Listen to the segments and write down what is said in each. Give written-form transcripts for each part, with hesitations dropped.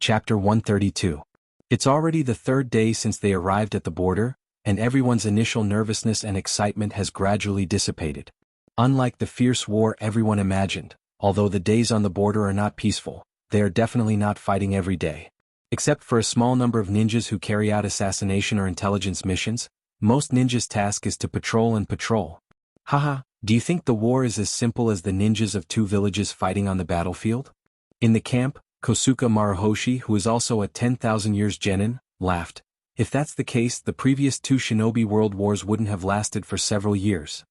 Chapter 132. It's already the third day since they arrived at the border, and everyone's initial nervousness and excitement has gradually dissipated. Unlike the fierce war everyone imagined, although the days on the border are not peaceful, they are definitely not fighting every day. Except for a small number of ninjas who carry out assassination or intelligence missions, most ninjas' task is to patrol and patrol. Haha, do you think the war is as simple as the ninjas of two villages fighting on the battlefield? In the camp, Kosuke Maruhoshi, who is also a 10,000 years genin, laughed. If that's the case, the previous two shinobi world wars wouldn't have lasted for several years.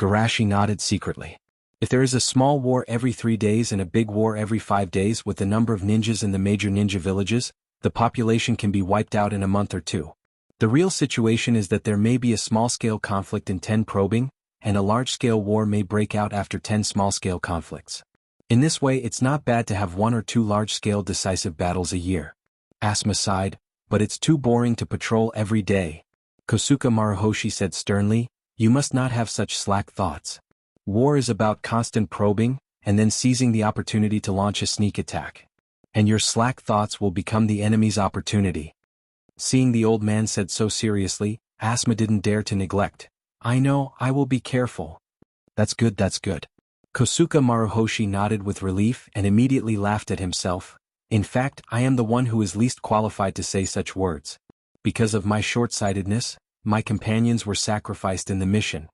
Garashi nodded secretly. If there is a small war every 3 days and a big war every 5 days with the number of ninjas in the major ninja villages, the population can be wiped out in a month or two. The real situation is that there may be a small-scale conflict in 10 probing, and a large-scale war may break out after 10 small-scale conflicts. In this way, it's not bad to have 1 or 2 large-scale decisive battles a year. Asuma sighed, but it's too boring to patrol every day. Kosuke Maruhoshi said sternly, you must not have such slack thoughts. War is about constant probing, and then seizing the opportunity to launch a sneak attack. And your slack thoughts will become the enemy's opportunity. Seeing the old man said so seriously, Asuma didn't dare to neglect. I know, I will be careful. That's good, that's good. Kosuke Maruhoshi nodded with relief and immediately laughed at himself. In fact, I am the one who is least qualified to say such words. Because of my short-sightedness, my companions were sacrificed in the mission.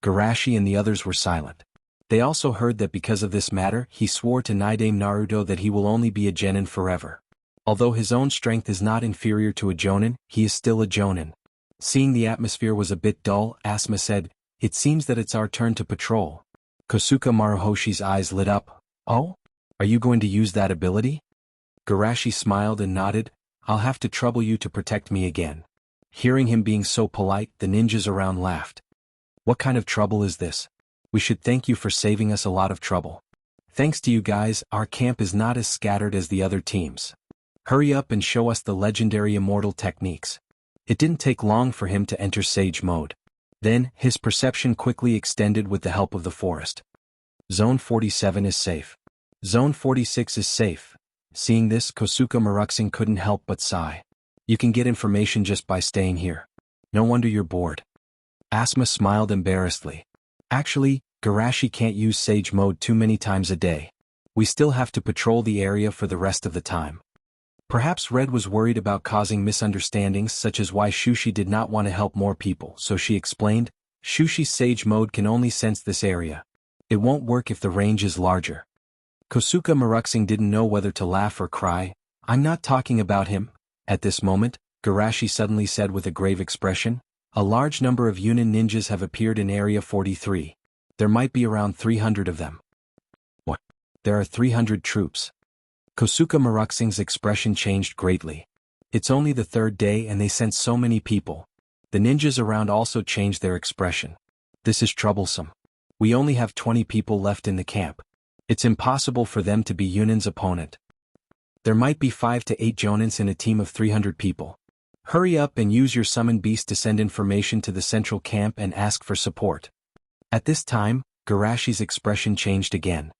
Garashi and the others were silent. They also heard that because of this matter, he swore to Naidame Naruto that he will only be a genin forever. Although his own strength is not inferior to a jonin, he is still a jonin. Seeing the atmosphere was a bit dull, Asuma said, it seems that it's our turn to patrol. Kosuke Maruhoshi's eyes lit up. Oh? Are you going to use that ability? Garashi smiled and nodded. I'll have to trouble you to protect me again. Hearing him being so polite, the ninjas around laughed. What kind of trouble is this? We should thank you for saving us a lot of trouble. Thanks to you guys, our camp is not as scattered as the other teams. Hurry up and show us the legendary immortal techniques. It didn't take long for him to enter Sage mode. Then, his perception quickly extended with the help of the forest. Zone 47 is safe. Zone 46 is safe. Seeing this, Kosuke Maruhoshi couldn't help but sigh. You can get information just by staying here. No wonder you're bored. Asuma smiled embarrassedly. Actually, Garashi can't use Sage mode too many times a day. We still have to patrol the area for the rest of the time. Perhaps Red was worried about causing misunderstandings such as why Shushi did not want to help more people, so she explained, Shushi's Sage mode can only sense this area. It won't work if the range is larger. Kosuke Maruhoshi didn't know whether to laugh or cry. I'm not talking about him. At this moment, Garashi suddenly said with a grave expression, a large number of Yunin ninjas have appeared in Area 43. There might be around 300 of them. What? There are 300 troops. Kosuke Marushi's expression changed greatly. It's only the third day and they sent so many people. The ninjas around also changed their expression. This is troublesome. We only have 20 people left in the camp. It's impossible for them to be Yunin's opponent. There might be 5 to 8 jonins in a team of 300 people. Hurry up and use your summon beast to send information to the central camp and ask for support. At this time, Garashi's expression changed again.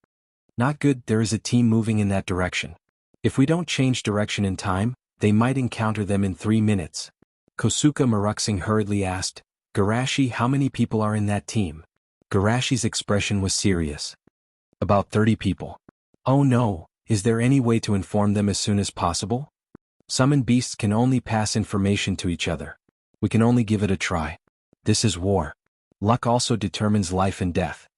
Not good, there is a team moving in that direction. If we don't change direction in time, they might encounter them in 3 minutes. Kosuke Maruhoshi hurriedly asked, Garashi, how many people are in that team? Garashi's expression was serious. About 30 people. Oh no, is there any way to inform them as soon as possible? Summon beasts can only pass information to each other. We can only give it a try. This is war. Luck also determines life and death.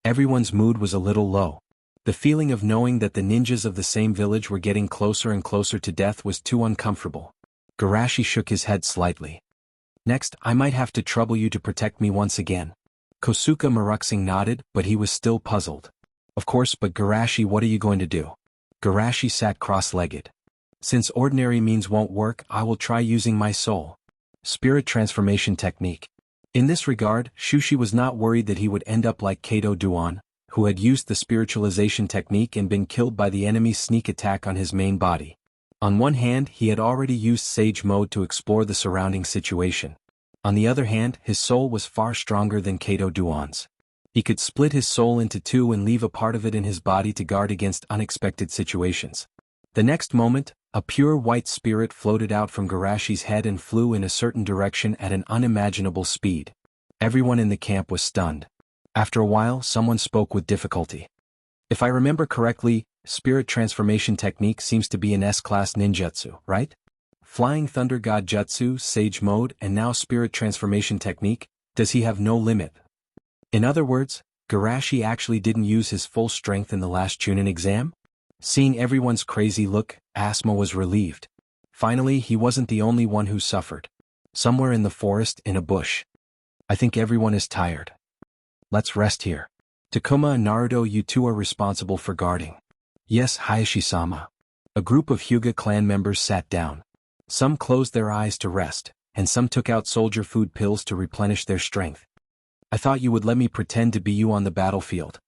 Everyone's mood was a little low. The feeling of knowing that the ninjas of the same village were getting closer and closer to death was too uncomfortable. Garashi shook his head slightly. Next, I might have to trouble you to protect me once again. Kosuke Maruhoshi nodded, but he was still puzzled. Of course, but Garashi, what are you going to do? Garashi sat cross-legged. Since ordinary means won't work, I will try using my soul. Spirit transformation technique. In this regard, Shushi was not worried that he would end up like Kato Duan, who had used the spiritualization technique and been killed by the enemy's sneak attack on his main body. On one hand, he had already used Sage mode to explore the surrounding situation. On the other hand, his soul was far stronger than Kato Duan's. He could split his soul into 2 and leave a part of it in his body to guard against unexpected situations. The next moment, a pure white spirit floated out from Garashi's head and flew in a certain direction at an unimaginable speed. Everyone in the camp was stunned. After a while, someone spoke with difficulty. If I remember correctly, spirit transformation technique seems to be an S-class ninjutsu, right? Flying Thunder God Jutsu, Sage Mode, and now Spirit Transformation Technique, does he have no limit? In other words, Garashi actually didn't use his full strength in the last Chunin exam? Seeing everyone's crazy look, Asma was relieved. Finally, he wasn't the only one who suffered. Somewhere in the forest, in a bush. I think everyone is tired. Let's rest here. Takuma and Naruto, you two are responsible for guarding. Yes, Hayashi-sama. A group of Hyuga clan members sat down. Some closed their eyes to rest, and some took out soldier food pills to replenish their strength. I thought you would let me pretend to be you on the battlefield.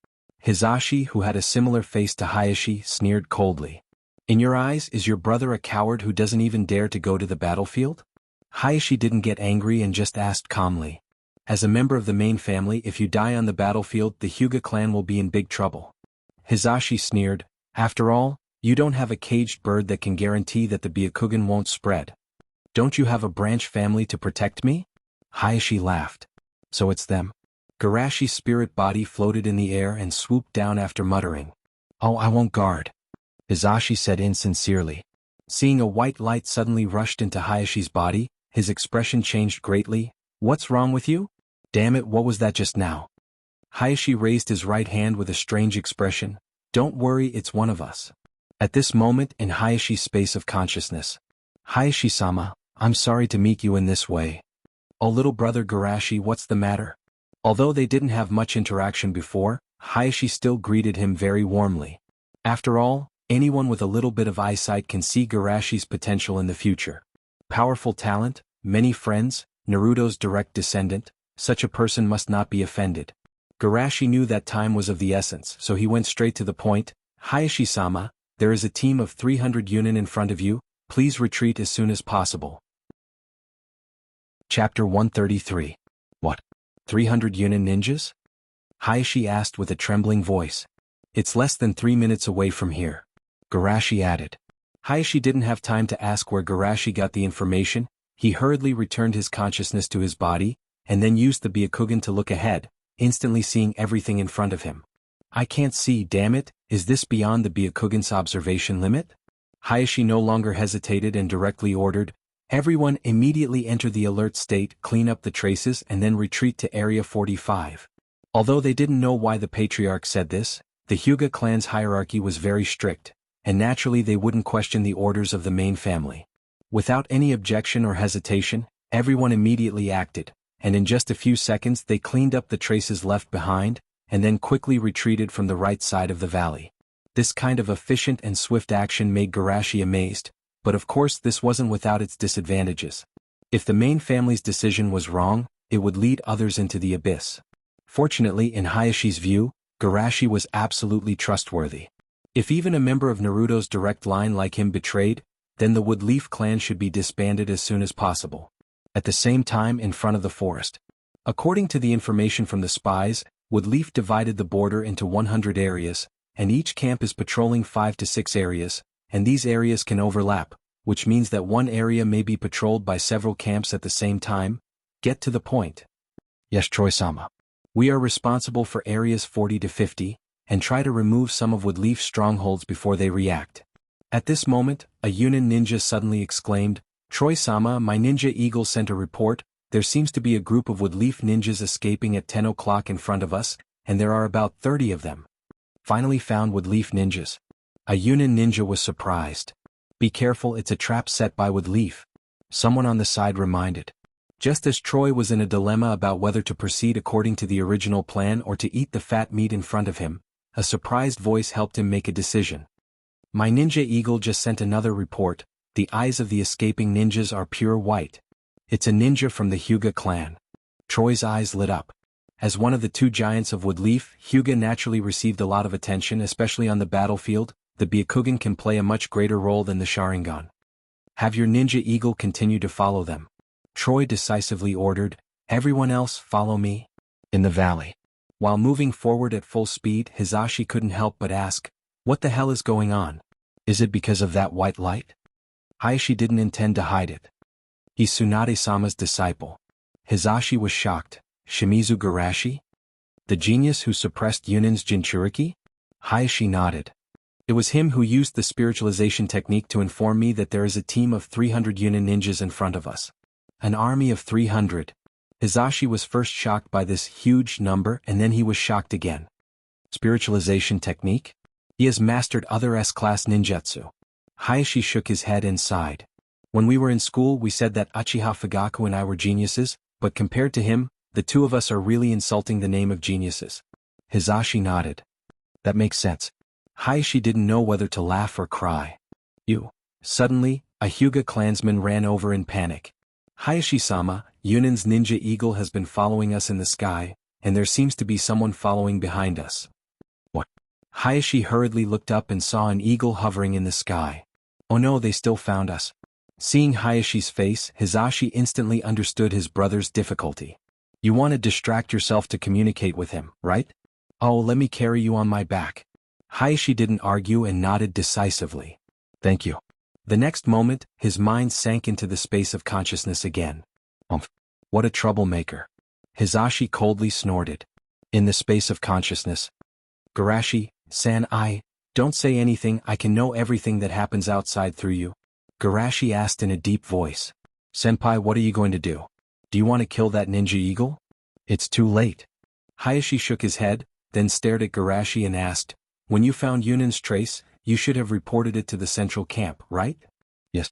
Hizashi, who had a similar face to Hayashi, sneered coldly. In your eyes, is your brother a coward who doesn't even dare to go to the battlefield? Hayashi didn't get angry and just asked calmly. As a member of the main family, if you die on the battlefield, the Hyuga clan will be in big trouble. Hizashi sneered. After all, you don't have a caged bird that can guarantee that the Byakugan won't spread. Don't you have a branch family to protect me? Hayashi laughed. So it's them. Garashi's spirit body floated in the air and swooped down after muttering. Oh, I won't guard. Hizashi said insincerely. Seeing a white light suddenly rushed into Hayashi's body, his expression changed greatly. What's wrong with you? Damn it, what was that just now? Hayashi raised his right hand with a strange expression. Don't worry, it's one of us. At this moment in Hayashi's space of consciousness. Hayashi-sama, I'm sorry to meet you in this way. Oh little brother Garashi, what's the matter? Although they didn't have much interaction before, Hayashi still greeted him very warmly. After all, anyone with a little bit of eyesight can see Garashi's potential in the future. Powerful talent, many friends, Naruto's direct descendant, such a person must not be offended. Garashi knew that time was of the essence, so he went straight to the point. Hayashi-sama, there is a team of 300 Yunin in front of you, please retreat as soon as possible. Chapter 133. What? 300 Yunin ninjas? Hayashi asked with a trembling voice. It's less than 3 minutes away from here. Garashi added. Hayashi didn't have time to ask where Garashi got the information. He hurriedly returned his consciousness to his body, and then used the Byakugan to look ahead, instantly seeing everything in front of him. I can't see, damn it, is this beyond the Byakugan's observation limit? Hayashi no longer hesitated and directly ordered, everyone immediately enter the alert state, clean up the traces and then retreat to Area 45. Although they didn't know why the patriarch said this, the Hyuga clan's hierarchy was very strict, and naturally they wouldn't question the orders of the main family. Without any objection or hesitation, everyone immediately acted, and in just a few seconds they cleaned up the traces left behind, and then quickly retreated from the right side of the valley. This kind of efficient and swift action made Garashi amazed, but of course this wasn't without its disadvantages. If the main family's decision was wrong, it would lead others into the abyss. Fortunately, in Hayashi's view, Garashi was absolutely trustworthy. If even a member of Naruto's direct line like him betrayed, then the Woodleaf clan should be disbanded as soon as possible. At the same time, in front of the forest. According to the information from the spies, Woodleaf divided the border into 100 areas, and each camp is patrolling 5 to 6 areas, and these areas can overlap, which means that one area may be patrolled by several camps at the same time. Get to the point. Yes, Troy-sama. We are responsible for areas 40 to 50, and try to remove some of Woodleaf's strongholds before they react. At this moment, a Yunin ninja suddenly exclaimed, Troy-sama, my ninja eagle sent a report. There seems to be a group of Woodleaf ninjas escaping at 10 o'clock in front of us, and there are about 30 of them. Finally found Woodleaf ninjas. A Yunin ninja was surprised. Be careful, it's a trap set by Woodleaf. Someone on the side reminded. Just as Troy was in a dilemma about whether to proceed according to the original plan or to eat the fat meat in front of him, a surprised voice helped him make a decision. My ninja eagle just sent another report. The eyes of the escaping ninjas are pure white. It's a ninja from the Hyuga clan. Troy's eyes lit up. As one of the two giants of Woodleaf, Hyuga naturally received a lot of attention, especially on the battlefield. The Byakugan can play a much greater role than the Sharingan. Have your ninja eagle continue to follow them. Troy decisively ordered, everyone else follow me. In the valley. While moving forward at full speed, Hizashi couldn't help but ask, what the hell is going on? Is it because of that white light? Hayashi didn't intend to hide it. He's Tsunade-sama's disciple. Hizashi was shocked. Shimizu Garashi? The genius who suppressed Yunin's Jinchuriki? Hayashi nodded. It was him who used the spiritualization technique to inform me that there is a team of 300 Yunin ninjas in front of us. An army of 300. Hizashi was first shocked by this huge number and then he was shocked again. Spiritualization technique? He has mastered other S-class ninjutsu. Hayashi shook his head and sighed. When we were in school we said that Uchiha Fugaku and I were geniuses, but compared to him, the two of us are really insulting the name of geniuses. Hizashi nodded. That makes sense. Hayashi didn't know whether to laugh or cry. You. Suddenly, a Hyuga clansman ran over in panic. Hayashi-sama, Yunin's ninja eagle has been following us in the sky, and there seems to be someone following behind us. What? Hayashi hurriedly looked up and saw an eagle hovering in the sky. Oh no, they still found us. Seeing Hayashi's face, Hizashi instantly understood his brother's difficulty. You want to distract yourself to communicate with him, right? Oh, let me carry you on my back. Hayashi didn't argue and nodded decisively. Thank you. The next moment, his mind sank into the space of consciousness again. What a troublemaker. Hizashi coldly snorted. In the space of consciousness. Garashi-san, don't say anything, I can know everything that happens outside through you. Garashi asked in a deep voice. Senpai, what are you going to do? Do you want to kill that ninja eagle? It's too late. Hayashi shook his head, then stared at Garashi and asked, when you found Yunin's trace, you should have reported it to the central camp, right? Yes.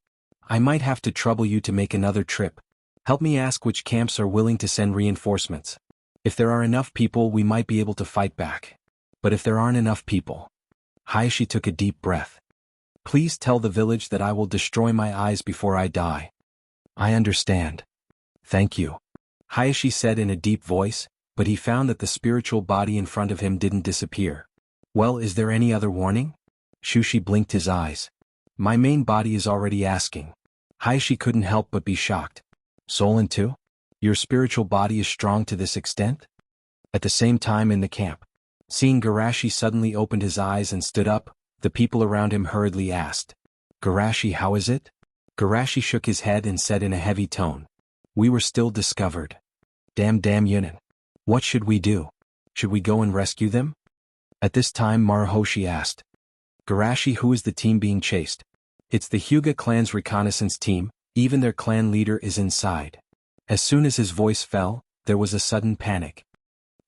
I might have to trouble you to make another trip. Help me ask which camps are willing to send reinforcements. If there are enough people we might be able to fight back. But if there aren't enough people. Hayashi took a deep breath. Please tell the village that I will destroy my eyes before I die. I understand. Thank you. Hayashi said in a deep voice, but he found that the spiritual body in front of him didn't disappear. Well, is there any other warning? Shushi blinked his eyes. My main body is already asking. Hayashi couldn't help but be shocked. Solon too? Your spiritual body is strong to this extent? At the same time in the camp. Seeing Garashi suddenly opened his eyes and stood up, the people around him hurriedly asked. Garashi, how is it? Garashi shook his head and said in a heavy tone. We were still discovered. Damn Yunin. What should we do? Should we go and rescue them? At this time Maruhoshi asked. Garashi, who is the team being chased? It's the Hyuga clan's reconnaissance team, even their clan leader is inside. As soon as his voice fell, there was a sudden panic.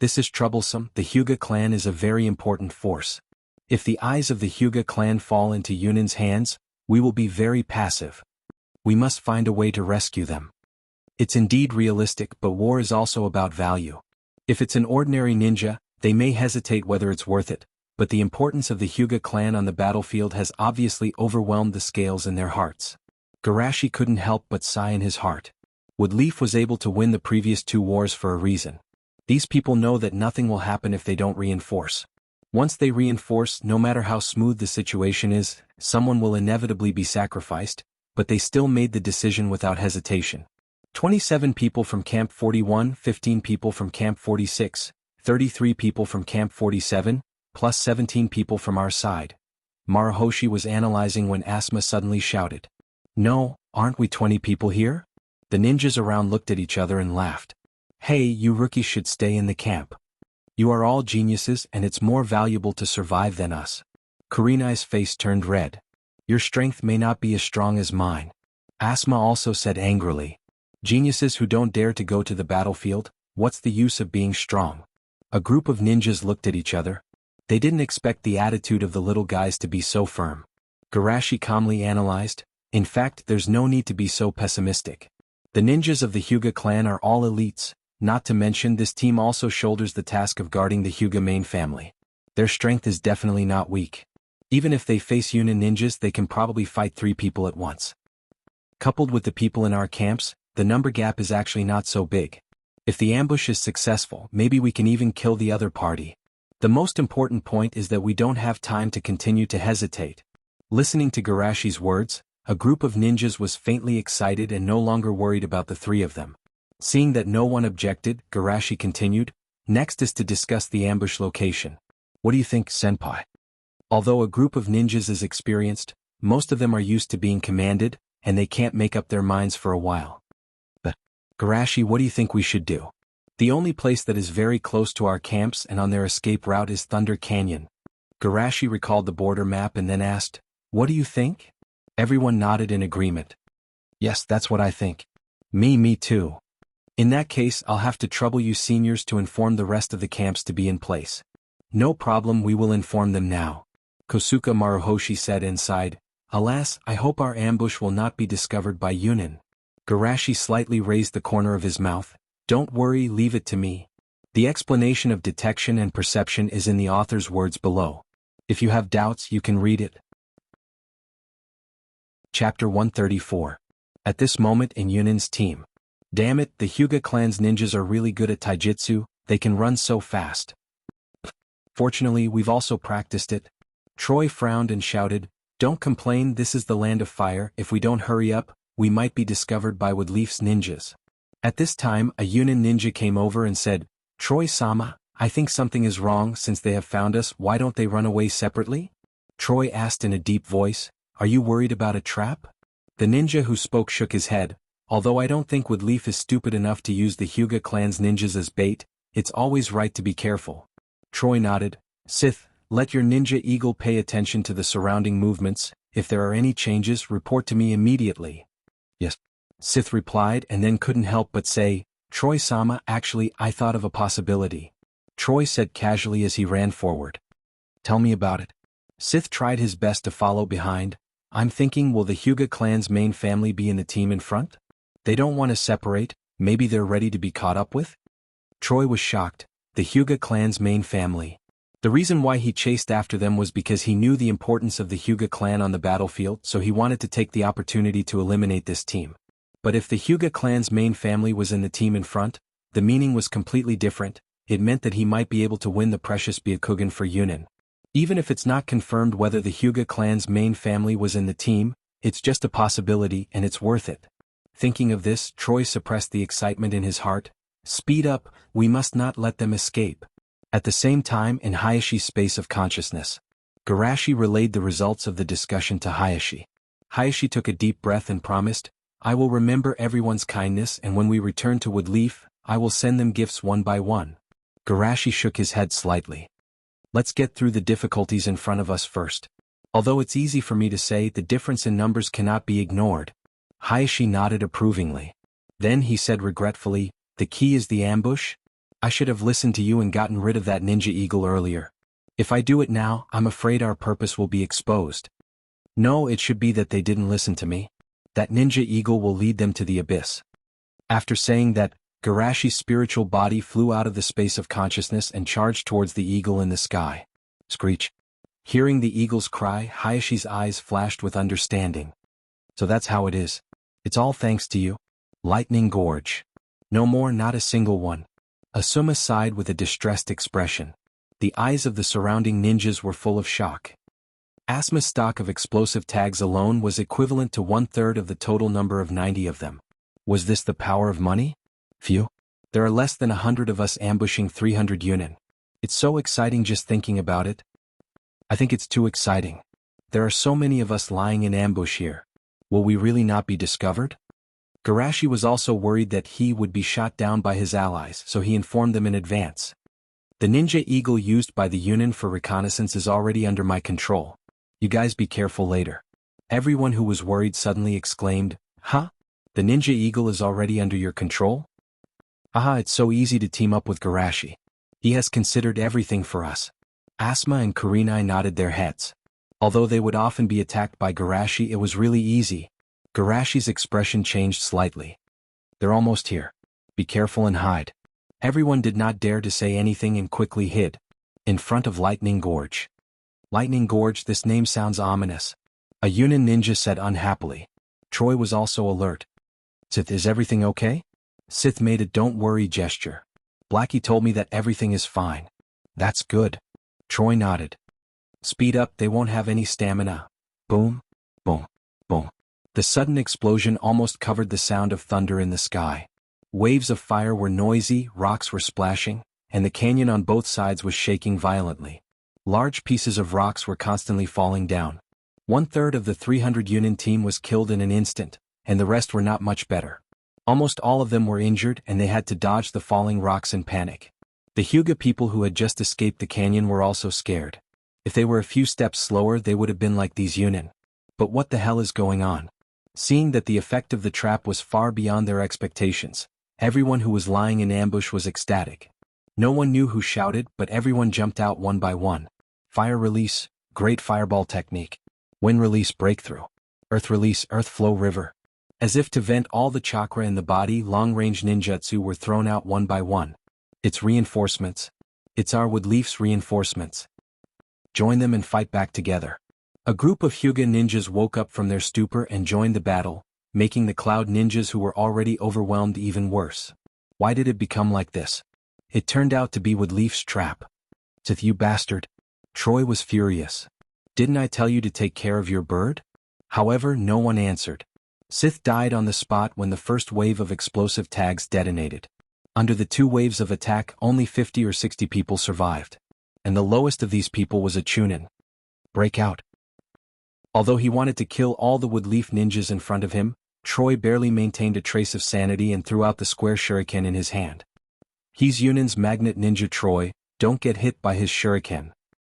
This is troublesome, the Hyuga clan is a very important force. If the eyes of the Hyuga clan fall into Yunin's hands, we will be very passive. We must find a way to rescue them. It's indeed realistic, but war is also about value. If it's an ordinary ninja, they may hesitate whether it's worth it, but the importance of the Hyuga clan on the battlefield has obviously overwhelmed the scales in their hearts. Garashi couldn't help but sigh in his heart. Woodleaf was able to win the previous 2 wars for a reason. These people know that nothing will happen if they don't reinforce. Once they reinforce, no matter how smooth the situation is, someone will inevitably be sacrificed, but they still made the decision without hesitation. 27 people from Camp 41, 15 people from Camp 46, 33 people from Camp 47, plus 17 people from our side. Maruhoshi was analyzing when Asuma suddenly shouted. No, aren't we 20 people here? The ninjas around looked at each other and laughed. Hey, you rookies should stay in the camp. You are all geniuses and it's more valuable to survive than us. Kurenai's face turned red. Your strength may not be as strong as mine. Asuma also said angrily. Geniuses who don't dare to go to the battlefield, what's the use of being strong? A group of ninjas looked at each other. They didn't expect the attitude of the little guys to be so firm. Garashi calmly analyzed. In fact, there's no need to be so pessimistic. The ninjas of the Hyuga clan are all elites, not to mention this team also shoulders the task of guarding the Hyuga main family. Their strength is definitely not weak. Even if they face Yunin ninjas, they can probably fight 3 people at once. Coupled with the people in our camps, the number gap is actually not so big. If the ambush is successful, maybe we can even kill the other party. The most important point is that we don't have time to continue to hesitate. Listening to Garashi's words, a group of ninjas was faintly excited and no longer worried about the 3 of them. Seeing that no one objected, Garashi continued, next is to discuss the ambush location. What do you think, senpai? Although a group of ninjas is experienced, most of them are used to being commanded, and they can't make up their minds for a while. But, Garashi, what do you think we should do? The only place that is very close to our camps and on their escape route is Thunder Canyon. Garashi recalled the border map and then asked, "What do you think?" Everyone nodded in agreement. "Yes, that's what I think." Me too. "In that case, I'll have to trouble you seniors to inform the rest of the camps to be in place." "No problem, we will inform them now," Kosuke Maruhoshi said inside. "Alas, I hope our ambush will not be discovered by Yunin." Garashi slightly raised the corner of his mouth. "Don't worry, leave it to me." The explanation of detection and perception is in the author's words below. If you have doubts, you can read it. Chapter 134. At this moment in Yunin's team. Damn it, the Hyuga clan's ninjas are really good at taijutsu, they can run so fast. Fortunately, we've also practiced it. Troy frowned and shouted, "Don't complain, this is the land of fire, if we don't hurry up, we might be discovered by Woodleaf's ninjas." At this time, a Yunin ninja came over and said, "Troy-sama, I think something is wrong since they have found us, why don't they run away separately?" Troy asked in a deep voice, "Are you worried about a trap?" The ninja who spoke shook his head. "Although I don't think Woodleaf is stupid enough to use the Hyuga clan's ninjas as bait, it's always right to be careful." Troy nodded. "Sith, let your ninja eagle pay attention to the surrounding movements, if there are any changes, report to me immediately." "Yes," Sith replied and then couldn't help but say, "Troy-sama, actually I thought of a possibility." Troy said casually as he ran forward. "Tell me about it." Sith tried his best to follow behind. "I'm thinking, will the Hyuga clan's main family be in the team in front? They don't want to separate, maybe they're ready to be caught up with?" Troy was shocked. The Hyuga clan's main family. The reason why he chased after them was because he knew the importance of the Hyuga clan on the battlefield, so he wanted to take the opportunity to eliminate this team. But if the Hyuga clan's main family was in the team in front, the meaning was completely different. It meant that he might be able to win the precious Byakugan for Yunin. Even if it's not confirmed whether the Hyuga clan's main family was in the team, it's just a possibility and it's worth it. Thinking of this, Troy suppressed the excitement in his heart. "Speed up, we must not let them escape." At the same time, in Hayashi's space of consciousness, Garashi relayed the results of the discussion to Hayashi. Hayashi took a deep breath and promised, "I will remember everyone's kindness, and when we return to Woodleaf, I will send them gifts one by one." Garashi shook his head slightly. "Let's get through the difficulties in front of us first. Although it's easy for me to say, the difference in numbers cannot be ignored." Hayashi nodded approvingly. Then he said regretfully, "The key is the ambush? I should have listened to you and gotten rid of that ninja eagle earlier. If I do it now, I'm afraid our purpose will be exposed." "No, it should be that they didn't listen to me. That ninja eagle will lead them to the abyss." After saying that, Garashi's spiritual body flew out of the space of consciousness and charged towards the eagle in the sky. Screech. Hearing the eagle's cry, Hayashi's eyes flashed with understanding. "So that's how it is. It's all thanks to you." Lightning Gorge. "No more, not a single one." Asuma sighed with a distressed expression. The eyes of the surrounding ninjas were full of shock. Asuma's stock of explosive tags alone was equivalent to 1/3 of the total number of 90 of them. Was this the power of money? Phew. There are less than 100 of us ambushing 300 Yunin. It's so exciting just thinking about it. I think it's too exciting. There are so many of us lying in ambush here. Will we really not be discovered? Garashi was also worried that he would be shot down by his allies, so he informed them in advance. "The ninja eagle used by the Yunin for reconnaissance is already under my control. You guys be careful later." Everyone who was worried suddenly exclaimed, "Huh? The ninja eagle is already under your control?" "Aha, it's so easy to team up with Garashi. He has considered everything for us." Asuma and Kurenai nodded their heads. Although they would often be attacked by Garashi, it was really easy. Garashi's expression changed slightly. "They're almost here. Be careful and hide." Everyone did not dare to say anything and quickly hid. In front of Lightning Gorge. Lightning Gorge, this name sounds ominous. A Yunin ninja said unhappily. Troy was also alert. "Sith, is everything okay?" Sith made a don't worry gesture. "Blackie told me that everything is fine." "That's good." Troy nodded. "Speed up, they won't have any stamina." Boom, boom, boom. The sudden explosion almost covered the sound of thunder in the sky. Waves of fire were noisy, rocks were splashing, and the canyon on both sides was shaking violently. Large pieces of rocks were constantly falling down. 1/3 of the 300 Yunin team was killed in an instant, and the rest were not much better. Almost all of them were injured and they had to dodge the falling rocks in panic. The Hyuga people who had just escaped the canyon were also scared. If they were a few steps slower they would have been like these Yunin. But what the hell is going on? Seeing that the effect of the trap was far beyond their expectations, everyone who was lying in ambush was ecstatic. No one knew who shouted, but everyone jumped out one by one. Fire release, great fireball technique. Wind release breakthrough. Earth release, earth flow river. As if to vent all the chakra in the body, long-range ninjutsu were thrown out one by one. It's reinforcements. It's our wood leaf's reinforcements. Join them and fight back together. A group of Hyuga ninjas woke up from their stupor and joined the battle, making the cloud ninjas who were already overwhelmed even worse. Why did it become like this? It turned out to be wood leaf's trap. Sith, you bastard. Troy was furious. Didn't I tell you to take care of your bird? However, no one answered. Sith died on the spot when the first wave of explosive tags detonated. Under the 2 waves of attack, only 50 or 60 people survived. And the lowest of these people was a Chunin. Break out. Although he wanted to kill all the wood leaf ninjas in front of him, Troy barely maintained a trace of sanity and threw out the square shuriken in his hand. He's Yunin's magnet ninja Troy, don't get hit by his shuriken.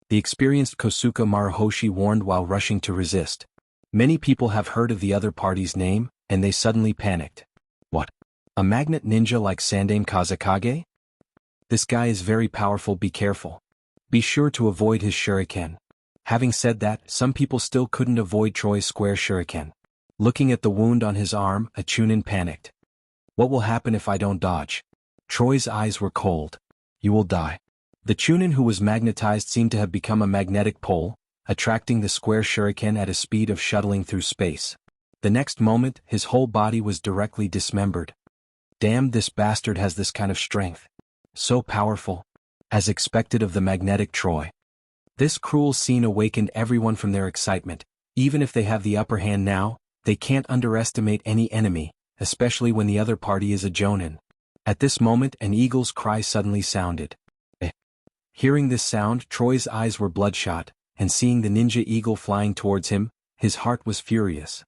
The experienced Kosuke Maruhoshi warned while rushing to resist. Many people have heard of the other party's name, and they suddenly panicked. What? A magnet ninja like Sandame Kazekage? This guy is very powerful, be careful. Be sure to avoid his shuriken. Having said that, some people still couldn't avoid Troy's square shuriken. Looking at the wound on his arm, a Chunin panicked. What will happen if I don't dodge? Troy's eyes were cold. You will die. The Chunin who was magnetized seemed to have become a magnetic pole, attracting the square shuriken at a speed of shuttling through space. The next moment, his whole body was directly dismembered. Damn, this bastard has this kind of strength. So powerful. As expected of the magnetic Troy. This cruel scene awakened everyone from their excitement. Even if they have the upper hand now, they can't underestimate any enemy, especially when the other party is a Jonin. At this moment, an eagle's cry suddenly sounded. Hearing this sound, Troy's eyes were bloodshot, and seeing the ninja eagle flying towards him, his heart was furious.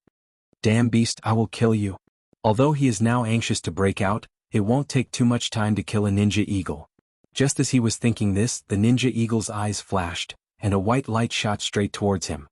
Damn beast, I will kill you. Although he is now anxious to break out, it won't take too much time to kill a ninja eagle. Just as he was thinking this, the ninja eagle's eyes flashed, and a white light shot straight towards him.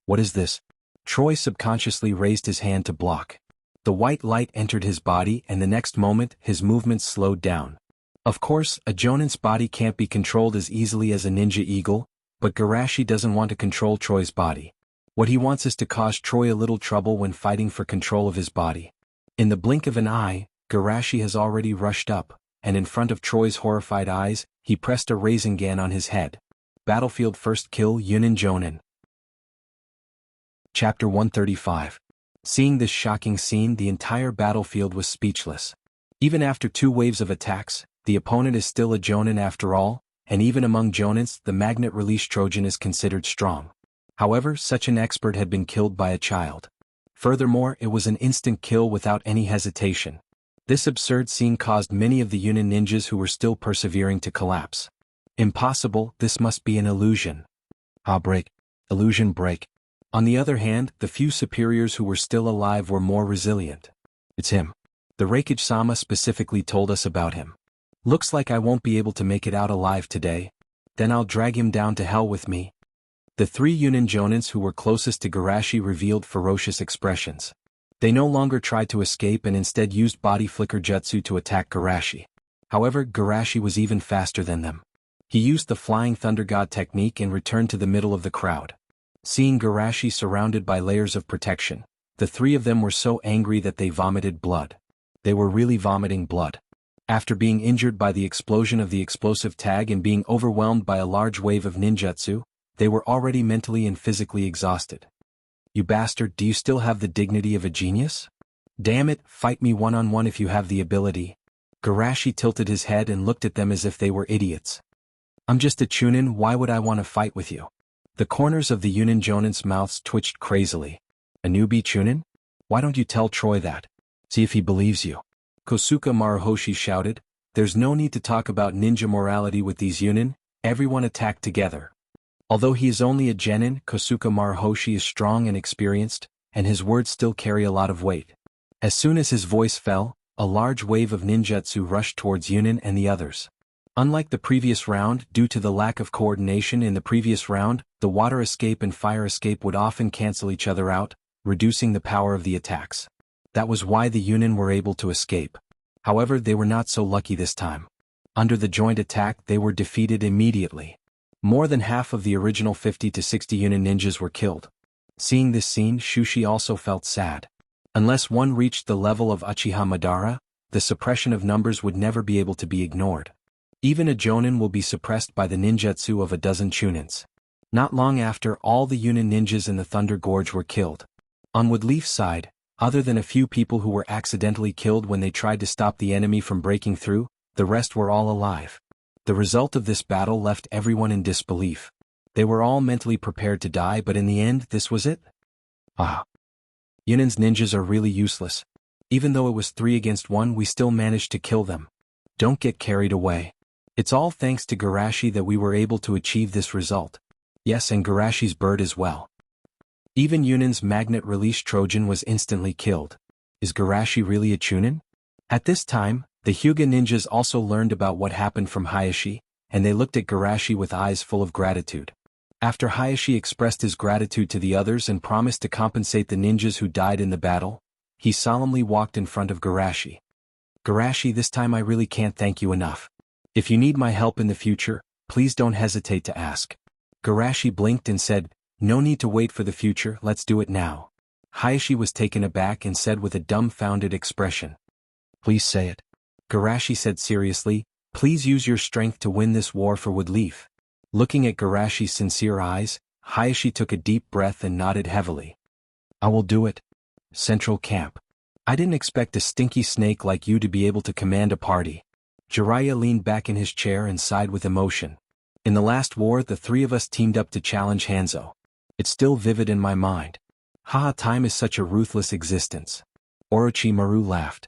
What is this? Troy subconsciously raised his hand to block. The white light entered his body and the next moment his movements slowed down. Of course, a Jonin's body can't be controlled as easily as a ninja eagle, but Garashi doesn't want to control Troy's body. What he wants is to cause Troy a little trouble when fighting for control of his body. In the blink of an eye, Garashi has already rushed up, and in front of Troy's horrified eyes, he pressed a Rasengan on his head. Battlefield first kill Yunin Jonin. Chapter 135. Seeing this shocking scene, the entire battlefield was speechless. Even after 2 waves of attacks, the opponent is still a Jonin after all, and even among Jonins, the magnet release Trojan is considered strong. However, such an expert had been killed by a child. Furthermore, it was an instant kill without any hesitation. This absurd scene caused many of the Yunin ninjas who were still persevering to collapse. Impossible, this must be an illusion. Break. Illusion break. On the other hand, the few superiors who were still alive were more resilient. It's him. The Reikage-sama specifically told us about him. Looks like I won't be able to make it out alive today. Then I'll drag him down to hell with me. The 3 Yunin Jonins who were closest to Garashi revealed ferocious expressions. They no longer tried to escape and instead used body flicker jutsu to attack Garashi. However, Garashi was even faster than them. He used the Flying Thunder God technique and returned to the middle of the crowd. Seeing Garashi surrounded by layers of protection, the 3 of them were so angry that they vomited blood. They were really vomiting blood. After being injured by the explosion of the explosive tag and being overwhelmed by a large wave of ninjutsu, they were already mentally and physically exhausted. You bastard, do you still have the dignity of a genius? Damn it, fight me one-on-one if you have the ability. Garashi tilted his head and looked at them as if they were idiots. I'm just a Chunin, why would I want to fight with you? The corners of the Yunin Jonin's mouths twitched crazily. A newbie Chunin? Why don't you tell Troy that? See if he believes you. Kosuke Maruhoshi shouted. There's no need to talk about ninja morality with these Yunin, everyone attack together. Although he is only a genin, Kosuke Maruhoshi is strong and experienced, and his words still carry a lot of weight. As soon as his voice fell, a large wave of ninjutsu rushed towards Yunin and the others. Unlike the previous round, due to the lack of coordination in the previous round, the water escape and fire escape would often cancel each other out, reducing the power of the attacks. That was why the Yunin were able to escape. However, they were not so lucky this time. Under the joint attack, they were defeated immediately. More than half of the original 50 to 60 Yunin ninjas were killed. Seeing this scene, Shushi also felt sad. Unless one reached the level of Uchiha Madara, the suppression of numbers would never be able to be ignored. Even a Jonin will be suppressed by the ninjutsu of a dozen Chunins. Not long after, all the Yunin ninjas in the Thunder Gorge were killed. On Woodleaf's side, other than a few people who were accidentally killed when they tried to stop the enemy from breaking through, the rest were all alive. The result of this battle left everyone in disbelief. They were all mentally prepared to die, but in the end, this was it? Yunin's ninjas are really useless. Even though it was 3 against 1, we still managed to kill them. Don't get carried away. It's all thanks to Garashi that we were able to achieve this result. Yes, and Garashi's bird as well. Even Yunin's magnet release Trojan was instantly killed. Is Garashi really a Chunin? At this time, the Hyuga ninjas also learned about what happened from Hayashi, and they looked at Garashi with eyes full of gratitude. After Hayashi expressed his gratitude to the others and promised to compensate the ninjas who died in the battle, he solemnly walked in front of Garashi. Garashi, this time I really can't thank you enough. If you need my help in the future, please don't hesitate to ask. Garashi blinked and said, no need to wait for the future, let's do it now. Hayashi was taken aback and said with a dumbfounded expression. Please say it. Garashi said seriously, please use your strength to win this war for Woodleaf. Looking at Garashi's sincere eyes, Hayashi took a deep breath and nodded heavily. I will do it. Central Camp. I didn't expect a stinky snake like you to be able to command a party. Jiraiya leaned back in his chair and sighed with emotion. In the last war, the 3 of us teamed up to challenge Hanzo. It's still vivid in my mind. Haha, time is such a ruthless existence. Orochimaru laughed.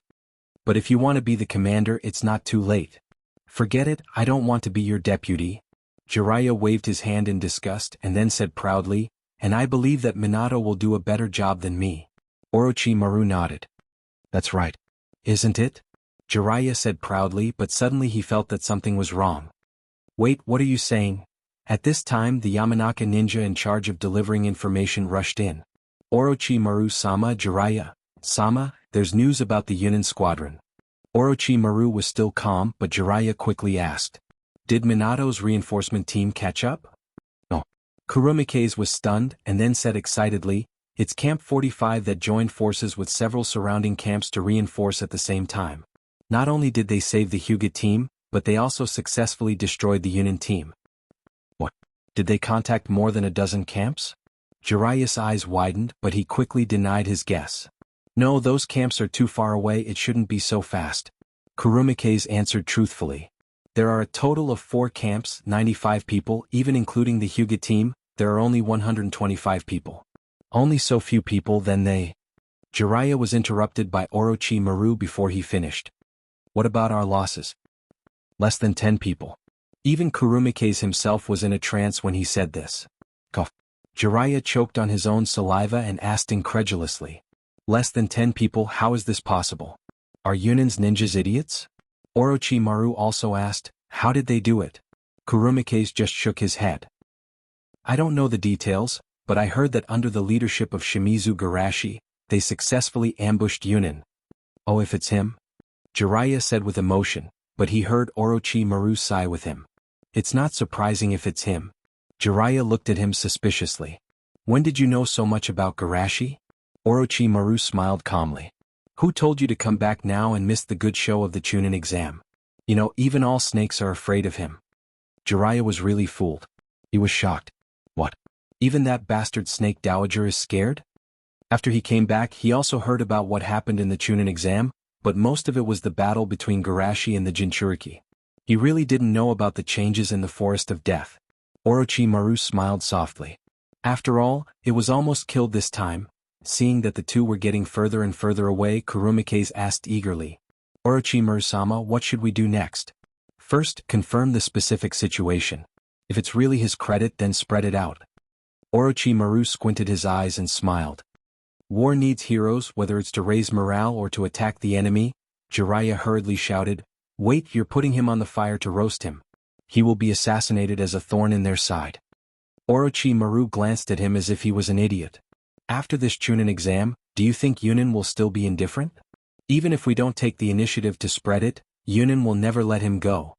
But if you want to be the commander, it's not too late. Forget it, I don't want to be your deputy. Jiraiya waved his hand in disgust and then said proudly, and I believe that Minato will do a better job than me. Orochimaru nodded. That's right. Isn't it? Jiraiya said proudly, but suddenly he felt that something was wrong. Wait, what are you saying? At this time, the Yamanaka ninja in charge of delivering information rushed in. Orochimaru-sama, Jiraiya-sama, there's news about the Yunin squadron. Orochimaru was still calm, but Jiraiya quickly asked. Did Minato's reinforcement team catch up? No. Kurumike's was stunned and then said excitedly, it's Camp 45 that joined forces with several surrounding camps to reinforce at the same time. Not only did they save the Hyuga team, but they also successfully destroyed the Yunin team. What? Did they contact more than a dozen camps? Jiraiya's eyes widened, but he quickly denied his guess. No, those camps are too far away, it shouldn't be so fast. Kurumike's answered truthfully. There are a total of 4 camps, 95 people, even including the Hyuga team, there are only 125 people. Only so few people, then they... Jiraiya was interrupted by Orochimaru before he finished. What about our losses? Less than 10 people. Even Kurumike's himself was in a trance when he said this. Cough. Jiraiya choked on his own saliva and asked incredulously. Less than 10 people, how is this possible? Are Yunin's ninjas idiots? Orochimaru also asked, how did they do it? Kurumike's just shook his head. I don't know the details, but I heard that under the leadership of Shimizu Garashi, they successfully ambushed Yunin. Oh, if it's him? Jiraiya said with emotion, but he heard Orochimaru sigh with him. It's not surprising if it's him. Jiraiya looked at him suspiciously. When did you know so much about Garashi? Orochimaru smiled calmly. Who told you to come back now and miss the good show of the Chunin exam? You know, even all snakes are afraid of him. Jiraiya was really fooled. He was shocked. What? Even that bastard snake dowager is scared? After he came back, he also heard about what happened in the Chunin exam, but most of it was the battle between Garashi and the Jinchuriki. He really didn't know about the changes in the Forest of Death. Orochimaru smiled softly. After all, it was almost killed this time. Seeing that the two were getting further and further away, Kurumike's asked eagerly. Orochimaru-sama, what should we do next? First, confirm the specific situation. If it's really his credit, then spread it out. Orochimaru squinted his eyes and smiled. War needs heroes, whether it's to raise morale or to attack the enemy. Jiraiya hurriedly shouted, "Wait, you're putting him on the fire to roast him. He will be assassinated as a thorn in their side." Orochimaru glanced at him as if he was an idiot. "After this Chunin exam, do you think Yunin will still be indifferent? Even if we don't take the initiative to spread it, Yunin will never let him go."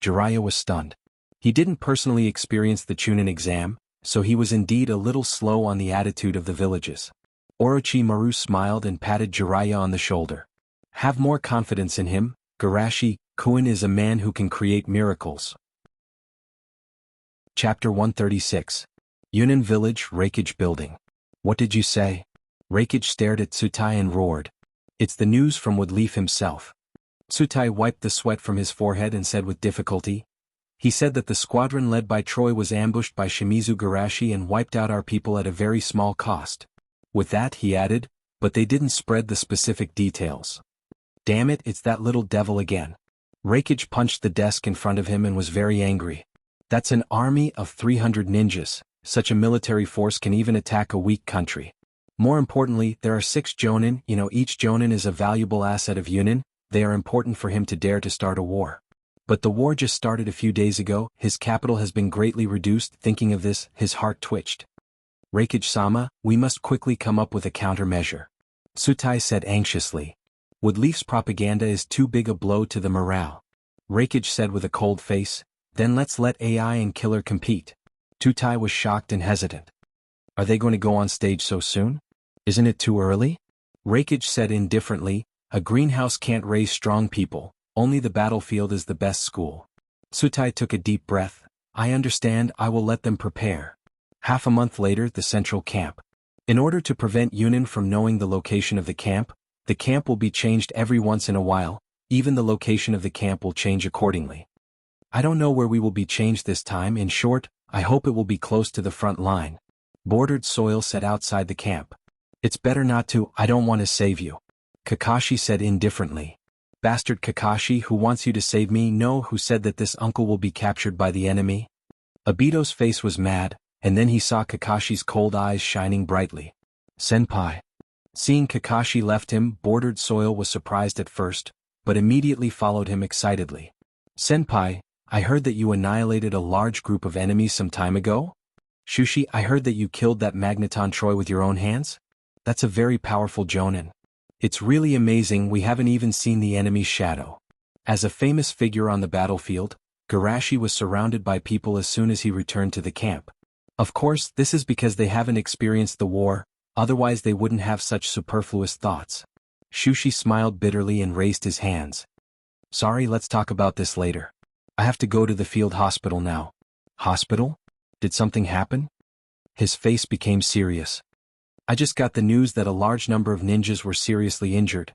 Jiraiya was stunned. He didn't personally experience the Chunin exam, so he was indeed a little slow on the attitude of the villages. Orochimaru smiled and patted Jiraiya on the shoulder. "Have more confidence in him, Garashi-kun is a man who can create miracles." Chapter 136. Yunin Village Reikage Building. "What did you say?" Reikage stared at Tsutai and roared. "It's the news from Woodleaf himself." Tsutai wiped the sweat from his forehead and said with difficulty, "He said that the squadron led by Troy was ambushed by Shimizu Garashi and wiped out our people at a very small cost. With that, he added, but they didn't spread the specific details." "Damn it, it's that little devil again." Reikage punched the desk in front of him and was very angry. "That's an army of 300 ninjas. Such a military force can even attack a weak country. More importantly, there are 6 jonin, each jonin is a valuable asset of Yunin. They are important for him to dare to start a war. But the war just started a few days ago, his capital has been greatly reduced." Thinking of this, his heart twitched. "Reikage-sama, we must quickly come up with a countermeasure," Tsutai said anxiously. "Woodleaf's propaganda is too big a blow to the morale." Reikage said with a cold face, "Then let's let AI and Killer compete." Tsutai was shocked and hesitant. "Are they going to go on stage so soon? Isn't it too early?" Reikage said indifferently, "A greenhouse can't raise strong people, only the battlefield is the best school." Tsutai took a deep breath. "I understand, I will let them prepare." Half a month later, the central camp. In order to prevent Yunin from knowing the location of the camp will be changed every once in a while, even the location of the camp will change accordingly. "I don't know where we will be changed this time. In short, I hope it will be close to the front line." Bordered soil set outside the camp. "It's better not to, I don't want to save you," Kakashi said indifferently. "Bastard Kakashi, who wants you to save me? No, who said that this uncle will be captured by the enemy?" Obito's face was mad, and then he saw Kakashi's cold eyes shining brightly. "Senpai." Seeing Kakashi left him, Bordered Soil was surprised at first, but immediately followed him excitedly. "Senpai, I heard that you annihilated a large group of enemies some time ago?" "Shushi, I heard that you killed that Magneton Troy with your own hands? That's a very powerful Jonin. It's really amazing, we haven't even seen the enemy's shadow." As a famous figure on the battlefield, Garashi was surrounded by people as soon as he returned to the camp. Of course, this is because they haven't experienced the war, otherwise they wouldn't have such superfluous thoughts. Shushi smiled bitterly and raised his hands. "Sorry, let's talk about this later. I have to go to the field hospital now." "Hospital? Did something happen?" His face became serious. "I just got the news that a large number of ninjas were seriously injured."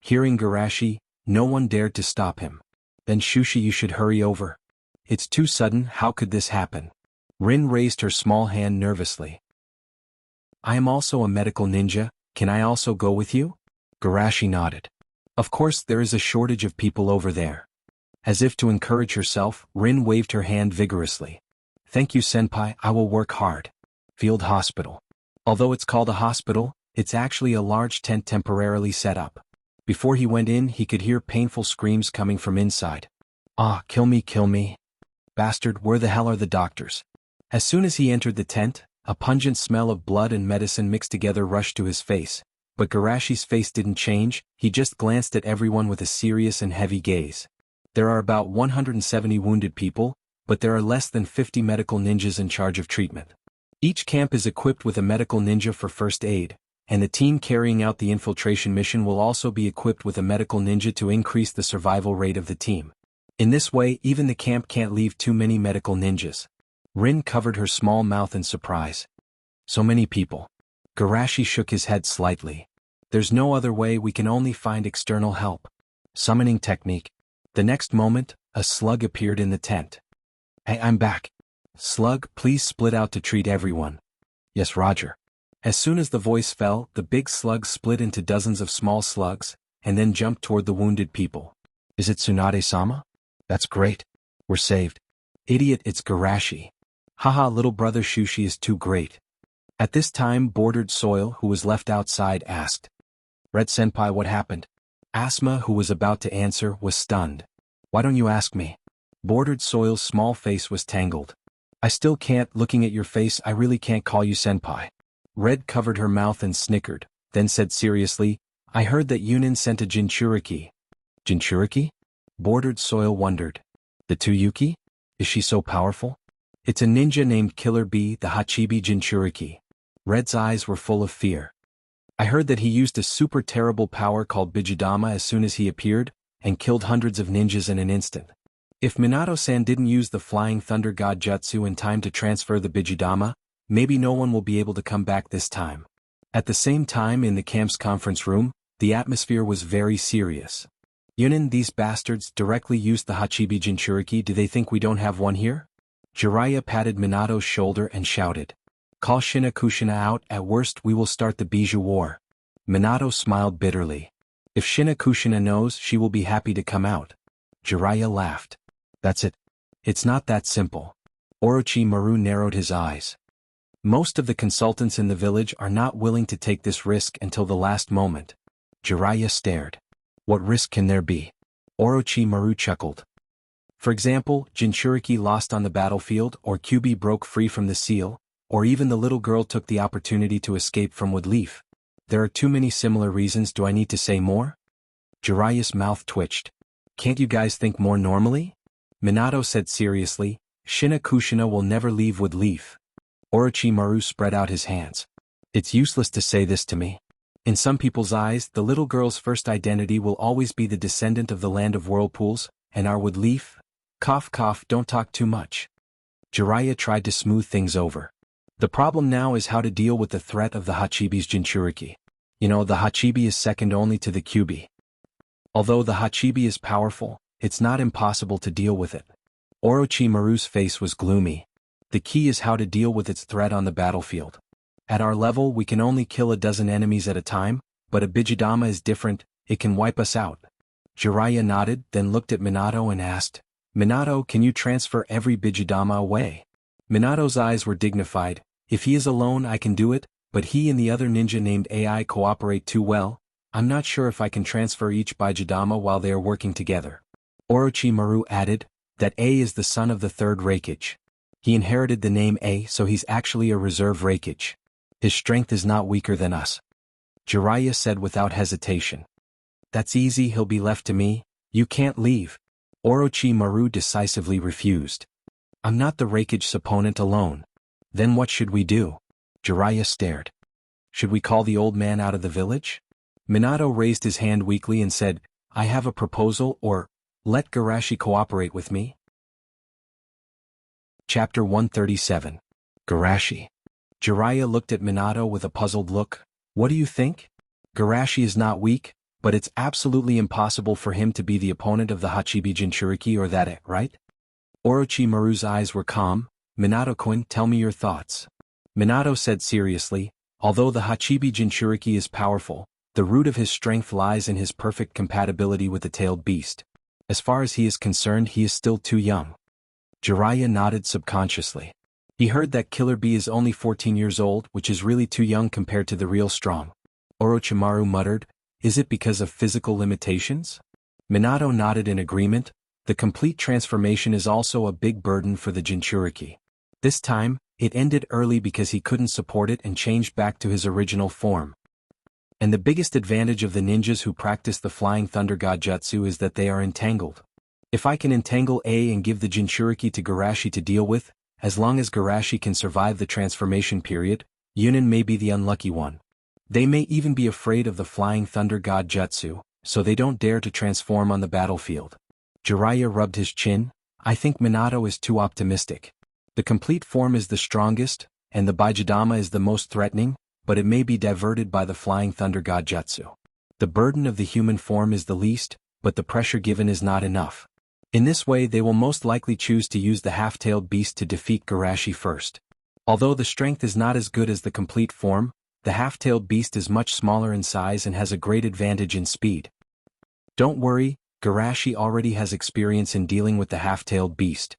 Hearing Garashi, no one dared to stop him. "Then Shushi, you should hurry over. It's too sudden, how could this happen?" Rin raised her small hand nervously. "I am also a medical ninja, can I also go with you?" Garashi nodded. "Of course, there is a shortage of people over there." As if to encourage herself, Rin waved her hand vigorously. "Thank you, Senpai, I will work hard." Field hospital. Although it's called a hospital, it's actually a large tent temporarily set up. Before he went in, he could hear painful screams coming from inside. "Ah, kill me, kill me. Bastard, where the hell are the doctors?" As soon as he entered the tent, a pungent smell of blood and medicine mixed together rushed to his face, but Garashi's face didn't change, he just glanced at everyone with a serious and heavy gaze. "There are about 170 wounded people, but there are less than 50 medical ninjas in charge of treatment. Each camp is equipped with a medical ninja for first aid, and the team carrying out the infiltration mission will also be equipped with a medical ninja to increase the survival rate of the team. In this way, even the camp can't leave too many medical ninjas." Rin covered her small mouth in surprise. "So many people." Garashi shook his head slightly. "There's no other way, we can only find external help." Summoning technique. The next moment, a slug appeared in the tent. "Hey, I'm back. Slug, please split out to treat everyone." "Yes, Roger." As soon as the voice fell, the big slug split into dozens of small slugs, and then jumped toward the wounded people. "Is it Tsunade-sama? That's great. We're saved." Idiot, it's Garashi. Haha, little brother Shushi is too great. At this time Bordered Soil, who was left outside, asked. Red Senpai, what happened? Asma, who was about to answer, was stunned. Why don't you ask me? Bordered Soil's small face was tangled. I still can't, looking at your face I really can't call you senpai. Red covered her mouth and snickered, then said seriously, I heard that Yunin sent a Jinchuriki. Jinchuriki? Bordered Soil wondered. The Tuyuki? Is she so powerful? It's a ninja named Killer Bee, the Hachibi Jinchuriki. Red's eyes were full of fear. I heard that he used a super terrible power called Bijidama as soon as he appeared, and killed hundreds of ninjas in an instant. If Minato-san didn't use the Flying Thunder God Jutsu in time to transfer the Bijidama, maybe no one will be able to come back this time. At the same time in the camp's conference room, the atmosphere was very serious. Yunin, these bastards directly used the Hachibi Jinchuriki. Do they think we don't have one here? Jiraiya patted Minato's shoulder and shouted. Call Shinakushina out, at worst we will start the Bijou War. Minato smiled bitterly. If Shinakushina knows, she will be happy to come out. Jiraiya laughed. That's it. It's not that simple. Orochimaru narrowed his eyes. Most of the consultants in the village are not willing to take this risk until the last moment. Jiraiya stared. What risk can there be? Orochimaru chuckled. For example, Jinchuriki lost on the battlefield, or Kyuubi broke free from the seal, or even the little girl took the opportunity to escape from Woodleaf. There are too many similar reasons. Do I need to say more? Jiraiya's mouth twitched. Can't you guys think more normally? Minato said seriously, Shinakushina will never leave Woodleaf. Orochimaru spread out his hands. It's useless to say this to me. In some people's eyes, the little girl's first identity will always be the descendant of the land of whirlpools, and our Woodleaf? Cough cough, don't talk too much. Jiraiya tried to smooth things over. The problem now is how to deal with the threat of the Hachibi's Jinchuriki. You know, the Hachibi is second only to the Kyuubi. Although the Hachibi is powerful, it's not impossible to deal with it. Orochimaru's face was gloomy. The key is how to deal with its threat on the battlefield. At our level we can only kill a dozen enemies at a time, but a Bijidama is different, it can wipe us out. Jiraiya nodded, then looked at Minato and asked, Minato, can you transfer every Bijidama away? Minato's eyes were dignified. If he is alone I can do it, but he and the other ninja named AI cooperate too well. I'm not sure if I can transfer each Bijidama while they are working together. Orochimaru added, that A is the son of the third Raikage. He inherited the name A, so he's actually a reserve Raikage. His strength is not weaker than us. Jiraiya said without hesitation. That's easy, he'll be left to me. You can't leave. Orochimaru decisively refused. I'm not the Raikage's opponent alone. Then what should we do? Jiraiya stared. Should we call the old man out of the village? Minato raised his hand weakly and said, I have a proposal, or, let Garashi cooperate with me. Chapter 137. Garashi. Jiraiya looked at Minato with a puzzled look. What do you think? Garashi is not weak, but it's absolutely impossible for him to be the opponent of the Hachibi Jinchuriki or that, right? Orochimaru's eyes were calm. Minato-kun, tell me your thoughts. Minato said seriously, although the Hachibi Jinchuriki is powerful, the root of his strength lies in his perfect compatibility with the tailed beast. As far as he is concerned, he is still too young. Jiraiya nodded subconsciously. He heard that Killer Bee is only 14 years old, which is really too young compared to the real strong. Orochimaru muttered, is it because of physical limitations? Minato nodded in agreement. The complete transformation is also a big burden for the Jinchuriki. This time, it ended early because he couldn't support it and changed back to his original form. And the biggest advantage of the ninjas who practice the Flying Thunder God Jutsu is that they are entangled. If I can entangle A and give the Jinchuriki to Garashi to deal with, as long as Garashi can survive the transformation period, Yunin may be the unlucky one. They may even be afraid of the Flying Thunder God Jutsu, so they don't dare to transform on the battlefield. Jiraiya rubbed his chin. I think Minato is too optimistic. The complete form is the strongest, and the Bijidama is the most threatening, but it may be diverted by the Flying Thunder God Jutsu. The burden of the human form is the least, but the pressure given is not enough. In this way they will most likely choose to use the half-tailed beast to defeat Garashi first. Although the strength is not as good as the complete form, the half-tailed beast is much smaller in size and has a great advantage in speed. Don't worry, Garashi already has experience in dealing with the half-tailed beast.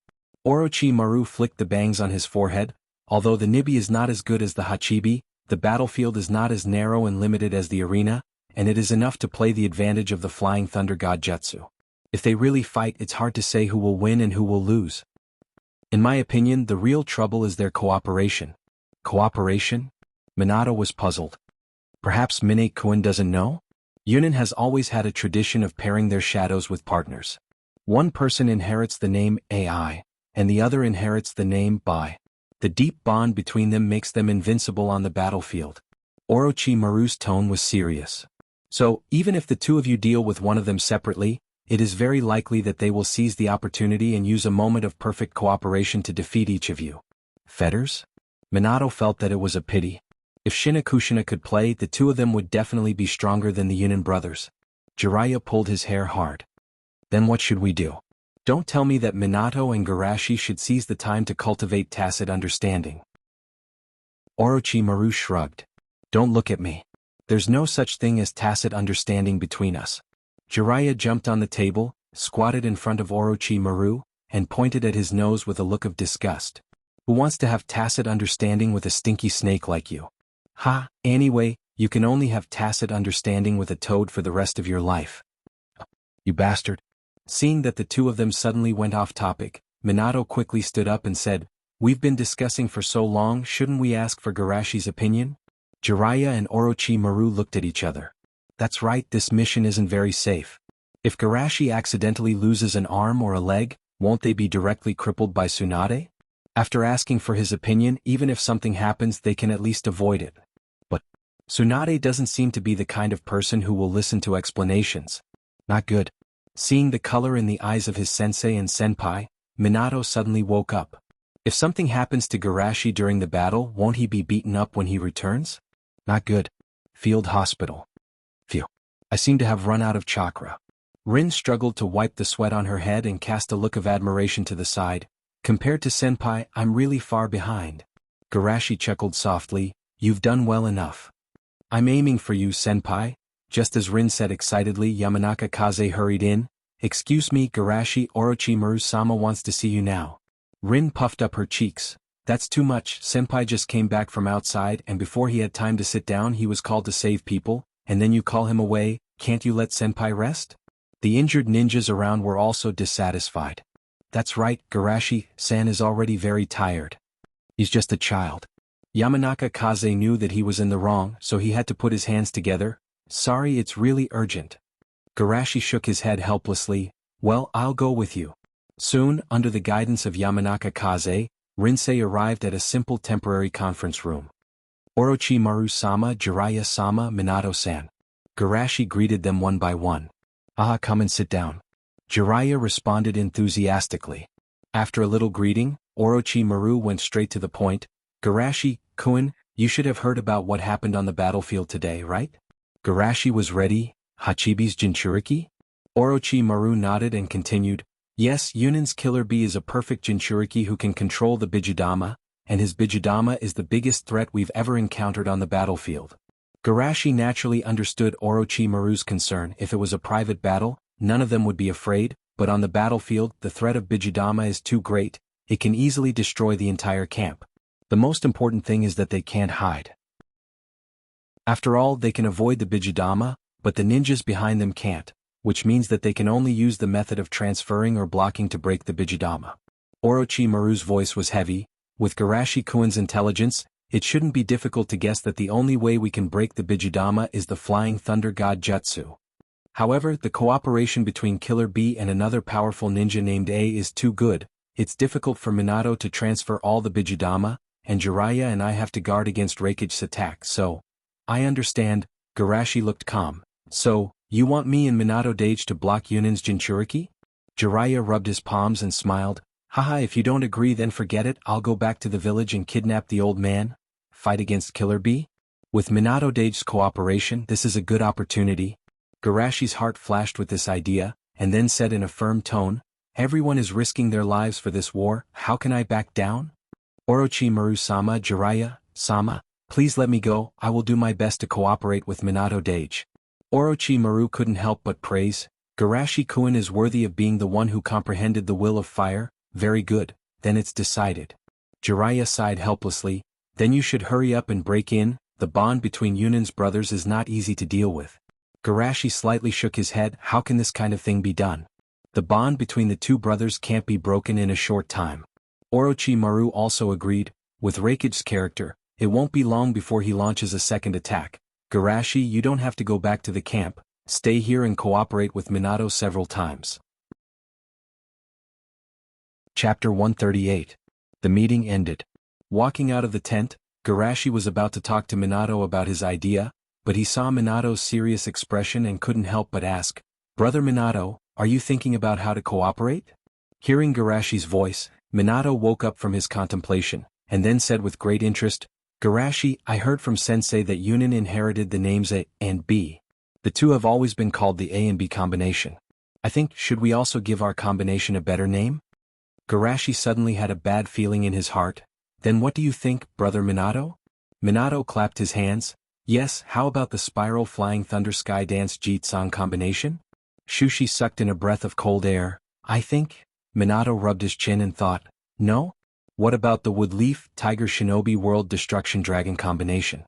Orochimaru flicked the bangs on his forehead. Although the Nibi is not as good as the Hachibi, the battlefield is not as narrow and limited as the arena, and it is enough to play the advantage of the Flying Thunder God Jutsu. If they really fight, it's hard to say who will win and who will lose. In my opinion, the real trouble is their cooperation. Cooperation? Minato was puzzled. Perhaps Minei-kun doesn't know? Yunin has always had a tradition of pairing their shadows with partners. One person inherits the name Ai, and the other inherits the name Bai. The deep bond between them makes them invincible on the battlefield. Orochimaru's tone was serious. So, even if the two of you deal with one of them separately, it is very likely that they will seize the opportunity and use a moment of perfect cooperation to defeat each of you. Fetters? Minato felt that it was a pity. If Shinakushina could play, the two of them would definitely be stronger than the Yunin brothers. Jiraiya pulled his hair hard. Then what should we do? Don't tell me that Minato and Garashi should seize the time to cultivate tacit understanding. Orochimaru shrugged. Don't look at me. There's no such thing as tacit understanding between us. Jiraiya jumped on the table, squatted in front of Orochimaru, and pointed at his nose with a look of disgust. Who wants to have tacit understanding with a stinky snake like you? Ha, anyway, you can only have tacit understanding with a toad for the rest of your life. You bastard. Seeing that the two of them suddenly went off topic, Minato quickly stood up and said, We've been discussing for so long, shouldn't we ask for Garashi's opinion? Jiraiya and Orochimaru looked at each other. That's right, this mission isn't very safe. If Garashi accidentally loses an arm or a leg, won't they be directly crippled by Tsunade? After asking for his opinion, even if something happens, they can at least avoid it. But Tsunade doesn't seem to be the kind of person who will listen to explanations. Not good. Seeing the color in the eyes of his sensei and senpai, Minato suddenly woke up. If something happens to Garashi during the battle, won't he be beaten up when he returns? Not good. Field hospital. Phew. I seem to have run out of chakra. Rin struggled to wipe the sweat on her head and cast a look of admiration to the side. Compared to senpai, I'm really far behind. Garashi chuckled softly, You've done well enough. I'm aiming for you, senpai. Just as Rin said excitedly, Yamanaka Kaze hurried in. Excuse me, Garashi, Orochimaru-sama wants to see you now. Rin puffed up her cheeks. That's too much, senpai just came back from outside and before he had time to sit down he was called to save people, and then you call him away, can't you let senpai rest? The injured ninjas around were also dissatisfied. That's right, Garashi-san is already very tired. He's just a child. Yamanaka Kaze knew that he was in the wrong, so he had to put his hands together. Sorry, it's really urgent. Garashi shook his head helplessly. Well, I'll go with you. Soon, under the guidance of Yamanaka Kaze, Rinsei arrived at a simple temporary conference room. Orochimaru-sama, Jiraiya-sama, Minato-san. Garashi greeted them one by one. Ah, come and sit down. Jiraiya responded enthusiastically. After a little greeting, Orochimaru went straight to the point. Garashi-kun, you should have heard about what happened on the battlefield today, right? Garashi was ready. Hachibi's Jinchuriki? Orochimaru nodded and continued. Yes, Yunin's Killer Bee is a perfect Jinchuriki who can control the Bijudama, and his Bijudama is the biggest threat we've ever encountered on the battlefield. Garashi naturally understood Orochimaru's concern. If it was a private battle, none of them would be afraid, but on the battlefield, the threat of Bijudama is too great, it can easily destroy the entire camp. The most important thing is that they can't hide. After all, they can avoid the Bijudama, but the ninjas behind them can't, which means that they can only use the method of transferring or blocking to break the Bijudama. Orochimaru's voice was heavy. With Garashi-kun's intelligence, it shouldn't be difficult to guess that the only way we can break the Bijudama is the Flying Thunder God Jutsu. However, the cooperation between Killer Bee and another powerful ninja named A is too good. It's difficult for Minato to transfer all the Bijudama, and Jiraiya and I have to guard against Raikage's attack, so... I understand. Garashi looked calm. So, you want me and Minato Dage to block Yunin's Jinchuriki? Jiraiya rubbed his palms and smiled. Haha, if you don't agree then forget it, I'll go back to the village and kidnap the old man. Fight against Killer Bee? With Minato Dage's cooperation, this is a good opportunity. Garashi's heart flashed with this idea, and then said in a firm tone, Everyone is risking their lives for this war, how can I back down? Orochimaru-sama, Jiraiya-sama, please let me go, I will do my best to cooperate with Minato Dage. Orochimaru couldn't help but praise. Garashi-kun is worthy of being the one who comprehended the will of fire. Very good. then it's decided. Jiraiya sighed helplessly. Then you should hurry up and break in. The bond between Yunan's brothers is not easy to deal with. Garashi slightly shook his head. How can this kind of thing be done? The bond between the two brothers can't be broken in a short time. Orochimaru also agreed. With Raikage's character, it won't be long before he launches a second attack. Garashi, you don't have to go back to the camp. Stay here and cooperate with Minato several times. Chapter 138. The meeting ended. Walking out of the tent, Garashi was about to talk to Minato about his idea, but he saw Minato's serious expression and couldn't help but ask, "Brother Minato, are you thinking about how to cooperate?" Hearing Garashi's voice, Minato woke up from his contemplation, and then said with great interest, "Garashi, I heard from Sensei that Yunin inherited the names A and B. The two have always been called the A and B combination. I think, should we also give our combination a better name?" Garashi suddenly had a bad feeling in his heart. "Then what do you think, Brother Minato?" Minato clapped his hands. "Yes, how about the Spiral Flying Thunder Sky Dance Jitsang combination?" Shushi sucked in a breath of cold air. "I think..." Minato rubbed his chin and thought, "No? What about the Woodleaf Tiger Shinobi World Destruction Dragon combination?"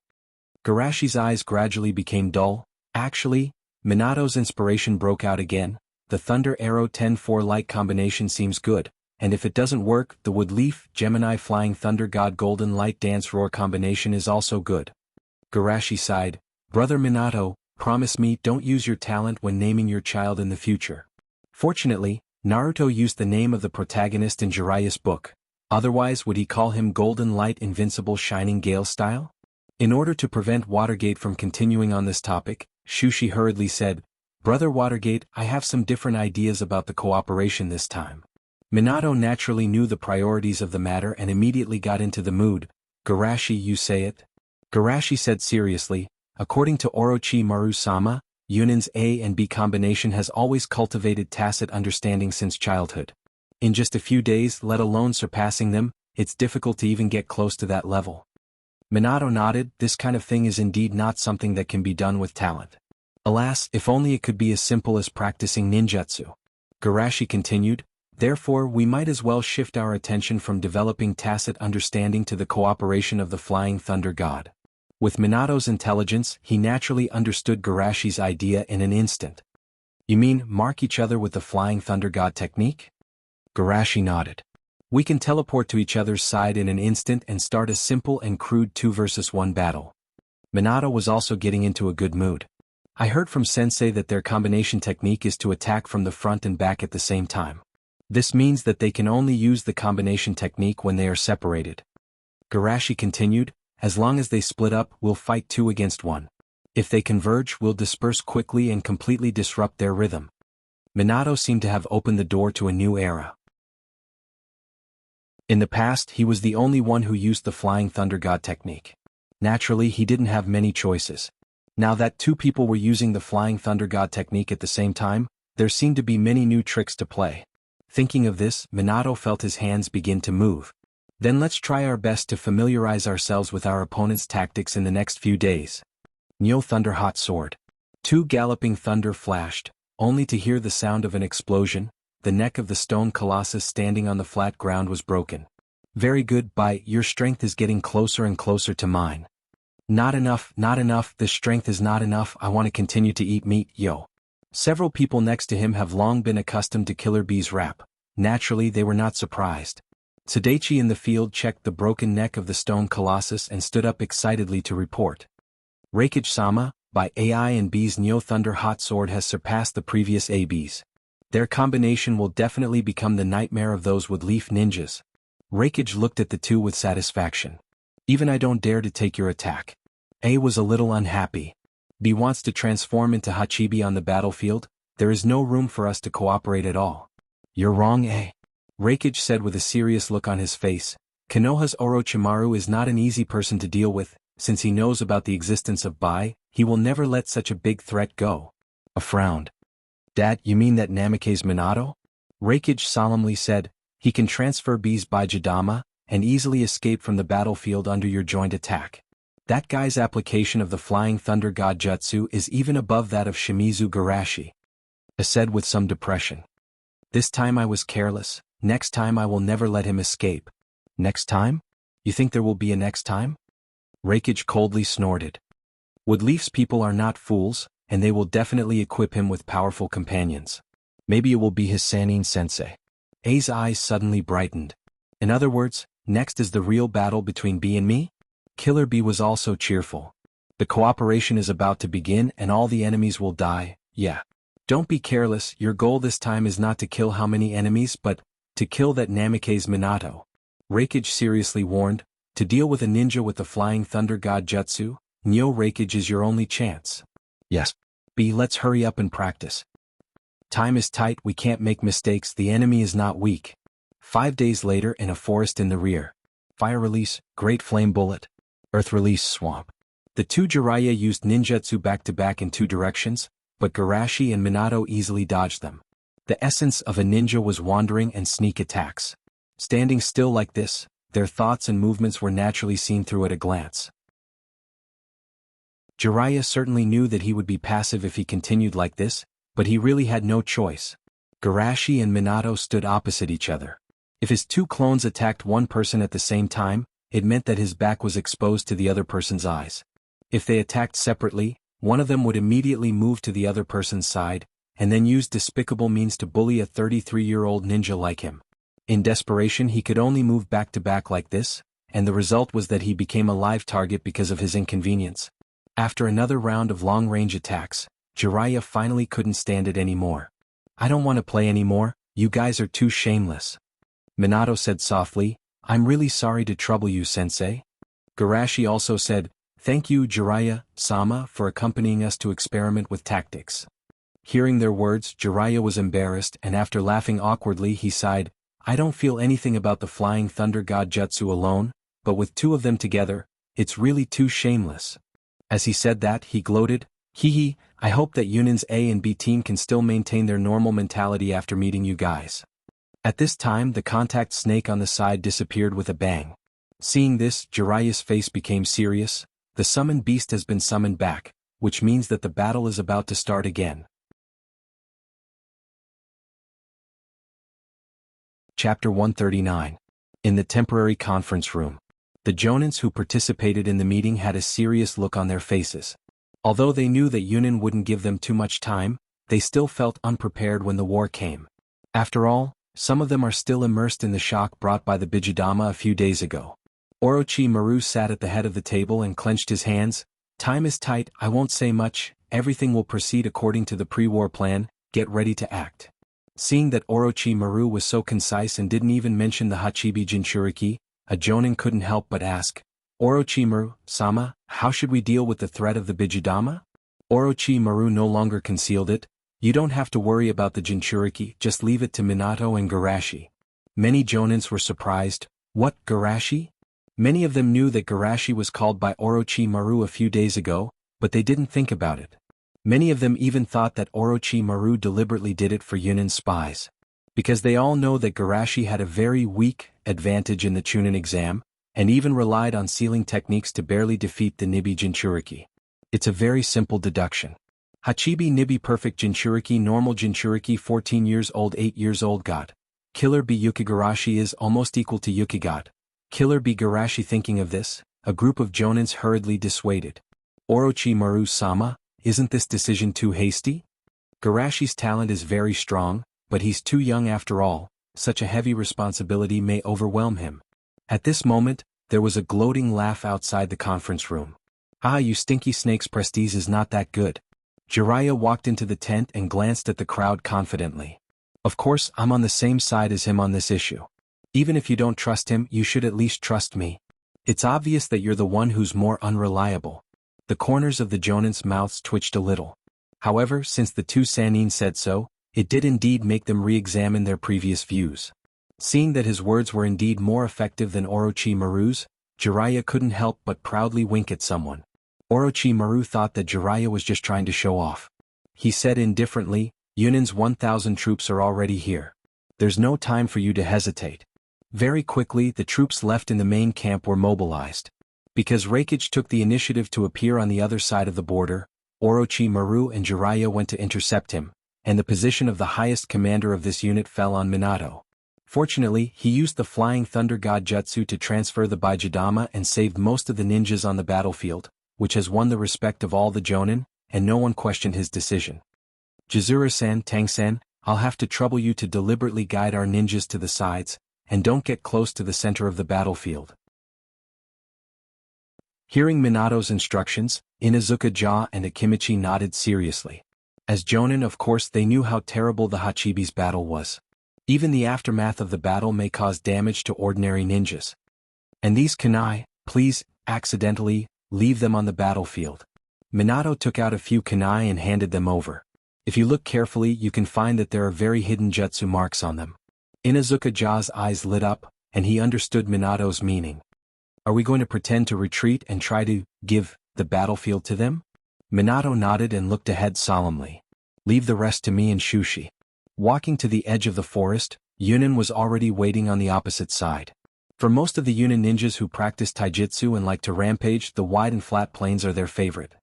Garashi's eyes gradually became dull. Actually, Minato's inspiration broke out again. The Thunder Arrow 10-4 Light combination seems good, and if it doesn't work, the Woodleaf Gemini Flying Thunder God Golden Light Dance Roar combination is also good. Garashi sighed. "Brother Minato, promise me don't use your talent when naming your child in the future." Fortunately, Naruto used the name of the protagonist in Jiraiya's book. Otherwise, would he call him Golden Light Invincible Shining Gale style? In order to prevent Watergate from continuing on this topic, Shushi hurriedly said, "Brother Watergate, I have some different ideas about the cooperation this time." Minato naturally knew the priorities of the matter and immediately got into the mood. "Garashi, you say it?" Garashi said seriously, "According to Orochimaru-sama, Yunin's A and B combination has always cultivated tacit understanding since childhood. In just a few days, let alone surpassing them, it's difficult to even get close to that level." Minato nodded. This kind of thing is indeed not something that can be done with talent. Alas, if only it could be as simple as practicing ninjutsu. Garashi continued, "Therefore we might as well shift our attention from developing tacit understanding to the cooperation of the Flying Thunder God." With Minato's intelligence, he naturally understood Garashi's idea in an instant. "You mean, mark each other with the Flying Thunder God technique?" Garashi nodded. "We can teleport to each other's side in an instant and start a simple and crude 2 versus 1 battle." Minato was also getting into a good mood. "I heard from Sensei that their combination technique is to attack from the front and back at the same time. This means that they can only use the combination technique when they are separated." Garashi continued, "As long as they split up, we'll fight 2 against 1. If they converge, we'll disperse quickly and completely disrupt their rhythm." Minato seemed to have opened the door to a new era. In the past, he was the only one who used the Flying Thunder God technique. Naturally, he didn't have many choices. Now that 2 people were using the Flying Thunder God technique at the same time, there seemed to be many new tricks to play. Thinking of this, Minato felt his hands begin to move. "Then let's try our best to familiarize ourselves with our opponent's tactics in the next few days." Neo Thunder Hot Sword. 2 galloping thunder flashed, only to hear the sound of an explosion. The neck of the stone colossus standing on the flat ground was broken. "Very good, your strength is getting closer and closer to mine." Not enough, this strength is not enough, I want to continue to eat meat, yo." Several people next to him have long been accustomed to Killer Bee's rap. Naturally, they were not surprised. Tadaichi in the field checked the broken neck of the stone colossus and stood up excitedly to report. "Raikage-sama, by AI and B's Neo Thunder Hot Sword has surpassed the previous ABs. Their combination will definitely become the nightmare of those Woodleaf ninjas." Raikage looked at the two with satisfaction. "Even I don't dare to take your attack." A was a little unhappy. "B wants to transform into Hachibi on the battlefield? There is no room for us to cooperate at all." "You're wrong, A," Raikage said with a serious look on his face. "Konoha's Orochimaru is not an easy person to deal with. Since he knows about the existence of Bai, he will never let such a big threat go." A frowned. "Dad, you mean that Namikaze Minato?" Raikage solemnly said, "He can transfer B's Baijidama, and easily escape from the battlefield under your joint attack. That guy's application of the Flying Thunder God Jutsu is even above that of Shimizu Garashi." I said with some depression. "This time I was careless. Next time I will never let him escape. Next time? You think there will be a next time? Reikage coldly snorted. Woodleaf's people are not fools, and they will definitely equip him with powerful companions. Maybe it will be his Sannin sensei. A's eyes suddenly brightened. In other words, next is the real battle between B and me? Killer B was also cheerful. The cooperation is about to begin and all the enemies will die, yeah. Don't be careless, your goal this time is not to kill how many enemies but to kill that Namikaze Minato. Reikage seriously warned, to deal with a ninja with the Flying Thunder God Jutsu, Neo Reikage is your only chance. Yes. B, let's hurry up and practice. Time is tight, we can't make mistakes, the enemy is not weak. 5 days later in a forest in the rear. Fire release, Great Flame Bullet. Earth release, Swamp. The two Jiraiya used ninjutsu back-to-back in 2 directions, but Garashi and Minato easily dodged them. The essence of a ninja was wandering and sneak attacks. Standing still like this, their thoughts and movements were naturally seen through at a glance. Jiraiya certainly knew that he would be passive if he continued like this, but he really had no choice. Garashi and Minato stood opposite each other. If his 2 clones attacked one person at the same time, it meant that his back was exposed to the other person's eyes. If they attacked separately, one of them would immediately move to the other person's side, and then use despicable means to bully a 33-year-old ninja like him. In desperation he could only move back-to-back like this, and the result was that he became a live target because of his inconvenience. After another round of long-range attacks, Jiraiya finally couldn't stand it anymore. I don't want to play anymore, you guys are too shameless. Minato said softly, I'm really sorry to trouble you, sensei. Garashi also said, thank you, Jiraiya-sama, for accompanying us to experiment with tactics. Hearing their words, Jiraiya was embarrassed and after laughing awkwardly he sighed, I don't feel anything about the Flying Thunder God Jutsu alone, but with 2 of them together, it's really too shameless. As he said that, he gloated, hee, I hope that Yunin's A and B team can still maintain their normal mentality after meeting you guys. At this time the contact snake on the side disappeared with a bang. Seeing this, Jiraiya's face became serious. The summoned beast has been summoned back, which means that the battle is about to start again. Chapter 139. In the temporary conference room. The Jonins who participated in the meeting had a serious look on their faces. Although they knew that Yunin wouldn't give them too much time, they still felt unprepared when the war came. After all, some of them are still immersed in the shock brought by the Bijudama a few days ago. Orochimaru sat at the head of the table and clenched his hands. Time is tight, I won't say much, everything will proceed according to the pre-war plan, get ready to act. Seeing that Orochimaru was so concise and didn't even mention the Hachibi Jinchuriki, a Jonin couldn't help but ask, Orochimaru-sama, how should we deal with the threat of the Bijudama? Orochimaru no longer concealed it, you don't have to worry about the Jinchuriki, just leave it to Minato and Garashi. Many Jonins were surprised, what, Garashi? Many of them knew that Garashi was called by Orochimaru a few days ago, but they didn't think about it. Many of them even thought that Orochimaru deliberately did it for Yunin's spies. Because they all know that Garashi had a very weak advantage in the Chunin exam, and even relied on sealing techniques to barely defeat the Nibi Jinchuriki. It's a very simple deduction. Hachibi Nibi Perfect Jinchuriki Normal Jinchuriki 14 years old 8 years old God. Killer B Yukigarashi is almost equal to Yukigod. Killer B Garashi. Thinking of this, a group of Jonins hurriedly dissuaded. Orochimaru-sama, isn't this decision too hasty? Garashi's talent is very strong, but he's too young after all, such a heavy responsibility may overwhelm him. At this moment, there was a gloating laugh outside the conference room. Ah, you stinky snake's prestige is not that good. Jiraiya walked into the tent and glanced at the crowd confidently. Of course, I'm on the same side as him on this issue. Even if you don't trust him, you should at least trust me. It's obvious that you're the one who's more unreliable. The corners of the Jonins' mouths twitched a little. However, since the 2 Sannin said so, it did indeed make them re-examine their previous views. Seeing that his words were indeed more effective than Orochimaru's, Jiraiya couldn't help but proudly wink at someone. Orochimaru thought that Jiraiya was just trying to show off. He said indifferently, Yunin's 1,000 troops are already here. There's no time for you to hesitate. Very quickly the troops left in the main camp were mobilized. Because Reikage took the initiative to appear on the other side of the border, Orochimaru and Jiraiya went to intercept him, and the position of the highest commander of this unit fell on Minato. Fortunately, he used the Flying Thunder God Jutsu to transfer the Baijidama and saved most of the ninjas on the battlefield, which has won the respect of all the Jonin, and no one questioned his decision. Jizuru-san, Tang-san, I'll have to trouble you to deliberately guide our ninjas to the sides, and don't get close to the center of the battlefield. Hearing Minato's instructions, Inuzuka-ja and Akimichi nodded seriously. As Jonin, of course, they knew how terrible the Hachibi's battle was. Even the aftermath of the battle may cause damage to ordinary ninjas. And these kunai, please, accidentally, leave them on the battlefield. Minato took out a few kunai and handed them over. If you look carefully, you can find that there are very hidden jutsu marks on them. Inuzuka-ja's eyes lit up, and he understood Minato's meaning. Are we going to pretend to retreat and try to give the battlefield to them? Minato nodded and looked ahead solemnly. Leave the rest to me and Shushi. Walking to the edge of the forest, Yunin was already waiting on the opposite side. For most of the Yunin ninjas who practice taijutsu and like to rampage, the wide and flat plains are their favorite.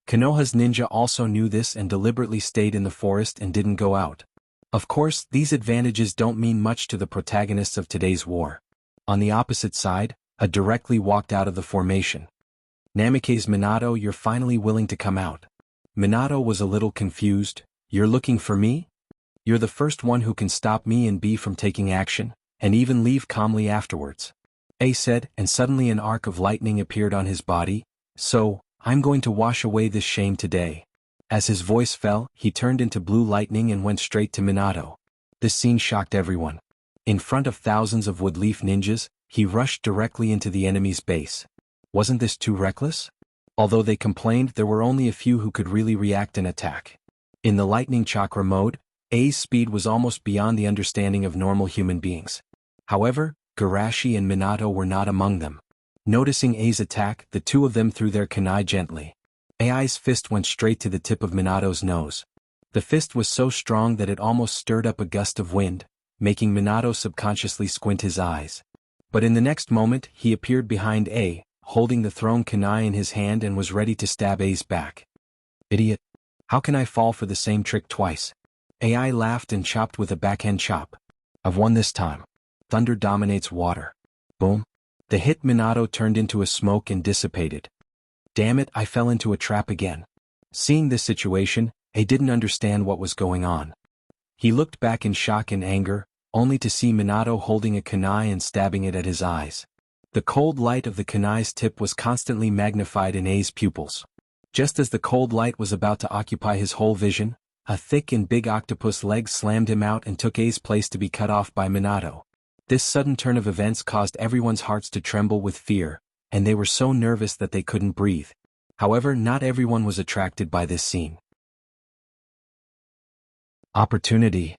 Konoha's ninja also knew this and deliberately stayed in the forest and didn't go out. Of course, these advantages don't mean much to the protagonists of today's war. On the opposite side, A directly walked out of the formation. Namikaze, Minato, you're finally willing to come out. Minato was a little confused. You're looking for me? You're the first one who can stop me and B from taking action, and even leave calmly afterwards. A said, and suddenly an arc of lightning appeared on his body. So, I'm going to wash away this shame today. As his voice fell, he turned into blue lightning and went straight to Minato. This scene shocked everyone. In front of thousands of woodleaf ninjas, he rushed directly into the enemy's base. Wasn't this too reckless? Although they complained, there were only a few who could really react and attack. In the lightning chakra mode, A's speed was almost beyond the understanding of normal human beings. However, Garashi and Minato were not among them. Noticing A's attack, the two of them threw their kunai gently. Ai's fist went straight to the tip of Minato's nose. The fist was so strong that it almost stirred up a gust of wind, making Minato subconsciously squint his eyes. But in the next moment, he appeared behind A, holding the thrown kunai in his hand and was ready to stab A's back. Idiot! How can I fall for the same trick twice? AI laughed and chopped with a backhand chop. I've won this time. Thunder dominates water. Boom. The hit Minato turned into a smoke and dissipated. Damn it, I fell into a trap again. Seeing this situation, A didn't understand what was going on. He looked back in shock and anger, only to see Minato holding a kunai and stabbing it at his eyes. The cold light of the kunai's tip was constantly magnified in A's pupils. Just as the cold light was about to occupy his whole vision, a thick and big octopus leg slammed him out and took A's place to be cut off by Minato. This sudden turn of events caused everyone's hearts to tremble with fear, and they were so nervous that they couldn't breathe. However, not everyone was attracted by this scene. Opportunity.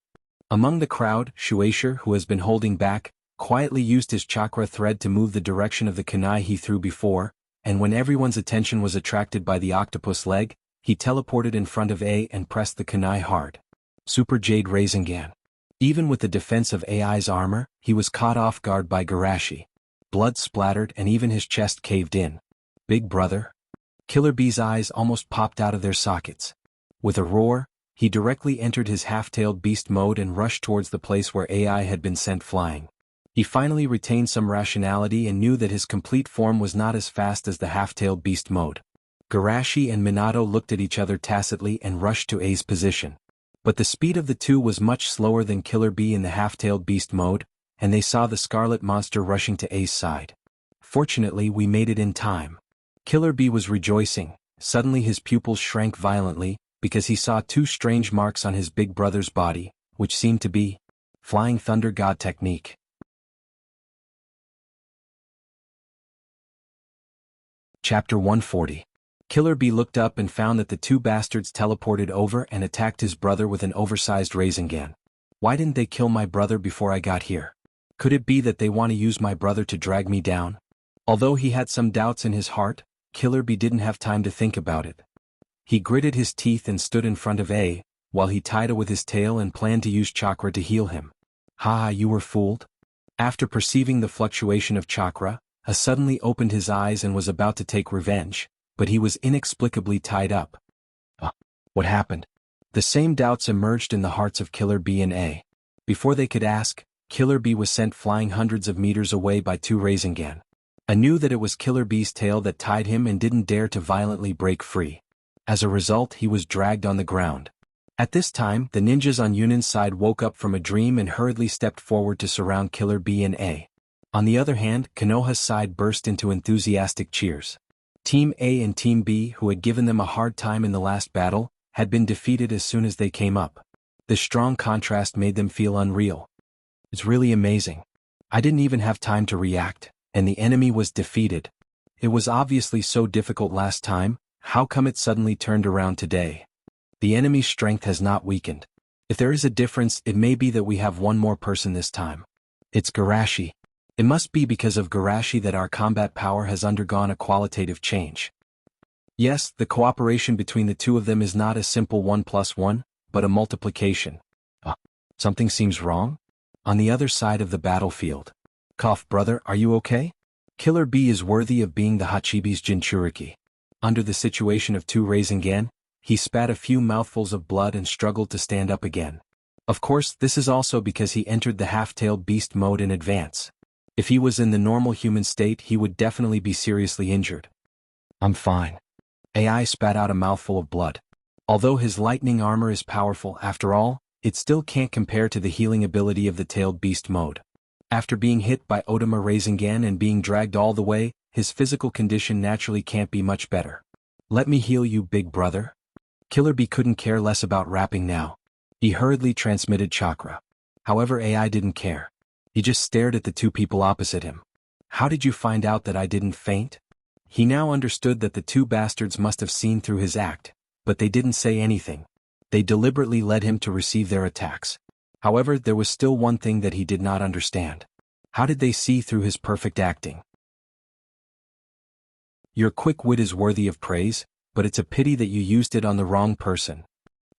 Among the crowd, Shueisha, who has been holding back, quietly used his chakra thread to move the direction of the kunai he threw before, and when everyone's attention was attracted by the octopus leg, he teleported in front of A and pressed the kunai hard. Super Jade Rasengan. Even with the defense of AI's armor, he was caught off guard by Garashi. Blood splattered and even his chest caved in. Big brother? Killer Bee's eyes almost popped out of their sockets. With a roar, he directly entered his half-tailed beast mode and rushed towards the place where AI had been sent flying. He finally retained some rationality and knew that his complete form was not as fast as the half-tailed beast mode. Garashi and Minato looked at each other tacitly and rushed to A's position. But the speed of the two was much slower than Killer Bee in the half-tailed beast mode, and they saw the scarlet monster rushing to A's side. Fortunately, we made it in time. Killer Bee was rejoicing. Suddenly his pupils shrank violently, because he saw two strange marks on his big brother's body, which seemed to be Flying Thunder God technique. Chapter 140. Killer Bee looked up and found that the two bastards teleported over and attacked his brother with an oversized Rasengan. Why didn't they kill my brother before I got here? Could it be that they want to use my brother to drag me down? Although he had some doubts in his heart, Killer Bee didn't have time to think about it. He gritted his teeth and stood in front of A, while he tied with his tail and planned to use chakra to heal him. Ha, you were fooled? After perceiving the fluctuation of chakra, A suddenly opened his eyes and was about to take revenge, but he was inexplicably tied up. What happened? The same doubts emerged in the hearts of Killer Bee and A. Before they could ask, Killer Bee was sent flying hundreds of meters away by two Rasengan. I knew that it was Killer Bee's tail that tied him and didn't dare to violently break free. As a result, he was dragged on the ground. At this time, the ninjas on Yunan's side woke up from a dream and hurriedly stepped forward to surround Killer Bee and A. On the other hand, Konoha's side burst into enthusiastic cheers. Team A and Team B, who had given them a hard time in the last battle, had been defeated as soon as they came up. The strong contrast made them feel unreal. It's really amazing. I didn't even have time to react, and the enemy was defeated. It was obviously so difficult last time, how come it suddenly turned around today? The enemy's strength has not weakened. If there is a difference, it may be that we have one more person this time. It's Garashi. It must be because of Garashi that our combat power has undergone a qualitative change. Yes, the cooperation between the two of them is not a simple 1+1, but a multiplication. Something seems wrong? On the other side of the battlefield. Cough, brother, are you okay? Killer Bee is worthy of being the Hachibi's Jinchuriki. Under the situation of two Rasengan, he spat a few mouthfuls of blood and struggled to stand up again. Of course, this is also because he entered the half-tailed beast mode in advance. If he was in the normal human state, he would definitely be seriously injured. I'm fine. AI spat out a mouthful of blood. Although his lightning armor is powerful, after all, it still can't compare to the healing ability of the tailed beast mode. After being hit by Otama Rasengan and being dragged all the way, his physical condition naturally can't be much better. Let me heal you, big brother. Killer Bee couldn't care less about rapping now. He hurriedly transmitted chakra. However, AI didn't care. He just stared at the two people opposite him. How did you find out that I didn't faint? He now understood that the two bastards must have seen through his act, but they didn't say anything. They deliberately led him to receive their attacks. However, there was still one thing that he did not understand. How did they see through his perfect acting? Your quick wit is worthy of praise, but it's a pity that you used it on the wrong person,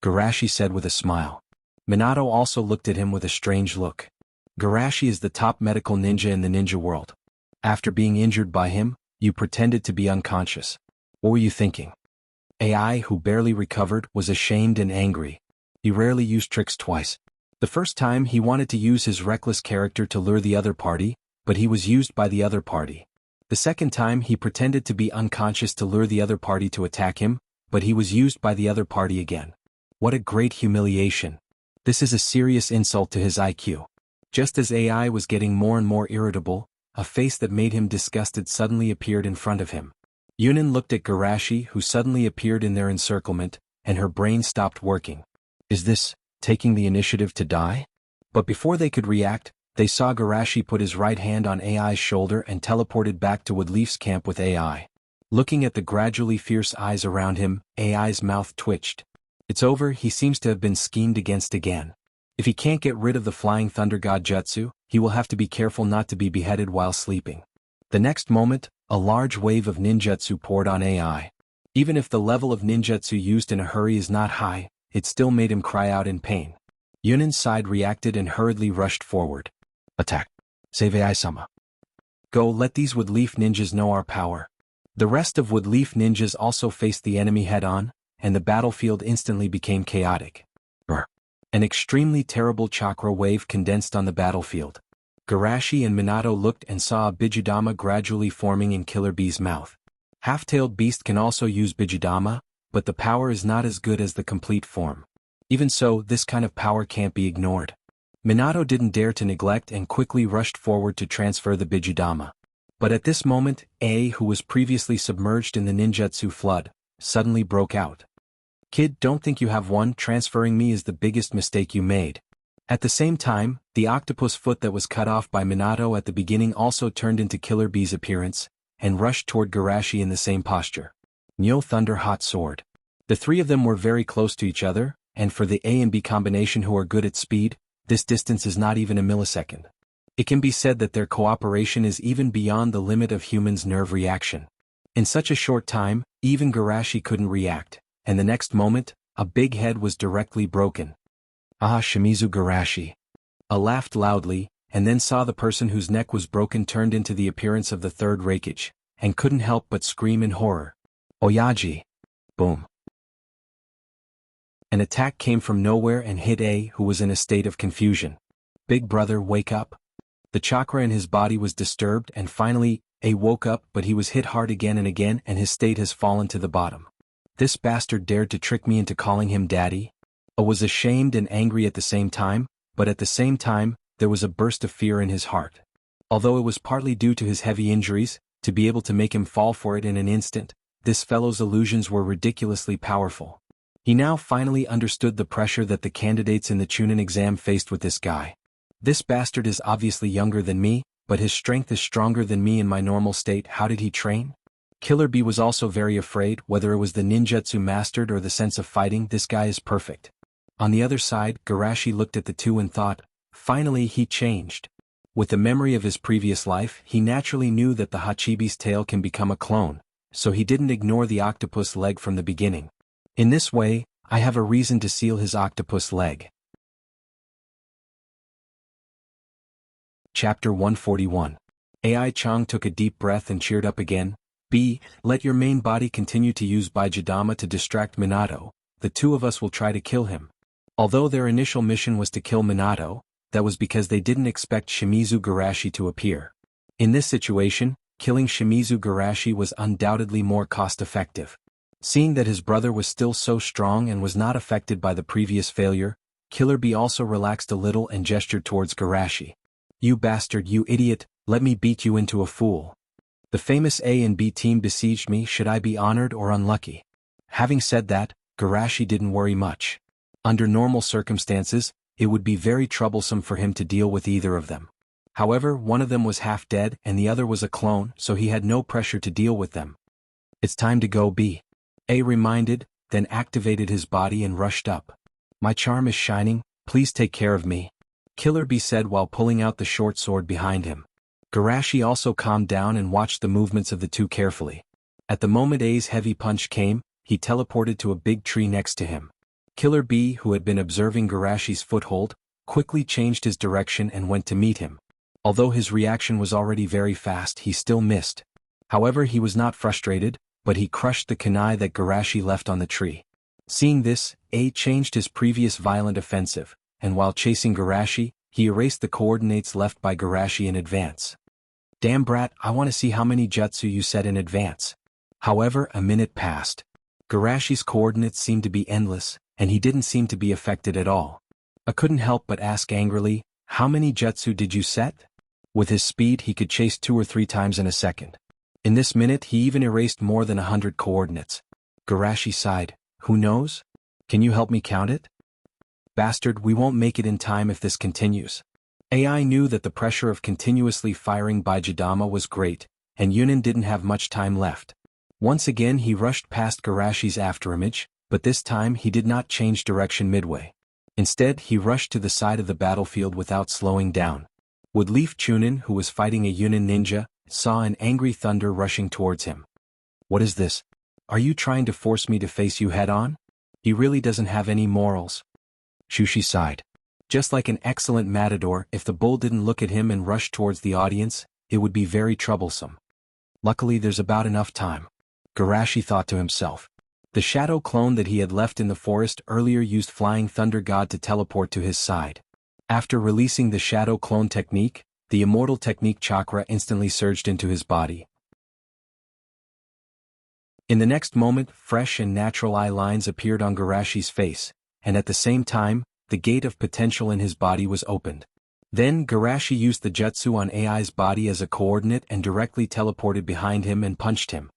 Garashi said with a smile. Minato also looked at him with a strange look. Garashi is the top medical ninja in the ninja world. After being injured by him, you pretended to be unconscious. What were you thinking? AI, who barely recovered, was ashamed and angry. He rarely used tricks twice. The first time he wanted to use his reckless character to lure the other party, but he was used by the other party. The second time he pretended to be unconscious to lure the other party to attack him, but he was used by the other party again. What a great humiliation. This is a serious insult to his IQ. Just as AI was getting more and more irritable, a face that made him disgusted suddenly appeared in front of him. Yunin looked at Garashi, who suddenly appeared in their encirclement, and her brain stopped working. Is this taking the initiative to die? But before they could react, they saw Garashi put his right hand on AI's shoulder and teleported back to Woodleaf's camp with AI. Looking at the gradually fierce eyes around him, AI's mouth twitched. It's over, he seems to have been schemed against again. If he can't get rid of the Flying Thunder God Jutsu, he will have to be careful not to be beheaded while sleeping. The next moment, a large wave of ninjutsu poured on AI. Even if the level of ninjutsu used in a hurry is not high, it still made him cry out in pain. Yunin's side reacted and hurriedly rushed forward. Attack. Save AI-sama. Go, let these Woodleaf ninjas know our power. The rest of Woodleaf ninjas also faced the enemy head-on, and the battlefield instantly became chaotic. An extremely terrible chakra wave condensed on the battlefield. Garashi and Minato looked and saw a Bijudama gradually forming in Killer Bee's mouth. Half-tailed beast can also use Bijudama, but the power is not as good as the complete form. Even so, this kind of power can't be ignored. Minato didn't dare to neglect and quickly rushed forward to transfer the Bijudama. But at this moment, A, who was previously submerged in the ninjutsu flood, suddenly broke out. Kid, don't think you have won, transferring me is the biggest mistake you made. At the same time, the octopus foot that was cut off by Minato at the beginning also turned into Killer Bee's appearance, and rushed toward Garashi in the same posture. Nyo Thunder Hot Sword. The three of them were very close to each other, and for the A and B combination who are good at speed, this distance is not even a millisecond. It can be said that their cooperation is even beyond the limit of humans' nerve reaction. In such a short time, even Garashi couldn't react, and the next moment, a big head was directly broken. Ah, Shimizu Garashi. I laughed loudly, and then saw the person whose neck was broken turned into the appearance of the third Raikage, and couldn't help but scream in horror. Oyaji! Boom. An attack came from nowhere and hit A, who was in a state of confusion. Big brother, wake up. The chakra in his body was disturbed and finally, A woke up, but he was hit hard again and his state has fallen to the bottom. This bastard dared to trick me into calling him daddy? A was ashamed and angry at the same time, but at the same time, there was a burst of fear in his heart. Although it was partly due to his heavy injuries, to be able to make him fall for it in an instant, this fellow's illusions were ridiculously powerful. He now finally understood the pressure that the candidates in the Chunin exam faced with this guy. This bastard is obviously younger than me, but his strength is stronger than me in my normal state. How did he train? Killer B was also very afraid, whether it was the ninjutsu mastered or the sense of fighting, this guy is perfect. On the other side, Garashi looked at the two and thought, finally he changed. With the memory of his previous life, he naturally knew that the Hachibi's tail can become a clone, so he didn't ignore the octopus leg from the beginning. In this way, I have a reason to seal his octopus leg. Chapter 141. Ai Chang took a deep breath and cheered up again. B. Let your main body continue to use Baijidama to distract Minato. The two of us will try to kill him. Although their initial mission was to kill Minato, that was because they didn't expect Shimizu Garashi to appear. In this situation, killing Shimizu Garashi was undoubtedly more cost-effective. Seeing that his brother was still so strong and was not affected by the previous failure, Killer B also relaxed a little and gestured towards Garashi. You bastard, you idiot, let me beat you into a fool. The famous A and B team besieged me, should I be honored or unlucky? Having said that, Garashi didn't worry much. Under normal circumstances, it would be very troublesome for him to deal with either of them. However, one of them was half dead and the other was a clone, so he had no pressure to deal with them. It's time to go, B. A reminded, then activated his body and rushed up. My charm is shining, please take care of me. Killer B said while pulling out the short sword behind him. Garashi also calmed down and watched the movements of the two carefully. At the moment A's heavy punch came, he teleported to a big tree next to him. Killer B, who had been observing Garashi's foothold, quickly changed his direction and went to meet him. Although his reaction was already very fast, he still missed. However, he was not frustrated, but he crushed the kunai that Garashi left on the tree. Seeing this, A changed his previous violent offensive, and while chasing Garashi, he erased the coordinates left by Garashi in advance. Damn brat, I want to see how many jutsu you set in advance. However, a minute passed. Garashi's coordinates seemed to be endless, and he didn't seem to be affected at all. I couldn't help but ask angrily, how many jutsu did you set? With his speed he could chase 2 or 3 times in a second. In this minute he even erased more than 100 coordinates. Garashi sighed, who knows? Can you help me count it? Bastard, we won't make it in time if this continues. AI knew that the pressure of continuously firing Baijidama was great, and Yunin didn't have much time left. Once again he rushed past Garashi's afterimage, but this time he did not change direction midway. Instead, he rushed to the side of the battlefield without slowing down. Woodleaf Chunin, who was fighting a Yunin ninja, saw an angry thunder rushing towards him. What is this? Are you trying to force me to face you head-on? He really doesn't have any morals. Shushi sighed. Just like an excellent matador, if the bull didn't look at him and rush towards the audience, it would be very troublesome. Luckily there's about enough time. Garashi thought to himself. The shadow clone that he had left in the forest earlier used Flying Thunder God to teleport to his side. After releasing the shadow clone technique, the immortal technique chakra instantly surged into his body. In the next moment, fresh and natural eye lines appeared on Garashi's face, and at the same time, the gate of potential in his body was opened. Then Garashi used the jutsu on AI's body as a coordinate and directly teleported behind him and punched him.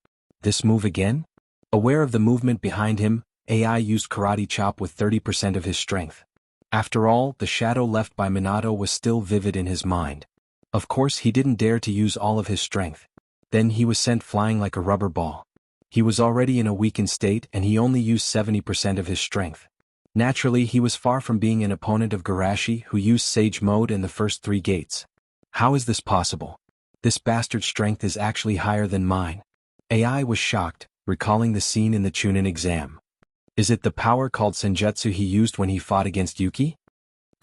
This move again? Aware of the movement behind him, AI used karate chop with 30% of his strength. After all, the shadow left by Minato was still vivid in his mind. Of course he didn't dare to use all of his strength. Then he was sent flying like a rubber ball. He was already in a weakened state and he only used 70% of his strength. Naturally he was far from being an opponent of Garashi, who used Sage Mode in the first 3 gates. How is this possible? This bastard's strength is actually higher than mine. AI was shocked, recalling the scene in the Chunin exam. Is it the power called Senjutsu he used when he fought against Yuki?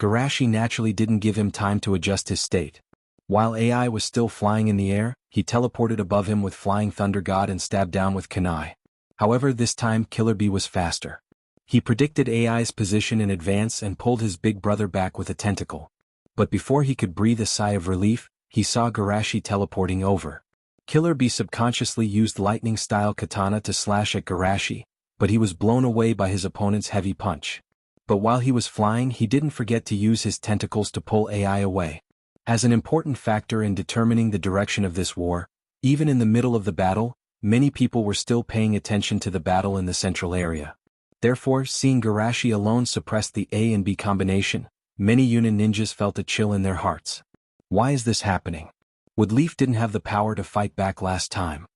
Garashi naturally didn't give him time to adjust his state. While AI was still flying in the air, he teleported above him with Flying Thunder God and stabbed down with kunai. However, this time Killer B was faster. He predicted AI's position in advance and pulled his big brother back with a tentacle. But before he could breathe a sigh of relief, he saw Garashi teleporting over. Killer Bee subconsciously used lightning-style katana to slash at Garashi, but he was blown away by his opponent's heavy punch. But while he was flying, he didn't forget to use his tentacles to pull AI away. As an important factor in determining the direction of this war, even in the middle of the battle, many people were still paying attention to the battle in the central area. Therefore, seeing Garashi alone suppress the A and B combination, many Yunin ninjas felt a chill in their hearts. Why is this happening? Wood Leaf didn't have the power to fight back last time.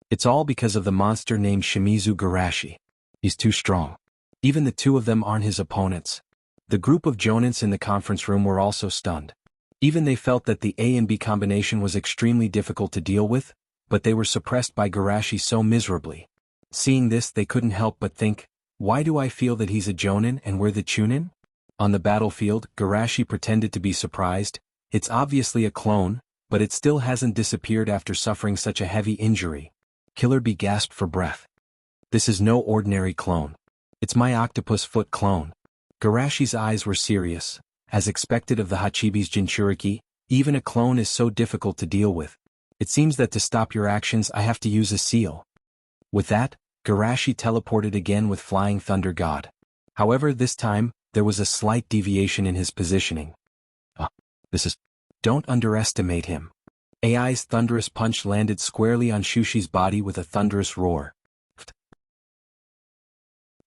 It's all because of the monster named Shimizu Garashi. He's too strong. Even the two of them aren't his opponents. The group of jonins in the conference room were also stunned. Even they felt that the A and B combination was extremely difficult to deal with, but they were suppressed by Garashi so miserably. Seeing this, they couldn't help but think, why do I feel that he's a jonin and we're the chunin? On the battlefield, Garashi pretended to be surprised. It's obviously a clone, but it still hasn't disappeared after suffering such a heavy injury. Killer Bee gasped for breath. This is no ordinary clone. It's my octopus foot clone. Garashi's eyes were serious. As expected of the Hachibi's Jinchuriki, even a clone is so difficult to deal with. It seems that to stop your actions I have to use a seal. With that, Garashi teleported again with Flying Thunder God. However, this time, there was a slight deviation in his positioning. Don't underestimate him. AI's thunderous punch landed squarely on Shushi's body with a thunderous roar.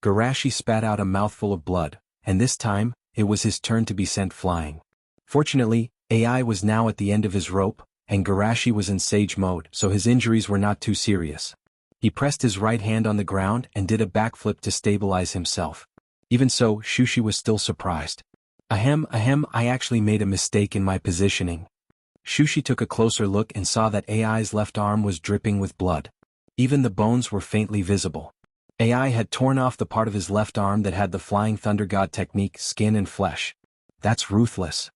Garashi spat out a mouthful of blood, and this time, it was his turn to be sent flying. Fortunately, AI was now at the end of his rope, and Garashi was in sage mode, so his injuries were not too serious. He pressed his right hand on the ground and did a backflip to stabilize himself. Even so, Shushi was still surprised. I actually made a mistake in my positioning. Shushi took a closer look and saw that AI's left arm was dripping with blood. Even the bones were faintly visible. AI had torn off the part of his left arm that had the Flying Thunder God technique, skin and flesh. That's ruthless.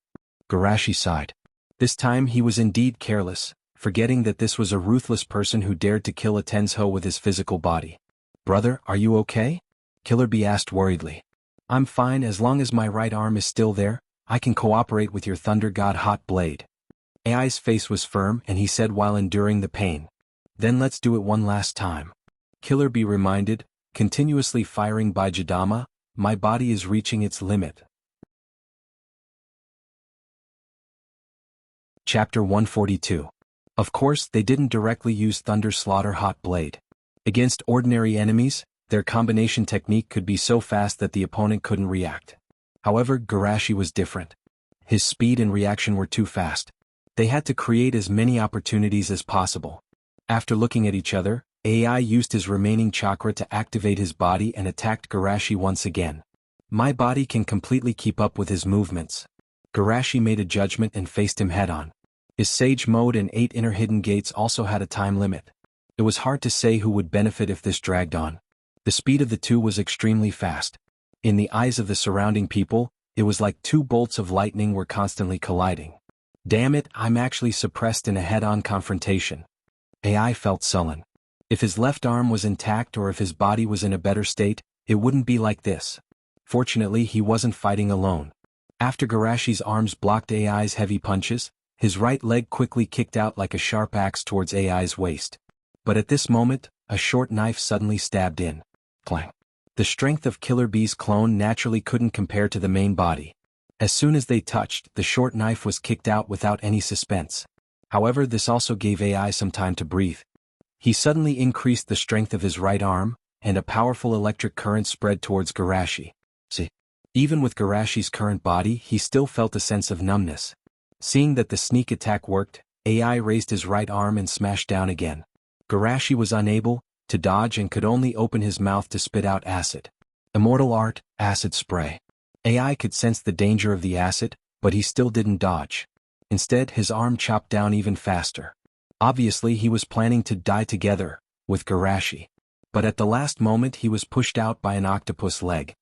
Garashi sighed. This time he was indeed careless, forgetting that this was a ruthless person who dared to kill a Tensho with his physical body. Brother, are you okay? Killer Bee asked worriedly. I'm fine as long as my right arm is still there. I can cooperate with your Thunder God Hot Blade. AI's face was firm and he said while enduring the pain. Then let's do it one last time. Killer Bee reminded, continuously firing by Jidama, my body is reaching its limit. Chapter 142. Of course, they didn't directly use Thunder Slaughter Hot Blade. Against ordinary enemies, their combination technique could be so fast that the opponent couldn't react. However, Garashi was different. His speed and reaction were too fast. They had to create as many opportunities as possible. After looking at each other, AI used his remaining chakra to activate his body and attacked Garashi once again. My body can completely keep up with his movements. Garashi made a judgment and faced him head-on. His Sage Mode and 8 inner hidden gates also had a time limit. It was hard to say who would benefit if this dragged on. The speed of the two was extremely fast. In the eyes of the surrounding people, it was like two bolts of lightning were constantly colliding. Damn it, I'm actually suppressed in a head-on confrontation. AI felt sullen. If his left arm was intact or if his body was in a better state, it wouldn't be like this. Fortunately, he wasn't fighting alone. After Garashi's arms blocked AI's heavy punches, his right leg quickly kicked out like a sharp axe towards AI's waist. But at this moment, a short knife suddenly stabbed in. Clang. The strength of Killer Bee's clone naturally couldn't compare to the main body. As soon as they touched, the short knife was kicked out without any suspense. However, this also gave AI some time to breathe. He suddenly increased the strength of his right arm, and a powerful electric current spread towards Garashi. Even with Garashi's current body, he still felt a sense of numbness. Seeing that the sneak attack worked, AI raised his right arm and smashed down again. Garashi was unable to dodge and could only open his mouth to spit out acid. Immortal art, acid spray. AI could sense the danger of the acid, but he still didn't dodge. Instead, his arm chopped down even faster. Obviously, he was planning to die together with Garashi. But at the last moment he was pushed out by an octopus leg.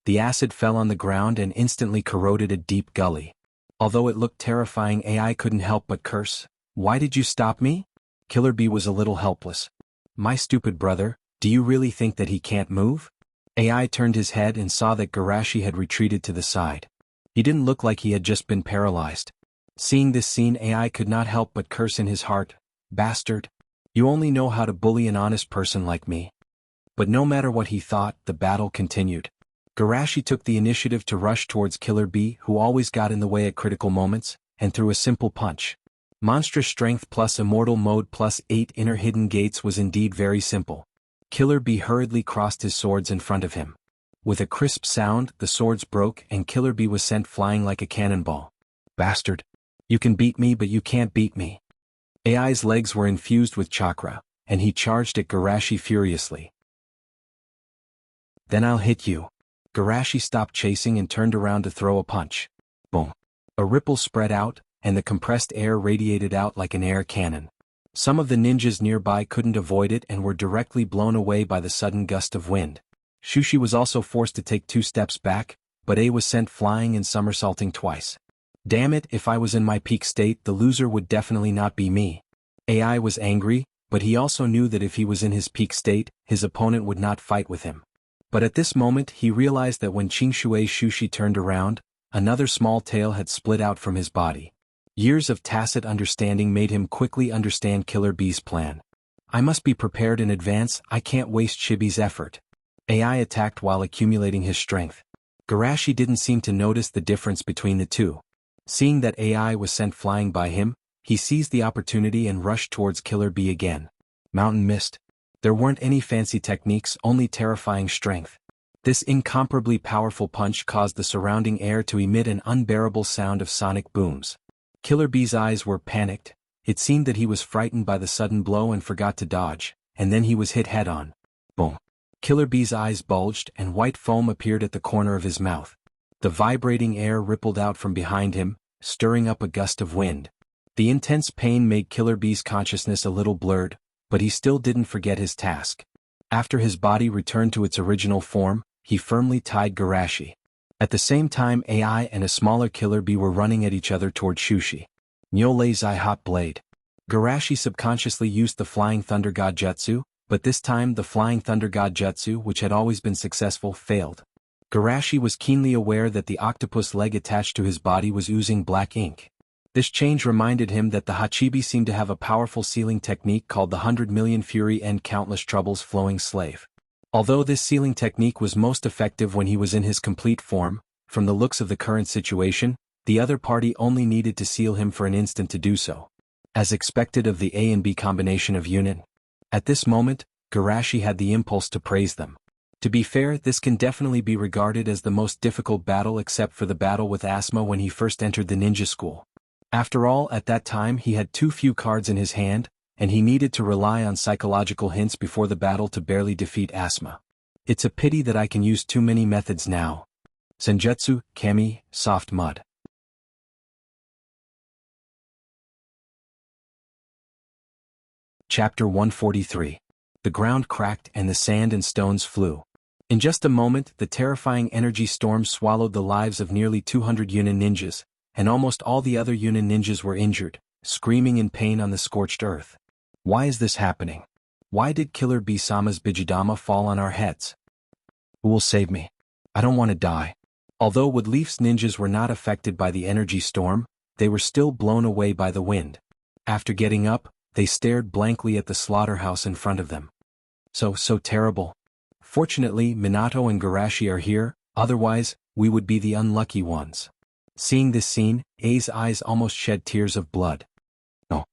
The acid fell on the ground and instantly corroded a deep gully. Although it looked terrifying, AI couldn't help but curse. Why did you stop me? Killer Bee was a little helpless. My stupid brother, do you really think that he can't move? AI turned his head and saw that Garashi had retreated to the side. He didn't look like he had just been paralyzed. Seeing this scene, AI could not help but curse in his heart, "Bastard. You only know how to bully an honest person like me." But no matter what he thought, the battle continued. Garashi took the initiative to rush towards Killer Bee, who always got in the way at critical moments, and threw a simple punch. Monstrous strength plus immortal mode plus 8 inner hidden gates was indeed very simple. Killer Bee hurriedly crossed his swords in front of him. With a crisp sound, the swords broke and Killer Bee was sent flying like a cannonball. "Bastard. You can beat me but you can't beat me." AI's legs were infused with chakra, and he charged at Garashi furiously. "Then I'll hit you." Garashi stopped chasing and turned around to throw a punch. Boom. A ripple spread out, and the compressed air radiated out like an air cannon. Some of the ninjas nearby couldn't avoid it and were directly blown away by the sudden gust of wind. Shushi was also forced to take 2 steps back, but A was sent flying and somersaulting twice. Damn it, if I was in my peak state, the loser would definitely not be me. AI was angry, but he also knew that if he was in his peak state, his opponent would not fight with him. But at this moment he realized that when Qingshui's Shushi turned around, another small tail had split out from his body. Years of tacit understanding made him quickly understand Killer Bee's plan. "I must be prepared in advance, I can't waste Chibi's effort." AI attacked while accumulating his strength. Garashi didn't seem to notice the difference between the two. Seeing that AI was sent flying by him, he seized the opportunity and rushed towards Killer Bee again. Mountain mist. There weren't any fancy techniques, only terrifying strength. This incomparably powerful punch caused the surrounding air to emit an unbearable sound of sonic booms. Killer Bee's eyes were panicked. It seemed that he was frightened by the sudden blow and forgot to dodge, and then he was hit head-on. Boom. Killer Bee's eyes bulged and white foam appeared at the corner of his mouth. The vibrating air rippled out from behind him, stirring up a gust of wind. The intense pain made Killer Bee's consciousness a little blurred, but he still didn't forget his task. After his body returned to its original form, he firmly tied Garashi. At the same time, AI and a smaller Killer Bee were running at each other toward Shushi. Nyole Zai Hot Blade. Garashi subconsciously used the Flying Thunder God Jutsu, but this time the Flying Thunder God Jutsu, which had always been successful, failed. Garashi was keenly aware that the octopus leg attached to his body was oozing black ink. This change reminded him that the Hachibi seemed to have a powerful sealing technique called the 100 Million Fury and Countless Troubles Flowing Slave. Although this sealing technique was most effective when he was in his complete form, from the looks of the current situation, the other party only needed to seal him for an instant to do so. As expected of the A and B combination of Yunin. At this moment, Garashi had the impulse to praise them. To be fair, this can definitely be regarded as the most difficult battle except for the battle with Asma when he first entered the ninja school. After all, at that time he had too few cards in his hand, and he needed to rely on psychological hints before the battle to barely defeat Asma. It's a pity that I can use too many methods now. Senjutsu, Kami, Soft Mud. Chapter 143. The ground cracked and the sand and stones flew. In just a moment, the terrifying energy storm swallowed the lives of nearly 200 Yunin ninjas, and almost all the other Yunin ninjas were injured, screaming in pain on the scorched earth. Why is this happening? Why did Killer Bee-sama's Bijidama fall on our heads? Who will save me? I don't want to die. Although Woodleaf's ninjas were not affected by the energy storm, they were still blown away by the wind. After getting up, they stared blankly at the slaughterhouse in front of them. So terrible. Fortunately, Minato and Garashi are here, otherwise, we would be the unlucky ones. Seeing this scene, A's eyes almost shed tears of blood. No.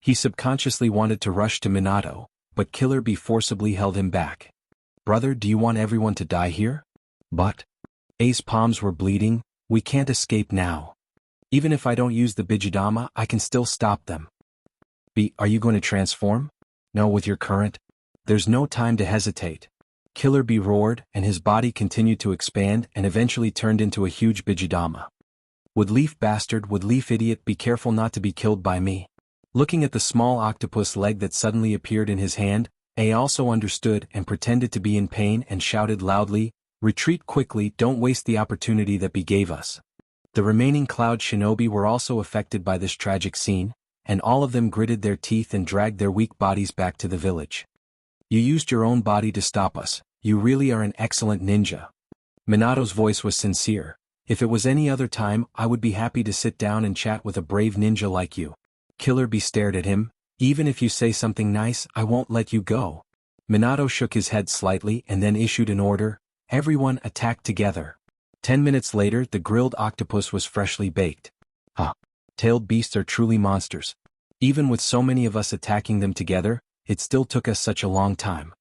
He subconsciously wanted to rush to Minato, but Killer Bee forcibly held him back. Brother, do you want everyone to die here? But A's palms were bleeding. We can't escape now. Even if I don't use the Bijidama, I can still stop them. B, are you going to transform? No, with your current? There's no time to hesitate. Killer Bee roared, and his body continued to expand and eventually turned into a huge Bijidama. Woodleaf bastard, Woodleaf idiot, be careful not to be killed by me. Looking at the small octopus leg that suddenly appeared in his hand, A also understood and pretended to be in pain and shouted loudly, "Retreat quickly, don't waste the opportunity that B gave us." The remaining Cloud Shinobi were also affected by this tragic scene, and all of them gritted their teeth and dragged their weak bodies back to the village. You used your own body to stop us. You really are an excellent ninja. Minato's voice was sincere. If it was any other time, I would be happy to sit down and chat with a brave ninja like you. Killer Bee stared at him. Even if you say something nice, I won't let you go. Minato shook his head slightly and then issued an order. Everyone attack together. 10 minutes later, the grilled octopus was freshly baked. Tailed beasts are truly monsters. Even with so many of us attacking them together, it still took us such a long time.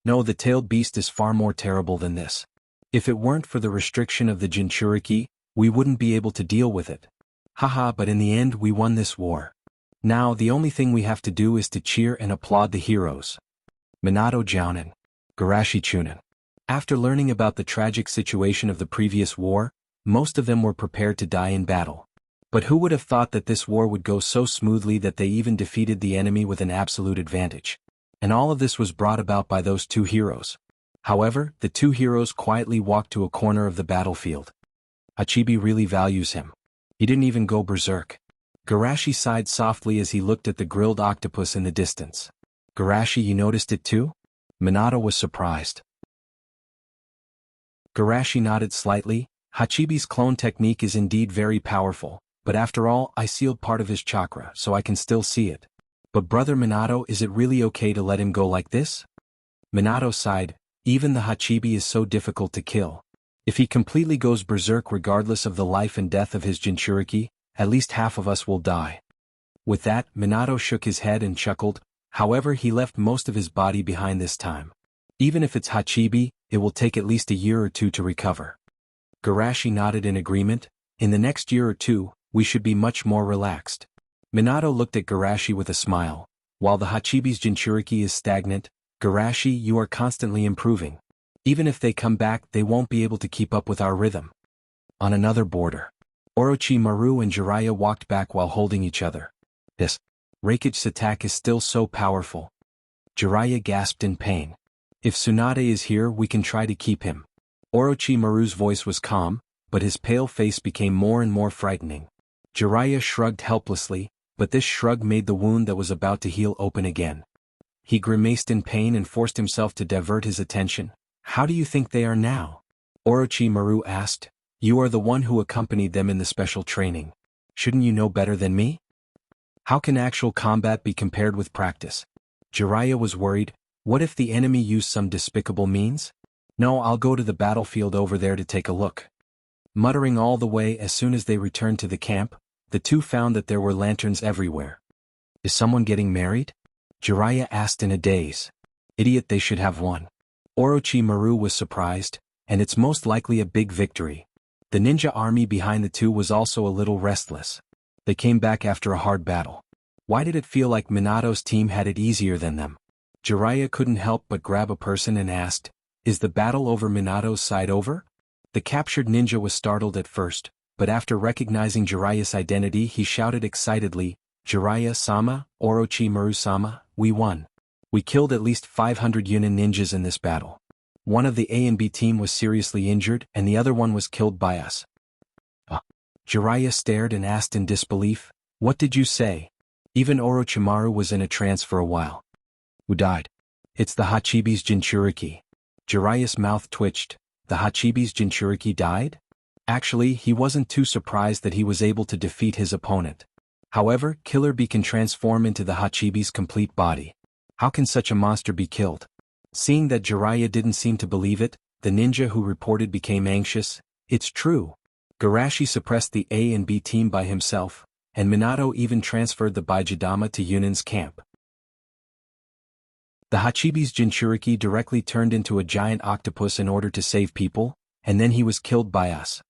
No, the tailed beast is far more terrible than this. If it weren't for the restriction of the Jinchuriki, we wouldn't be able to deal with it. Haha, but in the end we won this war. Now the only thing we have to do is to cheer and applaud the heroes. Minato Jounin. Garashi Chunin. After learning about the tragic situation of the previous war, most of them were prepared to die in battle. But who would have thought that this war would go so smoothly that they even defeated the enemy with an absolute advantage? And all of this was brought about by those two heroes. However, the two heroes quietly walked to a corner of the battlefield. Hachibi really values him. He didn't even go berserk. Garashi sighed softly as he looked at the grilled octopus in the distance. Garashi, you noticed it too? Minato was surprised. Garashi nodded slightly. Hachibi's clone technique is indeed very powerful, but after all, I sealed part of his chakra, so I can still see it. But brother Minato, is it really okay to let him go like this? Minato sighed. Even the Hachibi is so difficult to kill. If he completely goes berserk regardless of the life and death of his Jinchuriki, at least half of us will die. With that, Minato shook his head and chuckled. However, he left most of his body behind this time. Even if it's Hachibi, it will take at least a year or two to recover. Garashi nodded in agreement. In the next year or two, we should be much more relaxed. Minato looked at Garashi with a smile. While the Hachibi's Jinchuriki is stagnant, Garashi, you are constantly improving. Even if they come back, they won't be able to keep up with our rhythm. On another border, Orochimaru and Jiraiya walked back while holding each other. This Raikiko's attack is still so powerful. Jiraiya gasped in pain. If Tsunade is here, we can try to keep him. Orochimaru's voice was calm, but his pale face became more and more frightening. Jiraiya shrugged helplessly, but this shrug made the wound that was about to heal open again. He grimaced in pain and forced himself to divert his attention. How do you think they are now? Orochimaru asked. You are the one who accompanied them in the special training. Shouldn't you know better than me? How can actual combat be compared with practice? Jiraiya was worried. What if the enemy used some despicable means? No, I'll go to the battlefield over there to take a look. Muttering all the way as soon as they returned to the camp, the two found that there were lanterns everywhere. Is someone getting married? Jiraiya asked in a daze. Idiot, they should have won. Orochimaru was surprised, and it's most likely a big victory. The ninja army behind the two was also a little restless. They came back after a hard battle. Why did it feel like Minato's team had it easier than them? Jiraiya couldn't help but grab a person and asked, is the battle over Minato's side over? The captured ninja was startled at first, but after recognizing Jiraiya's identity he shouted excitedly, Jiraiya-sama, Orochimaru-sama, we won. We killed at least 500 Yunin ninjas in this battle. One of the A and B team was seriously injured and the other one was killed by us. Jiraiya stared and asked in disbelief, what did you say? Even Orochimaru was in a trance for a while. Who died? It's the Hachibi's Jinchuriki. Jiraiya's mouth twitched. The Hachibi's Jinchuriki died? Actually, he wasn't too surprised that he was able to defeat his opponent. However, Killer Bee can transform into the Hachibi's complete body. How can such a monster be killed? Seeing that Jiraiya didn't seem to believe it, the ninja who reported became anxious. It's true. Garashi suppressed the A and B team by himself, and Minato even transferred the Baijidama to Yunin's camp. The Hachibi's Jinchuriki directly turned into a giant octopus in order to save people, and then he was killed by us.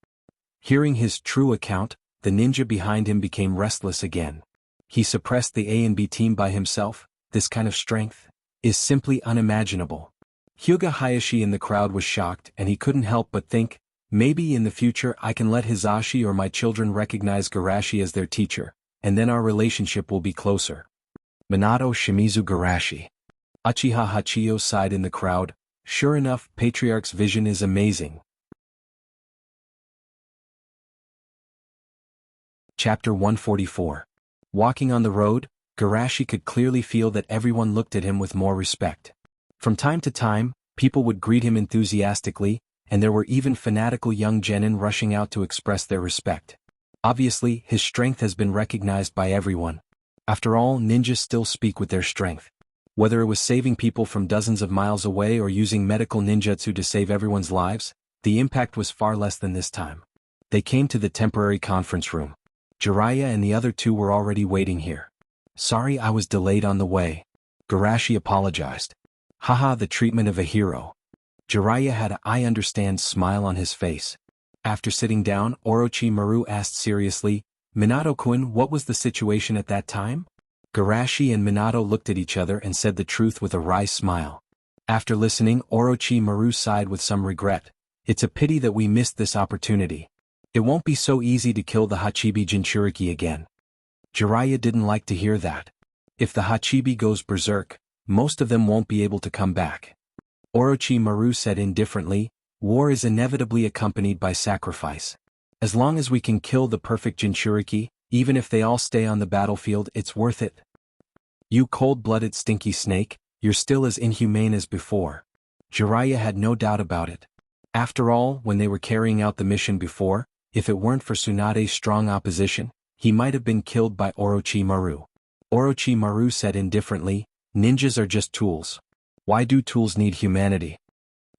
Hearing his true account, the ninja behind him became restless again. He suppressed the A and B team by himself. This kind of strength is simply unimaginable. Hyuga Hayashi in the crowd was shocked and he couldn't help but think, maybe in the future I can let Hizashi or my children recognize Garashi as their teacher, and then our relationship will be closer. Minato Shimizu Garashi. Uchiha Hachiyo sighed in the crowd. Sure enough, Patriarch's vision is amazing. Chapter 144. Walking on the road, Garashi could clearly feel that everyone looked at him with more respect. From time to time, people would greet him enthusiastically, and there were even fanatical young genin rushing out to express their respect. Obviously, his strength has been recognized by everyone. After all, ninjas still speak with their strength. Whether it was saving people from dozens of miles away or using medical ninjutsu to save everyone's lives, the impact was far less than this time. They came to the temporary conference room. Jiraiya and the other two were already waiting here. "Sorry I was delayed on the way." Garashi apologized. "Haha, the treatment of a hero." Jiraiya had a "I understand" smile on his face. After sitting down, Orochimaru asked seriously, "Minato-kun, what was the situation at that time?" Garashi and Minato looked at each other and said the truth with a wry smile. After listening, Orochimaru sighed with some regret. "It's a pity that we missed this opportunity. It won't be so easy to kill the Hachibi Jinchuriki again." Jiraiya didn't like to hear that. If the Hachibi goes berserk, most of them won't be able to come back. Orochimaru said indifferently, "War is inevitably accompanied by sacrifice. As long as we can kill the perfect Jinchuriki, even if they all stay on the battlefield, it's worth it." "You cold-blooded stinky snake, you're still as inhumane as before." Jiraiya had no doubt about it. After all, when they were carrying out the mission before, if it weren't for Tsunade's strong opposition, he might have been killed by Orochimaru. Orochimaru said indifferently, "Ninjas are just tools. Why do tools need humanity?"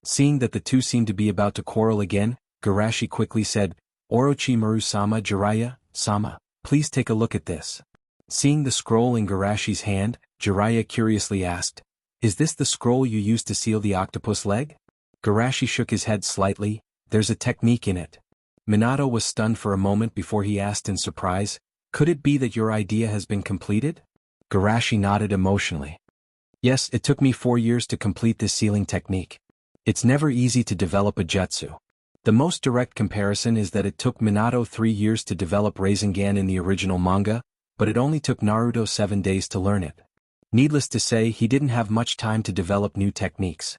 Seeing that the two seemed to be about to quarrel again, Garashi quickly said, "Orochimaru-sama, Jiraiya-sama, please take a look at this." Seeing the scroll in Garashi's hand, Jiraiya curiously asked, "Is this the scroll you used to seal the octopus leg?" Garashi shook his head slightly. "There's a technique in it." Minato was stunned for a moment before he asked in surprise, "Could it be that your idea has been completed?" Garashi nodded emotionally. "Yes, it took me 4 years to complete this sealing technique. It's never easy to develop a jutsu. The most direct comparison is that it took Minato 3 years to develop Rasengan in the original manga, but it only took Naruto 7 days to learn it. Needless to say, he didn't have much time to develop new techniques."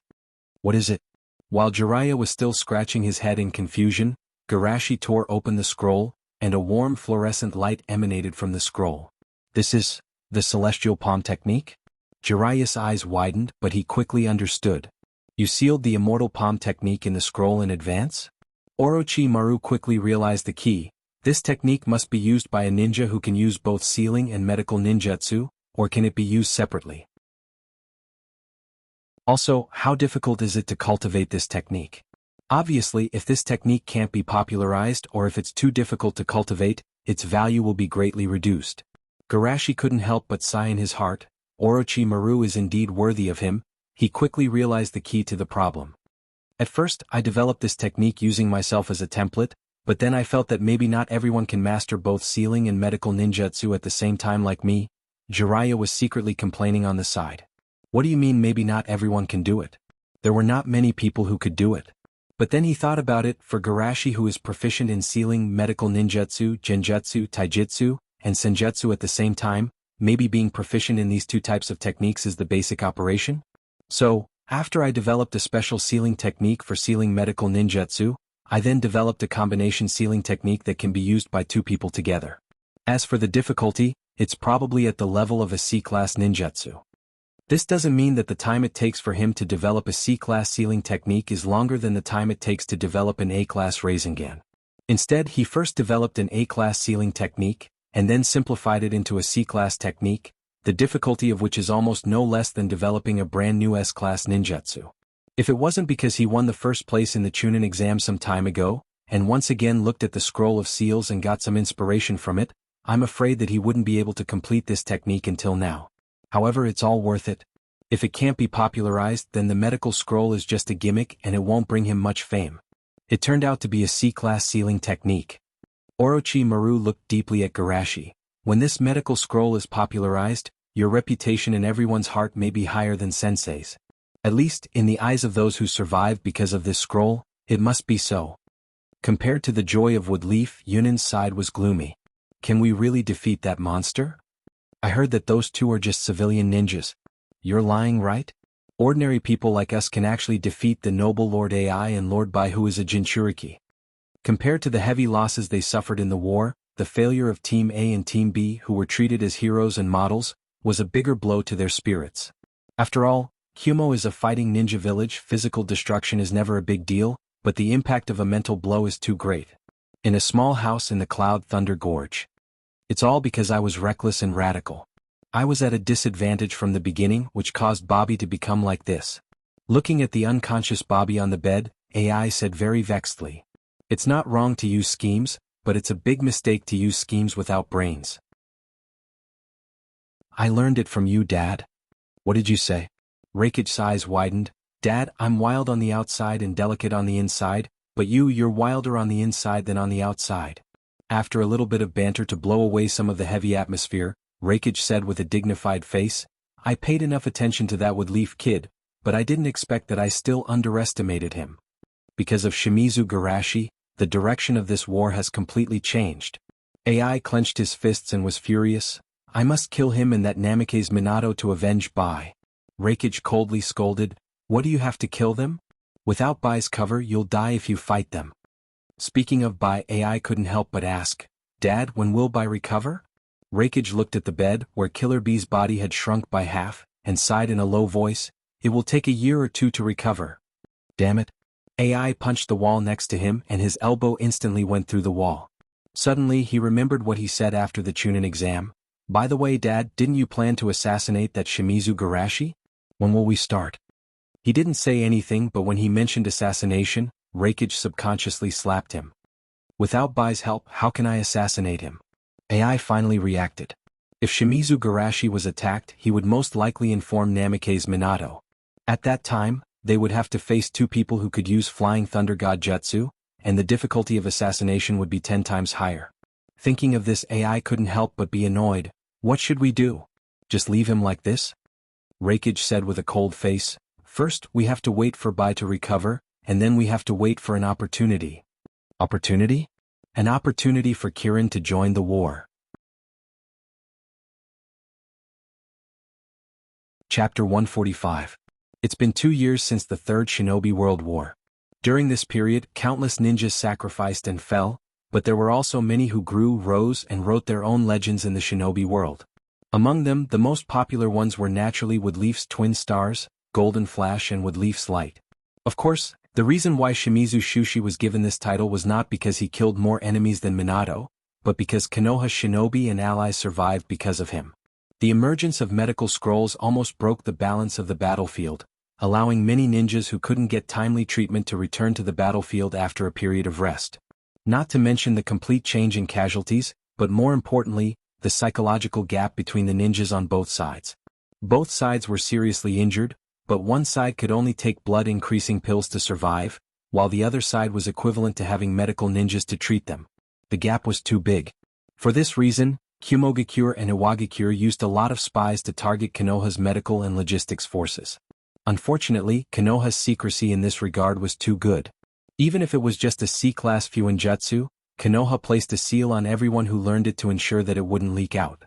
"What is it?" While Jiraiya was still scratching his head in confusion, Garashi tore open the scroll, and a warm fluorescent light emanated from the scroll. "This is the Celestial Palm Technique?" Jiraiya's eyes widened, but he quickly understood. "You sealed the Immortal Palm Technique in the scroll in advance?" Orochimaru quickly realized the key. This technique must be used by a ninja who can use both sealing and medical ninjutsu, or can it be used separately? Also, how difficult is it to cultivate this technique? Obviously, if this technique can't be popularized or if it's too difficult to cultivate, its value will be greatly reduced. Garashi couldn't help but sigh in his heart. Orochimaru is indeed worthy of him. He quickly realized the key to the problem. "At first, I developed this technique using myself as a template, but then I felt that maybe not everyone can master both sealing and medical ninjutsu at the same time like me." Jiraiya was secretly complaining on the side. "What do you mean maybe not everyone can do it? There were not many people who could do it." But then he thought about it. For Garashi, who is proficient in sealing medical ninjutsu, genjutsu, taijutsu, and senjutsu at the same time, maybe being proficient in these two types of techniques is the basic operation? So, after I developed a special sealing technique for sealing medical ninjutsu, I then developed a combination sealing technique that can be used by 2 people together. As for the difficulty, it's probably at the level of a C-class ninjutsu. This doesn't mean that the time it takes for him to develop a C-class sealing technique is longer than the time it takes to develop an A-class Rasengan. Instead, he first developed an A-class sealing technique, and then simplified it into a C-class technique, the difficulty of which is almost no less than developing a brand new S-class ninjutsu. If it wasn't because he won the first place in the Chunin exam some time ago, and once again looked at the scroll of seals and got some inspiration from it, I'm afraid that he wouldn't be able to complete this technique until now. However, it's all worth it. If it can't be popularized, then the medical scroll is just a gimmick and it won't bring him much fame. It turned out to be a C-class sealing technique. Orochimaru looked deeply at Garashi. "When this medical scroll is popularized, your reputation in everyone's heart may be higher than Sensei's. At least, in the eyes of those who survived because of this scroll, it must be so." Compared to the joy of Woodleaf, Yunin's side was gloomy. "Can we really defeat that monster? I heard that those 2 are just civilian ninjas." "You're lying, right? Ordinary people like us can actually defeat the noble Lord Ai and Lord Bai, who is a Jinchuriki." Compared to the heavy losses they suffered in the war, the failure of Team A and Team B, who were treated as heroes and models, was a bigger blow to their spirits. After all, Kumo is a fighting ninja village. Physical destruction is never a big deal, but the impact of a mental blow is too great. In a small house in the Cloud Thunder Gorge. It's all because I was reckless and radical. I was at a disadvantage from the beginning, which caused Bobby to become like this. Looking at the unconscious Bobby on the bed, AI said very vexedly. It's not wrong to use schemes, but it's a big mistake to use schemes without brains. I learned it from you, Dad. What did you say? Rakich's eyes widened. Dad, I'm wild on the outside and delicate on the inside, but you're wilder on the inside than on the outside. After a little bit of banter to blow away some of the heavy atmosphere, Rakich said with a dignified face, I paid enough attention to that Woodleaf kid, but I didn't expect that I still underestimated him. Because of Shimizu Garashi, the direction of this war has completely changed. AI clenched his fists and was furious. I must kill him and that Namikaze Minato to avenge Bai. Rakich coldly scolded, what do you have to kill them? Without Bai's cover you'll die if you fight them. Speaking of Bai, AI couldn't help but ask, Dad, when will Bai recover? Rakich looked at the bed, where Killer Bee's body had shrunk by half, and sighed in a low voice, it will take a year or two to recover. Damn it. AI punched the wall next to him and his elbow instantly went through the wall. Suddenly he remembered what he said after the Chunin exam. By the way, Dad, didn't you plan to assassinate that Shimizu Garashi? When will we start? He didn't say anything, but when he mentioned assassination, Rakich subconsciously slapped him. Without Bai's help, how can I assassinate him? AI finally reacted. If Shimizu Garashi was attacked, he would most likely inform Namikaze Minato. At that time, they would have to face two people who could use Flying Thunder God Jutsu, and the difficulty of assassination would be 10 times higher. Thinking of this, AI couldn't help but be annoyed. What should we do? Just leave him like this? Rakich said with a cold face, first we have to wait for Bai to recover, and then we have to wait for an opportunity. Opportunity? An opportunity for Kirin to join the war. Chapter 145. It's been 2 years since the Third Shinobi World War. During this period, countless ninjas sacrificed and fell, but there were also many who grew, rose, and wrote their own legends in the shinobi world. Among them, the most popular ones were naturally Woodleaf's twin stars, Golden Flash and Woodleaf's Light. Of course, the reason why Shimizu Shushi was given this title was not because he killed more enemies than Minato, but because Konoha's shinobi and allies survived because of him. The emergence of medical scrolls almost broke the balance of the battlefield, allowing many ninjas who couldn't get timely treatment to return to the battlefield after a period of rest. Not to mention the complete change in casualties, but more importantly, the psychological gap between the ninjas on both sides. Both sides were seriously injured, but one side could only take blood-increasing pills to survive, while the other side was equivalent to having medical ninjas to treat them. The gap was too big. For this reason, Kumogakure and Iwagakure used a lot of spies to target Konoha's medical and logistics forces. Unfortunately, Konoha's secrecy in this regard was too good. Even if it was just a C-class Fuinjutsu, Konoha placed a seal on everyone who learned it to ensure that it wouldn't leak out.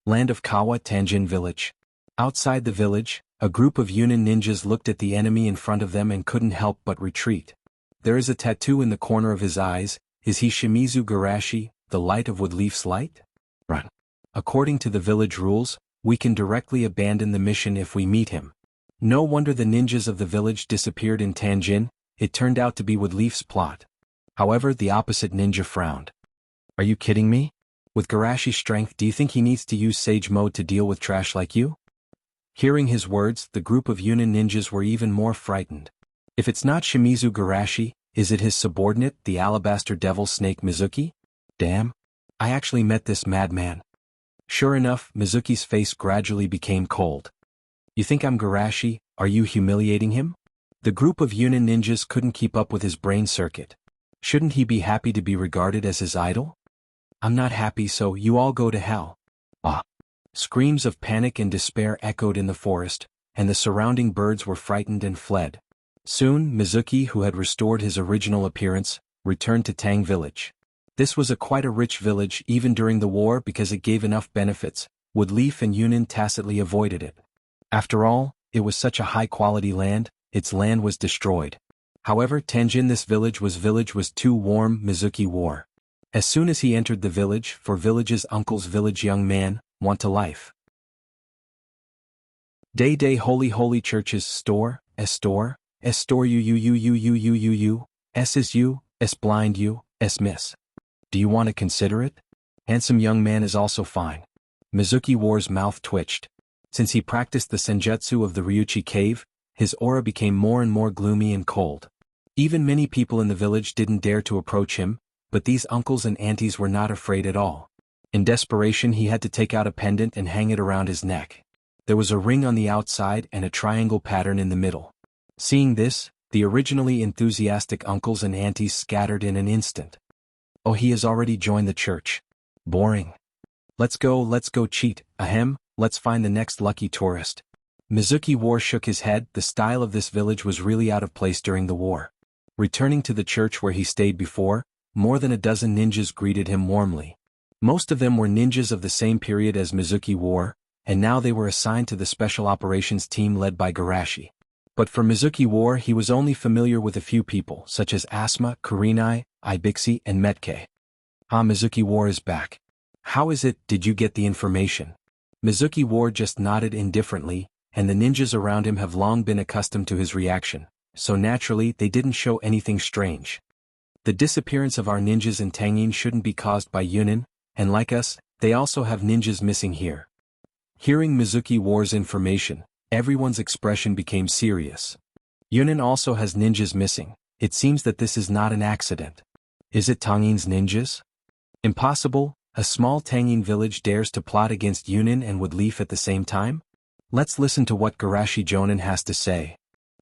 Land of Kawa Tanjin Village. Outside the village, a group of Yunin ninjas looked at the enemy in front of them and couldn't help but retreat. There is a tattoo in the corner of his eyes. Is he Shimizu Garashi, the light of Woodleaf's light? Run. According to the village rules, we can directly abandon the mission if we meet him. No wonder the ninjas of the village disappeared in Tanjin. It turned out to be Woodleaf's plot. However, the opposite ninja frowned. Are you kidding me? With Garashi's strength, do you think he needs to use Sage Mode to deal with trash like you? Hearing his words, the group of Yunin ninjas were even more frightened. If it's not Shimizu Garashi, is it his subordinate, the Alabaster Devil Snake Mizuki? Damn. I actually met this madman. Sure enough, Mizuki's face gradually became cold. You think I'm Garashi? Are you humiliating him? The group of Yunin ninjas couldn't keep up with his brain circuit. Shouldn't he be happy to be regarded as his idol? I'm not happy, so you all go to hell. Ah! Screams of panic and despair echoed in the forest, and the surrounding birds were frightened and fled. Soon, Mizuki, who had restored his original appearance, returned to Tang Village. This was quite a rich village even during the war because it gave enough benefits. Woodleaf and Yunin tacitly avoided it. After all, it was such a high-quality land. Its land was destroyed. However, Tanjin, this village was too warm. Mizuki wore. As soon as he entered the village, for village's uncle's village young man, want to life. Day Holy Church's store, store, S is you, S blind you, S miss. Do you want to consider it? Handsome young man is also fine. Mizuki War's mouth twitched. Since he practiced the senjutsu of the Ryuchi cave, his aura became more and more gloomy and cold. Even many people in the village didn't dare to approach him, but these uncles and aunties were not afraid at all. In desperation he had to take out a pendant and hang it around his neck. There was a ring on the outside and a triangle pattern in the middle. Seeing this, the originally enthusiastic uncles and aunties scattered in an instant. Oh, he has already joined the church. Boring. Let's go cheat, ahem, let's find the next lucky tourist. Mizuki War shook his head. The style of this village was really out of place during the war. Returning to the church where he stayed before, more than a dozen ninjas greeted him warmly. Most of them were ninjas of the same period as Mizuki War, and now they were assigned to the special operations team led by Garashi. But for Mizuki War he was only familiar with a few people such as Asma, Kurenai, Ibixi and Metke. Ah, Mizuki War is back. How is it, did you get the information? Mizuki War just nodded indifferently, and the ninjas around him have long been accustomed to his reaction, so naturally they didn't show anything strange. The disappearance of our ninjas in Tangin shouldn't be caused by Yunin, and like us, they also have ninjas missing here. Hearing Mizuki War's information, everyone's expression became serious. Yunin also has ninjas missing. It seems that this is not an accident. Is it Tangin's ninjas? Impossible. A small Tangin village dares to plot against Yunin and Woodleaf at the same time? Let's listen to what Garashi Jonin has to say.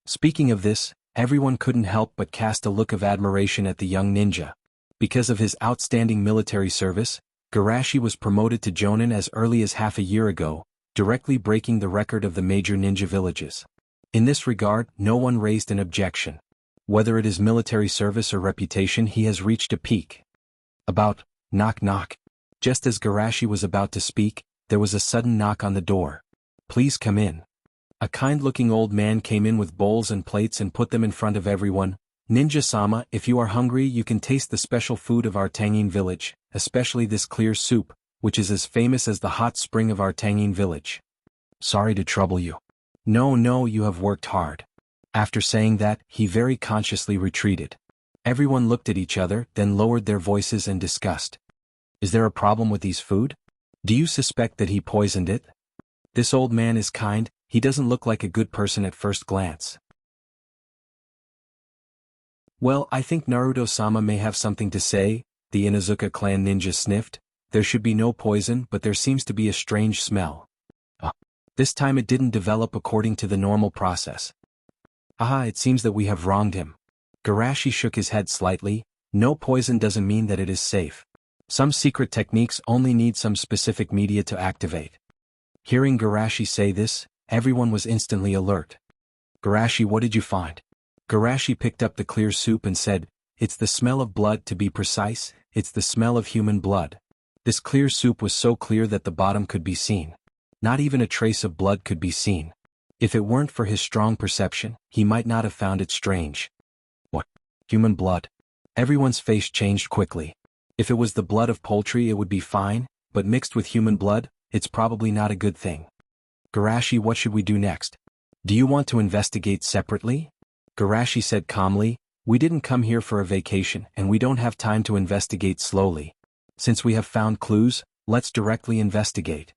Speaking of this, everyone couldn't help but cast a look of admiration at the young ninja. Because of his outstanding military service, Garashi was promoted to Jonin as early as half a year ago, directly breaking the record of the major ninja villages. In this regard, no one raised an objection. Whether it is military service or reputation, he has reached a peak. About, knock knock. Just as Garashi was about to speak, there was a sudden knock on the door. Please come in. A kind-looking old man came in with bowls and plates and put them in front of everyone. Ninja-sama, if you are hungry you can taste the special food of our Tangin village, especially this clear soup, which is as famous as the hot spring of our Tangin village. Sorry to trouble you. No, you have worked hard. After saying that, he very consciously retreated. Everyone looked at each other, then lowered their voices in disgust. Is there a problem with his food? Do you suspect that he poisoned it? This old man is kind, he doesn't look like a good person at first glance. Well, I think Naruto-sama may have something to say, the Inuzuka clan ninja sniffed. There should be no poison, but there seems to be a strange smell. This time it didn't develop according to the normal process. Aha, it seems that we have wronged him. Garashi shook his head slightly. No poison doesn't mean that it is safe. Some secret techniques only need some specific media to activate. Hearing Garashi say this, everyone was instantly alert. Garashi, what did you find? Garashi picked up the clear soup and said, it's the smell of blood, to be precise, it's the smell of human blood. This clear soup was so clear that the bottom could be seen. Not even a trace of blood could be seen. If it weren't for his strong perception, he might not have found it strange. What? Human blood? Everyone's face changed quickly. If it was the blood of poultry it would be fine, but mixed with human blood, it's probably not a good thing. Garashi, what should we do next? Do you want to investigate separately? Garashi said calmly, we didn't come here for a vacation and we don't have time to investigate slowly. Since we have found clues, let's directly investigate.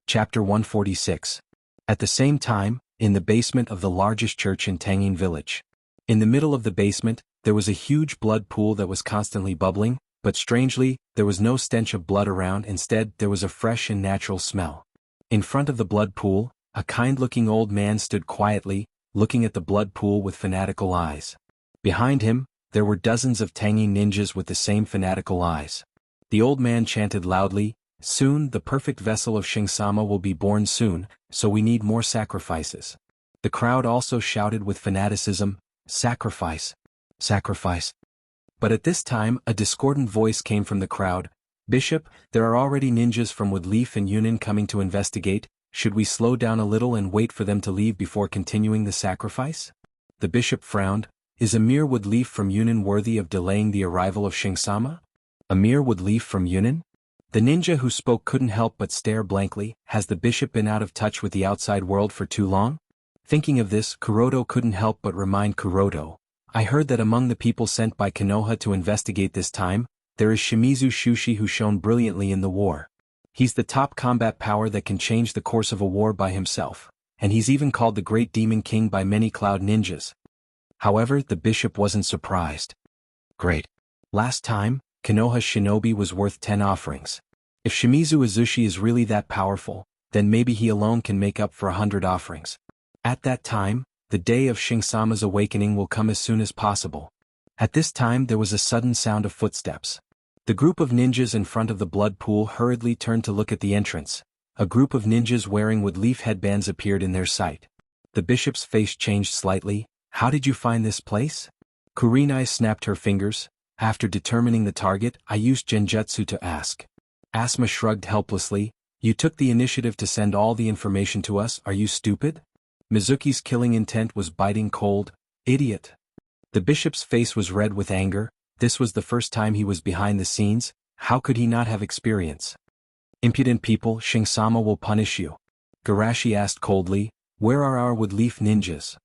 Chapter 146. At the same time, in the basement of the largest church in Tangin village. In the middle of the basement, there was a huge blood pool that was constantly bubbling, but strangely, there was no stench of blood around. Instead, there was a fresh and natural smell. In front of the blood pool, a kind-looking old man stood quietly, looking at the blood pool with fanatical eyes. Behind him, there were dozens of Tangin ninjas with the same fanatical eyes. The old man chanted loudly, soon the perfect vessel of Shinsama will be born soon, so we need more sacrifices. The crowd also shouted with fanaticism, sacrifice, sacrifice. But at this time a discordant voice came from the crowd. Bishop, there are already ninjas from Woodleaf and Yunin coming to investigate. Should we slow down a little and wait for them to leave before continuing the sacrifice? The bishop frowned. Is a mere Woodleaf from Yunin worthy of delaying the arrival of Shinsama? A mere Woodleaf from Yunin? The ninja who spoke couldn't help but stare blankly. Has the bishop been out of touch with the outside world for too long? Thinking of this, Kuroto couldn't help but remind Kuroto, I heard that among the people sent by Konoha to investigate this time, there is Shimizu Shushi who shone brilliantly in the war. He's the top combat power that can change the course of a war by himself, and he's even called the Great Demon King by many cloud ninjas. However, the bishop wasn't surprised. Great. Last time, Konoha's shinobi was worth 10 offerings. If Shimizu Izushi is really that powerful, then maybe he alone can make up for 100 offerings. At that time, the day of Shinsama's awakening will come as soon as possible. At this time there was a sudden sound of footsteps. The group of ninjas in front of the blood pool hurriedly turned to look at the entrance. A group of ninjas wearing wood-leaf headbands appeared in their sight. The bishop's face changed slightly. How did you find this place? Kurenai snapped her fingers. After determining the target, I used genjutsu to ask. Asuma shrugged helplessly. You took the initiative to send all the information to us, are you stupid? Mizuki's killing intent was biting cold. Idiot. The bishop's face was red with anger. This was the first time he was behind the scenes. How could he not have experience? Impudent people, Shinsama will punish you. Garashi asked coldly, where are our wood-leaf ninjas?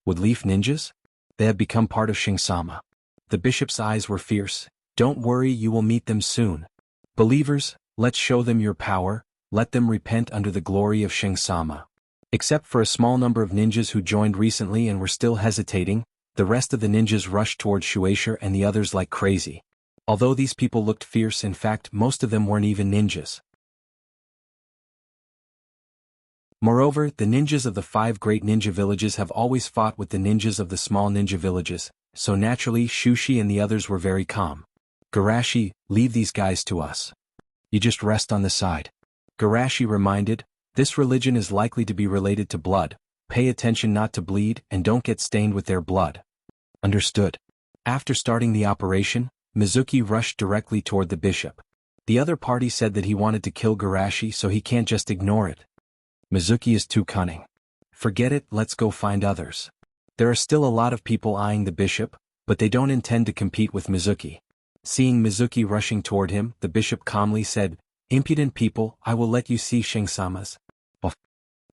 Wood-leaf ninjas? They have become part of Shinsama. The bishop's eyes were fierce. Don't worry, you will meet them soon. Believers, let's show them your power. Let them repent under the glory of Shinsama. Except for a small number of ninjas who joined recently and were still hesitating, the rest of the ninjas rushed toward Shueisha and the others like crazy. Although these people looked fierce, in fact most of them weren't even ninjas. Moreover, the ninjas of the 5 great ninja villages have always fought with the ninjas of the small ninja villages, so naturally Shushi and the others were very calm. Garashi, leave these guys to us. You just rest on the side. Garashi reminded, this religion is likely to be related to blood. Pay attention not to bleed and don't get stained with their blood. Understood. After starting the operation, Mizuki rushed directly toward the bishop. The other party said that he wanted to kill Garashi so he can't just ignore it. Mizuki is too cunning. Forget it, let's go find others. There are still a lot of people eyeing the bishop, but they don't intend to compete with Mizuki. Seeing Mizuki rushing toward him, the bishop calmly said, impudent people, I will let you see Shinsama's.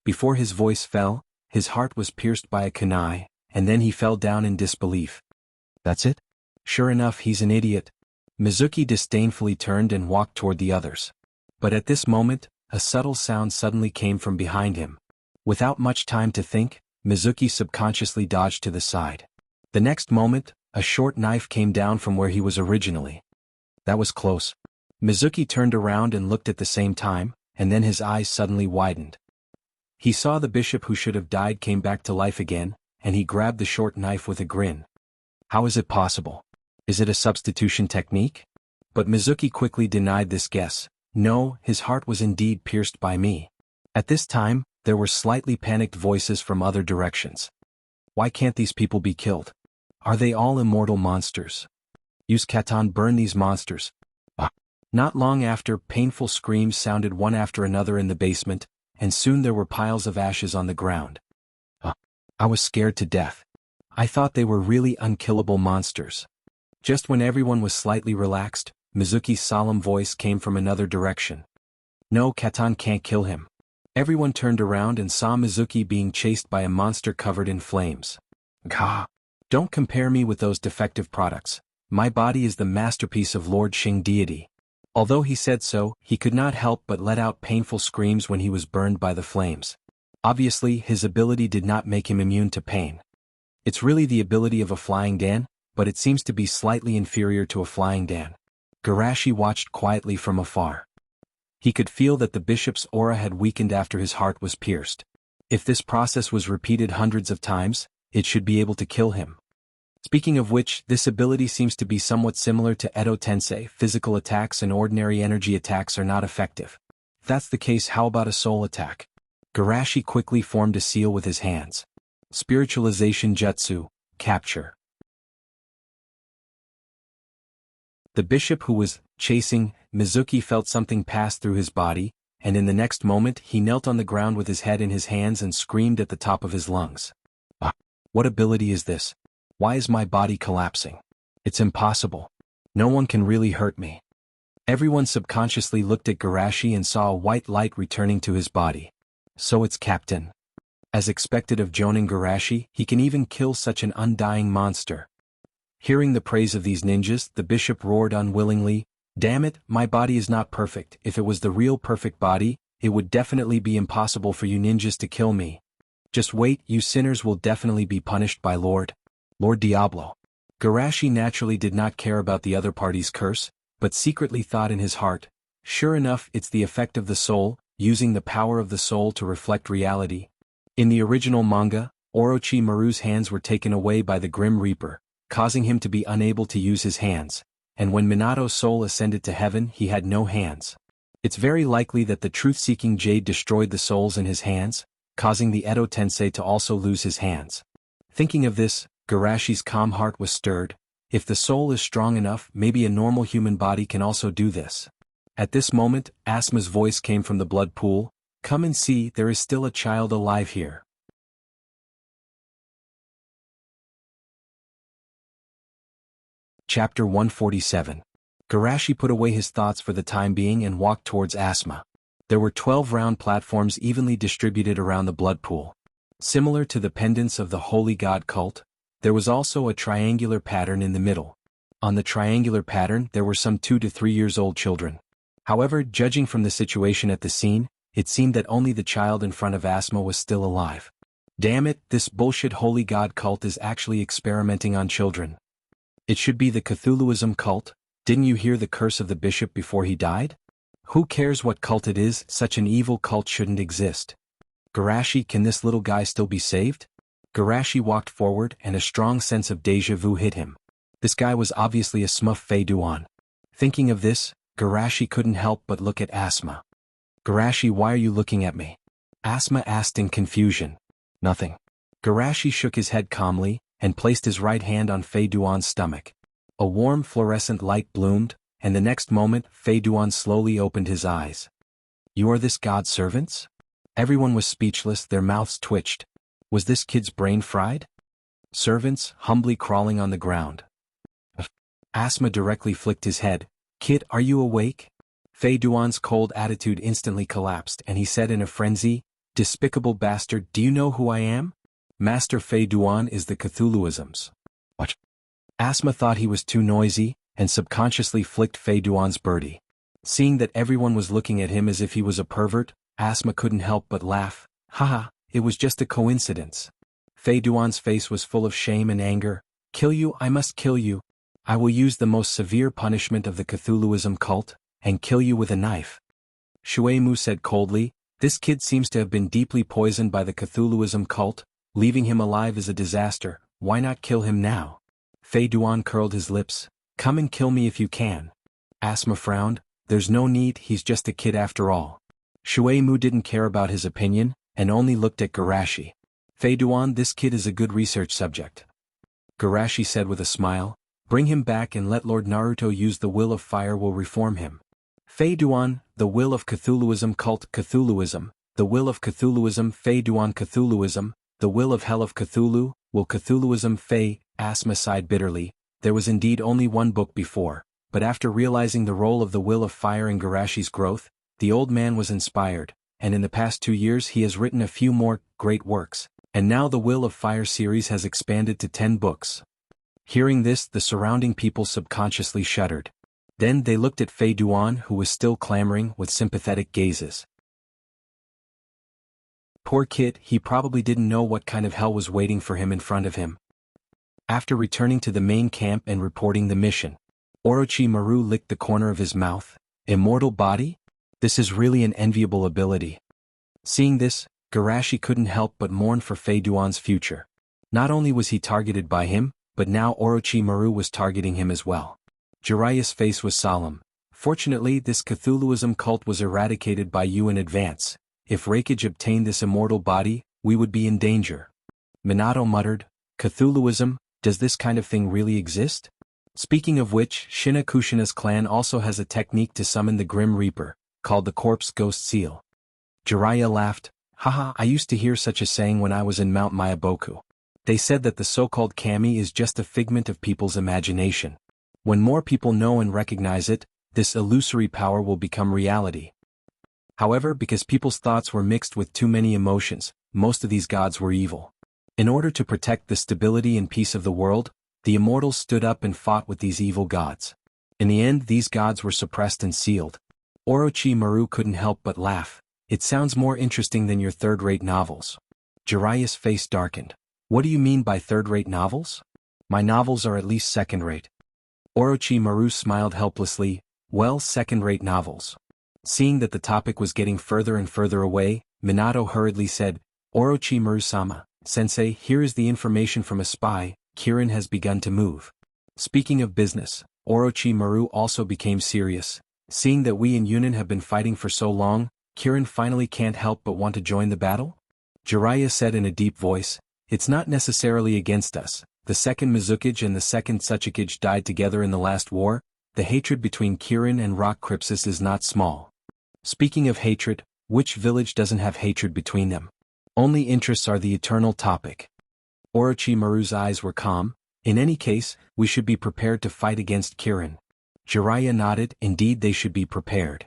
Before his voice fell, his heart was pierced by a kunai, and then he fell down in disbelief. That's it? Sure enough, he's an idiot. Mizuki disdainfully turned and walked toward the others. But at this moment, a subtle sound suddenly came from behind him. Without much time to think, Mizuki subconsciously dodged to the side. The next moment, a short knife came down from where he was originally. That was close. Mizuki turned around and looked at the same time, and then his eyes suddenly widened. He saw the bishop who should have died came back to life again, and he grabbed the short knife with a grin. How is it possible? Is it a substitution technique? But Mizuki quickly denied this guess. No, his heart was indeed pierced by me. At this time, there were slightly panicked voices from other directions. Why can't these people be killed? Are they all immortal monsters? Use Katan, burn these monsters. Not long after, painful screams sounded one after another in the basement, and soon there were piles of ashes on the ground. I was scared to death. I thought they were really unkillable monsters. Just when everyone was slightly relaxed, Mizuki's solemn voice came from another direction. No, Katan can't kill him. Everyone turned around and saw Mizuki being chased by a monster covered in flames. Gah! Don't compare me with those defective products. My body is the masterpiece of Lord Xing deity. Although he said so, he could not help but let out painful screams when he was burned by the flames. Obviously, his ability did not make him immune to pain. It's really the ability of a flying Dan, but it seems to be slightly inferior to a flying Dan. Garashi watched quietly from afar. He could feel that the bishop's aura had weakened after his heart was pierced. If this process was repeated hundreds of times, it should be able to kill him. Speaking of which, this ability seems to be somewhat similar to Edo Tensei. Physical attacks and ordinary energy attacks are not effective. If that's the case, how about a soul attack? Garashi quickly formed a seal with his hands. Spiritualization Jutsu, capture. The bishop who was chasing Mizuki felt something pass through his body, and in the next moment he knelt on the ground with his head in his hands and screamed at the top of his lungs. What ability is this? Why is my body collapsing? It's impossible. No one can really hurt me. Everyone subconsciously looked at Garashi and saw a white light returning to his body. So it's Captain. As expected of Jonin Garashi, he can even kill such an undying monster. Hearing the praise of these ninjas, the bishop roared unwillingly, "Damn it, my body is not perfect. If it was the real perfect body, it would definitely be impossible for you ninjas to kill me. Just wait, you sinners will definitely be punished by Lord Diablo." Garashi naturally did not care about the other party's curse, but secretly thought in his heart, "Sure enough, it's the effect of the soul, using the power of the soul to reflect reality." In the original manga, Orochimaru's hands were taken away by the Grim Reaper, causing him to be unable to use his hands, and when Minato's soul ascended to heaven he had no hands. It's very likely that the truth-seeking Jade destroyed the souls in his hands, causing the Edo Tensei to also lose his hands. Thinking of this, Garashi's calm heart was stirred. If the soul is strong enough, maybe a normal human body can also do this. At this moment, Asuma's voice came from the blood pool, "Come and see, there is still a child alive here." Chapter 147. Garashi put away his thoughts for the time being and walked towards Asuma. There were 12 round platforms evenly distributed around the blood pool. Similar to the pendants of the holy god cult, there was also a triangular pattern in the middle. On the triangular pattern there were some 2 to 3 years old children. However, judging from the situation at the scene, it seemed that only the child in front of Asuma was still alive. Damn it, this bullshit holy god cult is actually experimenting on children. It should be the Cthulhuism cult. Didn't you hear the curse of the bishop before he died? Who cares what cult it is, such an evil cult shouldn't exist. Garashi, can this little guy still be saved? Garashi walked forward and a strong sense of déjà vu hit him. This guy was obviously a Smurf Fei Duan. Thinking of this, Garashi couldn't help but look at Asuma. "Garashi, why are you looking at me?" Asuma asked in confusion. "Nothing." Garashi shook his head calmly, and placed his right hand on Fei Duan's stomach. A warm fluorescent light bloomed, and the next moment Fei Duan slowly opened his eyes. "You are this god's servants?" Everyone was speechless, their mouths twitched. Was this kid's brain fried? Servants, humbly crawling on the ground. Asuma directly flicked his head. "Kid, are you awake?" Fei Duan's cold attitude instantly collapsed and he said in a frenzy, "Despicable bastard, do you know who I am? Master Fei Duan is the Cthulhuisms." What? Asuma thought he was too noisy, and subconsciously flicked Fei Duan's birdie. Seeing that everyone was looking at him as if he was a pervert, Asuma couldn't help but laugh. "Haha, it was just a coincidence." Fei Duan's face was full of shame and anger. "Kill you, I must kill you. I will use the most severe punishment of the Cthulhuism cult, and kill you with a knife." Shui Mu said coldly, "This kid seems to have been deeply poisoned by the Cthulhuism cult. Leaving him alive is a disaster. Why not kill him now?" Fei Duan curled his lips. "Come and kill me if you can." Asuma frowned. "There's no need, he's just a kid after all." Shui Mu didn't care about his opinion, and only looked at Garashi. "Fei Duan, this kid is a good research subject." Garashi said with a smile, "Bring him back and let Lord Naruto use the will of fire will reform him." Fei Duan, the will of Cthulhuism cult Cthulhuism, the will of Cthulhuism Fei Duan Cthulhuism, the will of hell of Cthulhu, will Cthulhuism Fei. Asuma sighed bitterly. There was indeed only one book before, but after realizing the role of the will of fire in Garashi's growth, the old man was inspired, and in the past 2 years he has written a few more great works, and now the Will of Fire series has expanded to 10 books. Hearing this, the surrounding people subconsciously shuddered. Then they looked at Fei Duan, who was still clamoring, with sympathetic gazes. Poor kid, he probably didn't know what kind of hell was waiting for him in front of him. After returning to the main camp and reporting the mission, Orochimaru licked the corner of his mouth. Immortal body? This is really an enviable ability. Seeing this, Garashi couldn't help but mourn for Fei Duan's future. Not only was he targeted by him, but now Orochimaru was targeting him as well. Jiraiya's face was solemn. Fortunately, this Cthulhuism cult was eradicated by you in advance. If Raikage obtained this immortal body, we would be in danger. Minato muttered, Cthulhuism, does this kind of thing really exist? Speaking of which, Shinakushina's clan also has a technique to summon the Grim Reaper, called the Corpse Ghost Seal. Jiraiya laughed, haha, I used to hear such a saying when I was in Mount Mayaboku. They said that the so-called kami is just a figment of people's imagination. When more people know and recognize it, this illusory power will become reality. However, because people's thoughts were mixed with too many emotions, most of these gods were evil. In order to protect the stability and peace of the world, the immortals stood up and fought with these evil gods. In the end, these gods were suppressed and sealed. Orochimaru couldn't help but laugh. It sounds more interesting than your third-rate novels. Jiraiya's face darkened. What do you mean by third-rate novels? My novels are at least second-rate. Orochimaru smiled helplessly. Well, second-rate novels. Seeing that the topic was getting further and further away, Minato hurriedly said, Orochimaru-sama, sensei, here is the information from a spy. Kirin has begun to move. Speaking of business, Orochimaru also became serious. Seeing that we and Yunin have been fighting for so long, Kirin finally can't help but want to join the battle? Jiraiya said in a deep voice, it's not necessarily against us. The second Mizukage and the second Tsuchikage died together in the last war. The hatred between Kirin and Rock Crypsis is not small. Speaking of hatred, which village doesn't have hatred between them? Only interests are the eternal topic. Orochimaru's eyes were calm. In any case, we should be prepared to fight against Kirin. Jiraiya nodded. Indeed, they should be prepared.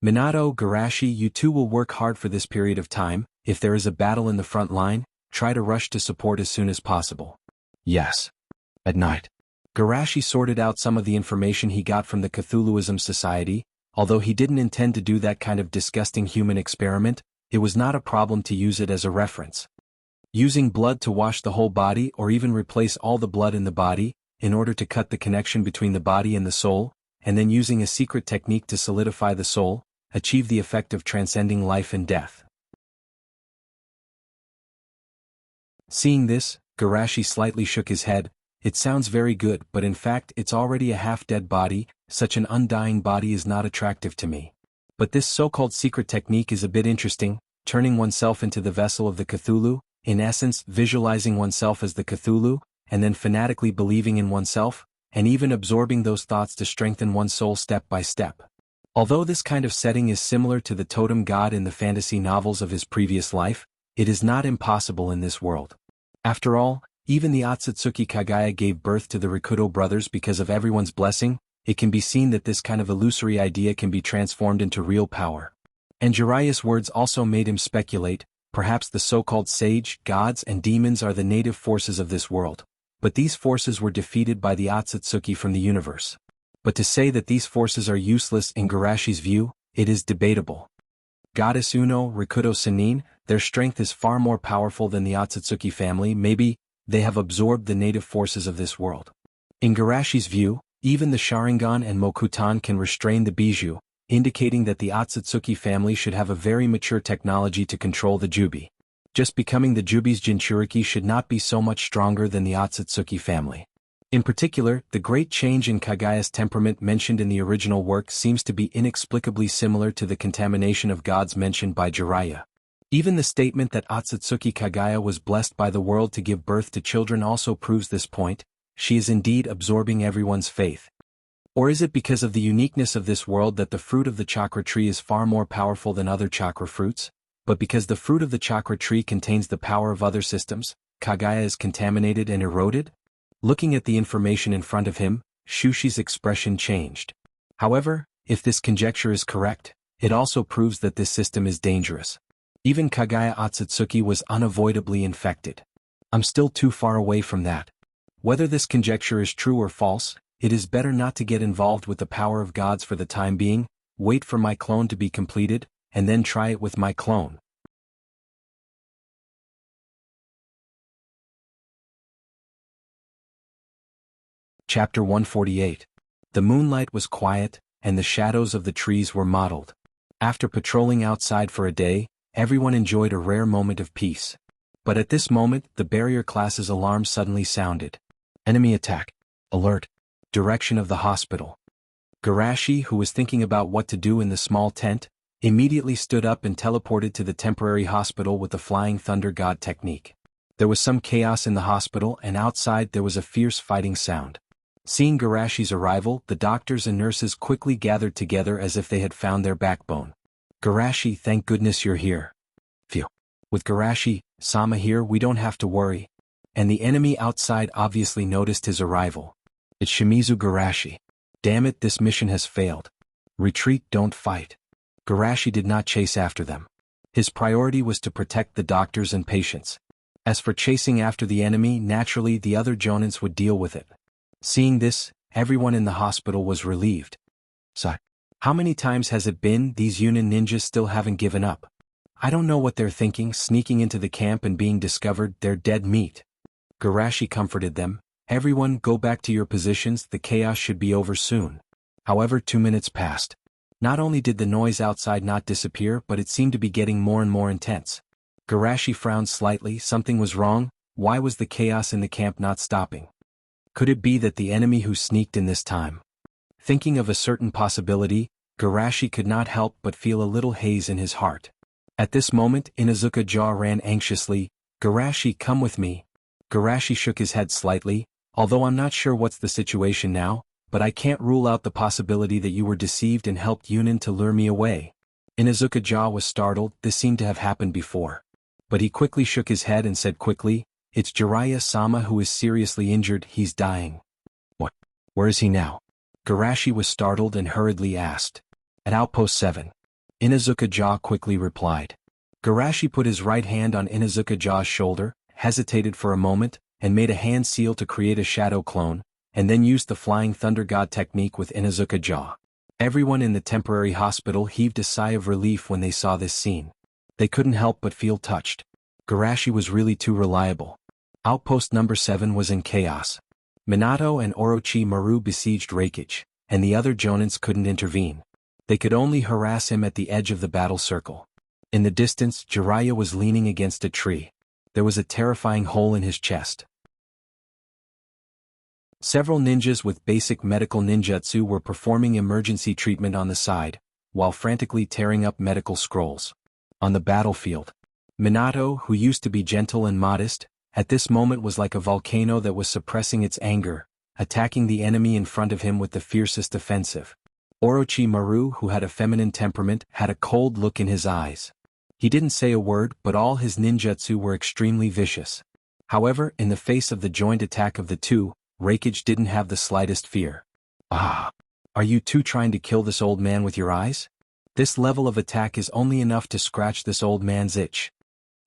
Minato, Garashi, you two will work hard for this period of time. If there is a battle in the front line, try to rush to support as soon as possible. Yes. At night. Garashi sorted out some of the information he got from the Cthulhuism Society. Although he didn't intend to do that kind of disgusting human experiment, it was not a problem to use it as a reference. Using blood to wash the whole body or even replace all the blood in the body, in order to cut the connection between the body and the soul, and then using a secret technique to solidify the soul, achieve the effect of transcending life and death. Seeing this, Garashi slightly shook his head. It sounds very good, but in fact it's already a half-dead body. Such an undying body is not attractive to me. But this so-called secret technique is a bit interesting, turning oneself into the vessel of the Cthulhu, in essence visualizing oneself as the Cthulhu, and then fanatically believing in oneself, and even absorbing those thoughts to strengthen one's soul step by step. Although this kind of setting is similar to the totem god in the fantasy novels of his previous life, it is not impossible in this world. After all, even the Otsutsuki Kagaya gave birth to the Rikudo brothers because of everyone's blessing. It can be seen that this kind of illusory idea can be transformed into real power. And Jiraiya's words also made him speculate, perhaps the so-called sage, gods and demons are the native forces of this world. But these forces were defeated by the Otsutsuki from the universe. But to say that these forces are useless in Garashi's view, it is debatable. Goddess Uno, Rikudo Sannin, their strength is far more powerful than the Otsutsuki family. Maybe they have absorbed the native forces of this world. In Garashi's view, even the Sharingan and Mokutan can restrain the Bijou, indicating that the Otsutsuki family should have a very mature technology to control the Jubi. Just becoming the Jubi's Jinchuriki should not be so much stronger than the Otsutsuki family. In particular, the great change in Kagaya's temperament mentioned in the original work seems to be inexplicably similar to the contamination of gods mentioned by Jiraiya. Even the statement that Otsutsuki Kagaya was blessed by the world to give birth to children also proves this point. She is indeed absorbing everyone's faith. Or is it because of the uniqueness of this world that the fruit of the chakra tree is far more powerful than other chakra fruits? But because the fruit of the chakra tree contains the power of other systems, Kagaya is contaminated and eroded? Looking at the information in front of him, Shushi's expression changed. However, if this conjecture is correct, it also proves that this system is dangerous. Even Kagaya Otsutsuki was unavoidably infected. I'm still too far away from that. Whether this conjecture is true or false, it is better not to get involved with the power of gods for the time being, wait for my clone to be completed, and then try it with my clone. Chapter 148. The moonlight was quiet, and the shadows of the trees were mottled. After patrolling outside for a day, everyone enjoyed a rare moment of peace. But at this moment, the barrier class's alarm suddenly sounded. Enemy attack. Alert. Direction of the hospital. Garashi, who was thinking about what to do in the small tent, immediately stood up and teleported to the temporary hospital with the Flying Thunder God technique. There was some chaos in the hospital, and outside there was a fierce fighting sound. Seeing Garashi's arrival, the doctors and nurses quickly gathered together as if they had found their backbone. Garashi, thank goodness you're here. Phew. With Garashi-sama here, we don't have to worry. And the enemy outside obviously noticed his arrival. It's Shimizu Garashi. Damn it, this mission has failed. Retreat, don't fight. Garashi did not chase after them. His priority was to protect the doctors and patients. As for chasing after the enemy, naturally the other Jonins would deal with it. Seeing this, everyone in the hospital was relieved. So, how many times has it been these Yunin ninjas still haven't given up? I don't know what they're thinking, sneaking into the camp and being discovered, they're dead meat. Garashi comforted them. Everyone go back to your positions, the chaos should be over soon. However, 2 minutes passed. Not only did the noise outside not disappear, but it seemed to be getting more and more intense. Garashi frowned slightly, something was wrong. Why was the chaos in the camp not stopping? Could it be that the enemy who sneaked in this time? Thinking of a certain possibility, Garashi could not help but feel a little haze in his heart. At this moment, Inuzuka jaw ran anxiously. Garashi, come with me. Garashi shook his head slightly. Although I'm not sure what's the situation now, but I can't rule out the possibility that you were deceived and helped Yunin to lure me away. Inuzuka jaw was startled, this seemed to have happened before. But he quickly shook his head and said quickly, it's Jiraiya-sama who is seriously injured, he's dying. What? Where is he now? Garashi was startled and hurriedly asked. At Outpost 7. Inuzuka jaw quickly replied. Garashi put his right hand on Inuzuka jaw's shoulder, hesitated for a moment, and made a hand seal to create a shadow clone, and then used the Flying Thunder God technique with Inuzuka jaw. Everyone in the temporary hospital heaved a sigh of relief when they saw this scene. They couldn't help but feel touched. Garashi was really too reliable. Outpost number 7 was in chaos. Minato and Orochimaru besieged Reikage, and the other Jonins couldn't intervene. They could only harass him at the edge of the battle circle. In the distance, Jiraiya was leaning against a tree. There was a terrifying hole in his chest. Several ninjas with basic medical ninjutsu were performing emergency treatment on the side, while frantically tearing up medical scrolls. On the battlefield, Minato, who used to be gentle and modest, at this moment was like a volcano that was suppressing its anger, attacking the enemy in front of him with the fiercest offensive. Orochimaru, who had a feminine temperament, had a cold look in his eyes. He didn't say a word, but all his ninjutsu were extremely vicious. However, in the face of the joint attack of the two, Reikage didn't have the slightest fear. Ah! Are you two trying to kill this old man with your eyes? This level of attack is only enough to scratch this old man's itch.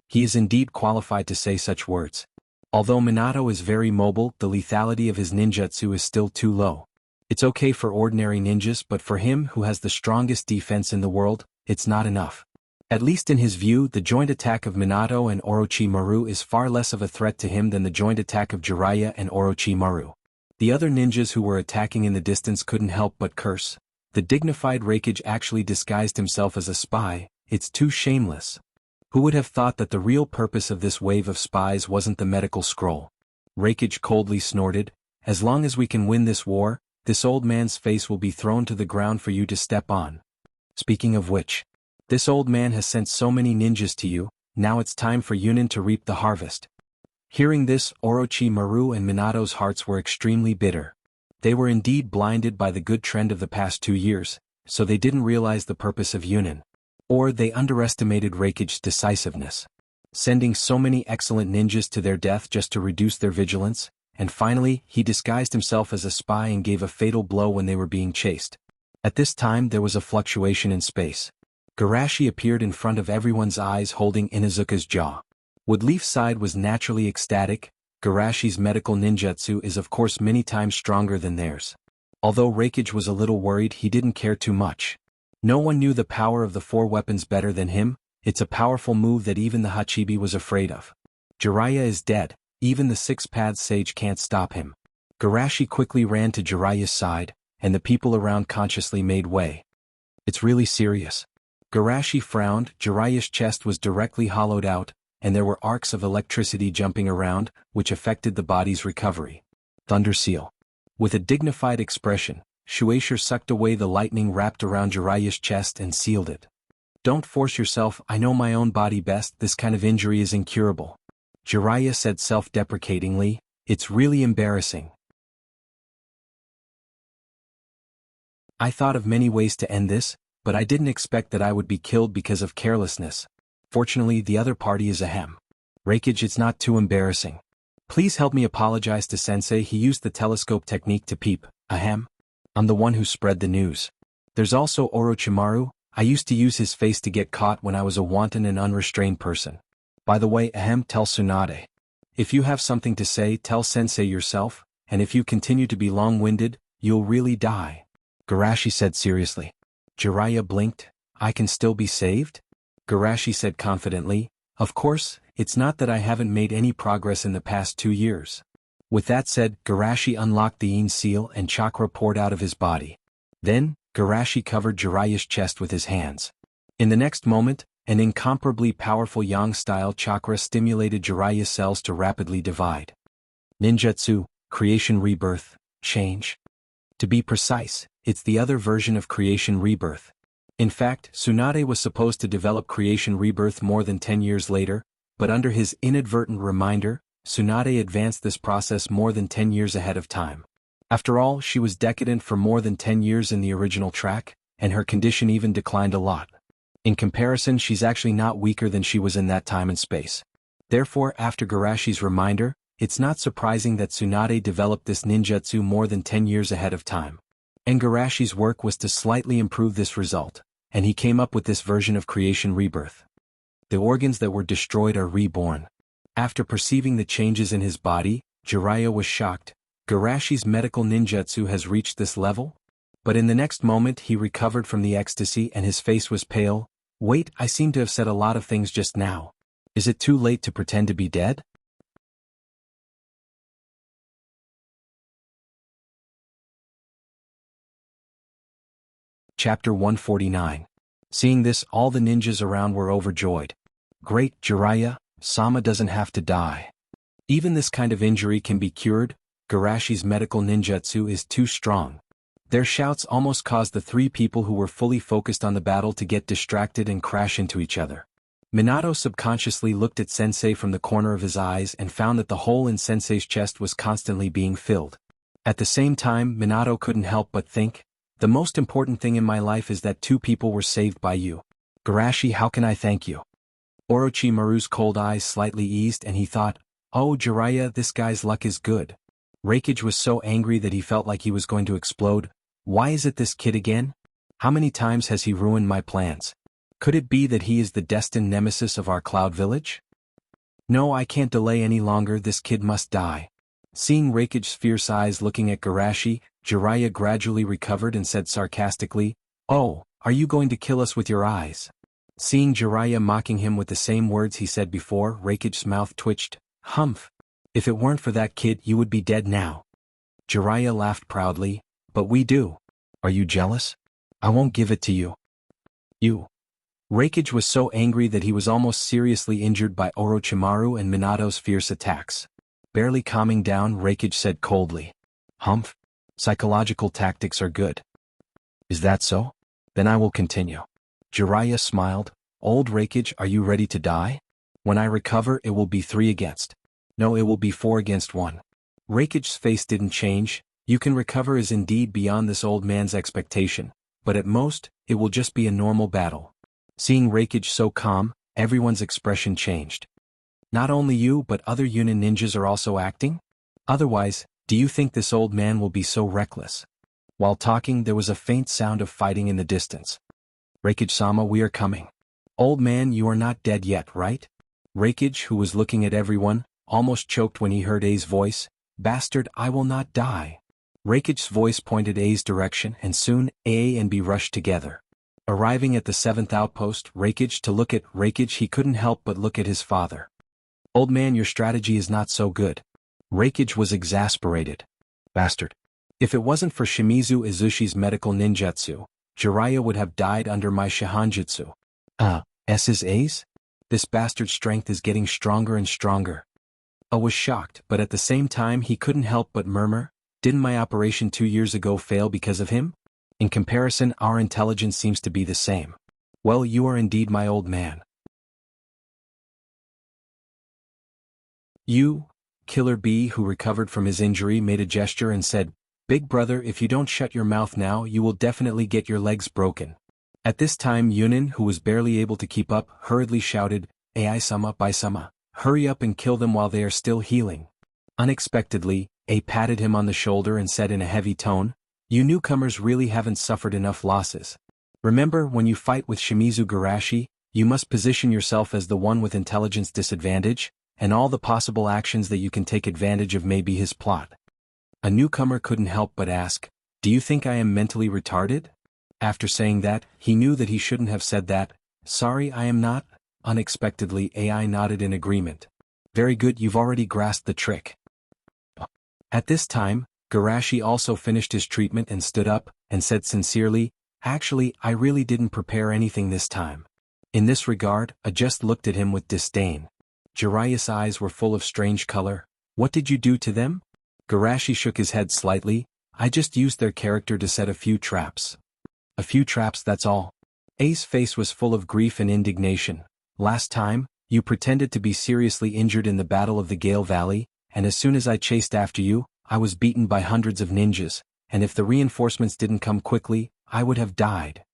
He is indeed qualified to say such words. Although Minato is very mobile, the lethality of his ninjutsu is still too low. It's okay for ordinary ninjas, but for him who has the strongest defense in the world, it's not enough. At least in his view, the joint attack of Minato and Orochimaru is far less of a threat to him than the joint attack of Jiraiya and Orochimaru. The other ninjas who were attacking in the distance couldn't help but curse. The dignified Reikage actually disguised himself as a spy, it's too shameless. Who would have thought that the real purpose of this wave of spies wasn't the medical scroll? Reikage coldly snorted, as long as we can win this war, this old man's face will be thrown to the ground for you to step on. Speaking of which, this old man has sent so many ninjas to you, now it's time for Yunin to reap the harvest. Hearing this, Orochimaru and Minato's hearts were extremely bitter. They were indeed blinded by the good trend of the past 2 years, so they didn't realize the purpose of Yunin. Or they underestimated Reikage's decisiveness. Sending so many excellent ninjas to their death just to reduce their vigilance, and finally, he disguised himself as a spy and gave a fatal blow when they were being chased. At this time there was a fluctuation in space. Garashi appeared in front of everyone's eyes holding Inuzuka's jaw. Woodleaf's side was naturally ecstatic. Garashi's medical ninjutsu is of course many times stronger than theirs. Although Reikage was a little worried, he didn't care too much. No one knew the power of the 4 weapons better than him. It's a powerful move that even the Hachibi was afraid of. Jiraiya is dead, even the 6-path sage can't stop him. Garashi quickly ran to Jiraiya's side, and the people around consciously made way. It's really serious. Garashi frowned, Jiraiya's chest was directly hollowed out, and there were arcs of electricity jumping around, which affected the body's recovery. Thunder Seal. With a dignified expression, Shueisha sucked away the lightning wrapped around Jiraiya's chest and sealed it. Don't force yourself, I know my own body best, this kind of injury is incurable. Jiraiya said self-deprecatingly, it's really embarrassing. I thought of many ways to end this, but I didn't expect that I would be killed because of carelessness. Fortunately, the other party is ahem. Reikage, it's not too embarrassing. Please help me apologize to Sensei, he used the telescope technique to peep, ahem. I'm the one who spread the news. There's also Orochimaru, I used to use his face to get caught when I was a wanton and unrestrained person. By the way, tell Tsunade. If you have something to say, tell sensei yourself, and if you continue to be long-winded, you'll really die. Garashi said seriously. Jiraiya blinked. I can still be saved? Garashi said confidently, of course, it's not that I haven't made any progress in the past 2 years. With that said, Garashi unlocked the Yin seal and chakra poured out of his body. Then, Garashi covered Jiraiya's chest with his hands. In the next moment, an incomparably powerful Yang-style chakra stimulated Jiraiya's cells to rapidly divide. Ninjutsu, creation rebirth, change. To be precise, it's the other version of creation rebirth. In fact, Tsunade was supposed to develop creation rebirth more than 10 years later, but under his inadvertent reminder, Tsunade advanced this process more than 10 years ahead of time. After all, she was decadent for more than 10 years in the original track, and her condition even declined a lot. In comparison, she's actually not weaker than she was in that time and space. Therefore, after Garashi's reminder, it's not surprising that Tsunade developed this ninjutsu more than 10 years ahead of time. And Garashi's work was to slightly improve this result, and he came up with this version of creation rebirth. The organs that were destroyed are reborn. After perceiving the changes in his body, Jiraiya was shocked. Garashi's medical ninjutsu has reached this level? But in the next moment he recovered from the ecstasy and his face was pale. Wait, I seem to have said a lot of things just now. Is it too late to pretend to be dead? Chapter 149. Seeing this, all the ninjas around were overjoyed. Great, Jiraiya, Sama doesn't have to die. Even this kind of injury can be cured. Garashi's medical ninjutsu is too strong. Their shouts almost caused the 3 people who were fully focused on the battle to get distracted and crash into each other. Minato subconsciously looked at Sensei from the corner of his eyes and found that the hole in Sensei's chest was constantly being filled. At the same time, Minato couldn't help but think, the most important thing in my life is that 2 people were saved by you. Garashi, how can I thank you? Orochimaru's cold eyes slightly eased and he thought, oh Jiraiya, this guy's luck is good. Reikage was so angry that he felt like he was going to explode. Why is it this kid again? How many times has he ruined my plans? Could it be that he is the destined nemesis of our Cloud Village? No, I can't delay any longer, this kid must die. Seeing Reikage's fierce eyes looking at Garashi, Jiraiya gradually recovered and said sarcastically, oh, are you going to kill us with your eyes? Seeing Jiraiya mocking him with the same words he said before, Reikage's mouth twitched. Humph. If it weren't for that kid, you would be dead now. Jiraiya laughed proudly, but we do. Are you jealous? I won't give it to you. You. Reikage was so angry that he was almost seriously injured by Orochimaru and Minato's fierce attacks. Barely calming down, Reikage said coldly. Humph. Psychological tactics are good. Is that so? Then I will continue. Jiraiya smiled. Old Reikage, are you ready to die? When I recover, it will be 3 against. No, it will be 4 against 1. Reikage's face didn't change. You can recover is indeed beyond this old man's expectation, but at most, it will just be a normal battle. Seeing Reikage so calm, everyone's expression changed. Not only you but other Yunin ninjas are also acting? Otherwise, do you think this old man will be so reckless? While talking, there was a faint sound of fighting in the distance. Reikage-sama, we are coming. Old man, you are not dead yet, right? Reikage, who was looking at everyone, almost choked when he heard A's voice. Bastard, I will not die. Reikage's voice pointed A's direction and soon, A and B rushed together. Arriving at the 7th outpost, Reikage to look at Reikage, he couldn't help but look at his father. Old man, your strategy is not so good. Reikage was exasperated. Bastard. If it wasn't for Shimizu Izushi's medical ninjutsu, Jiraiya would have died under my Shihanjutsu. S's A's? This bastard's strength is getting stronger and stronger. A was shocked, but at the same time he couldn't help but murmur, didn't my operation 2 years ago fail because of him? In comparison, our intelligence seems to be the same. Well, you are indeed my old man. You, Killer B, who recovered from his injury, made a gesture and said, Big brother, if you don't shut your mouth now, you will definitely get your legs broken. At this time, Yunin, who was barely able to keep up, hurriedly shouted, Ai-sama, Bai-sama, hurry up and kill them while they are still healing. Unexpectedly, A patted him on the shoulder and said in a heavy tone, You newcomers really haven't suffered enough losses. Remember, when you fight with Shimizu Garashi, you must position yourself as the one with intelligence disadvantage, and all the possible actions that you can take advantage of may be his plot. A newcomer couldn't help but ask, "Do you think I am mentally retarded?" After saying that, he knew that he shouldn't have said that. "Sorry, I am not." Unexpectedly, AI nodded in agreement. "Very good, you've already grasped the trick." At this time, Garashi also finished his treatment and stood up, and said sincerely, "Actually, I really didn't prepare anything this time." In this regard, I just looked at him with disdain. Jiraiya's eyes were full of strange color. "What did you do to them?" Garashi shook his head slightly. "I just used their character to set a few traps." "A few traps, that's all?" A's face was full of grief and indignation. "Last time, you pretended to be seriously injured in the Battle of the Gale Valley, and as soon as I chased after you, I was beaten by hundreds of ninjas, and if the reinforcements didn't come quickly, I would have died.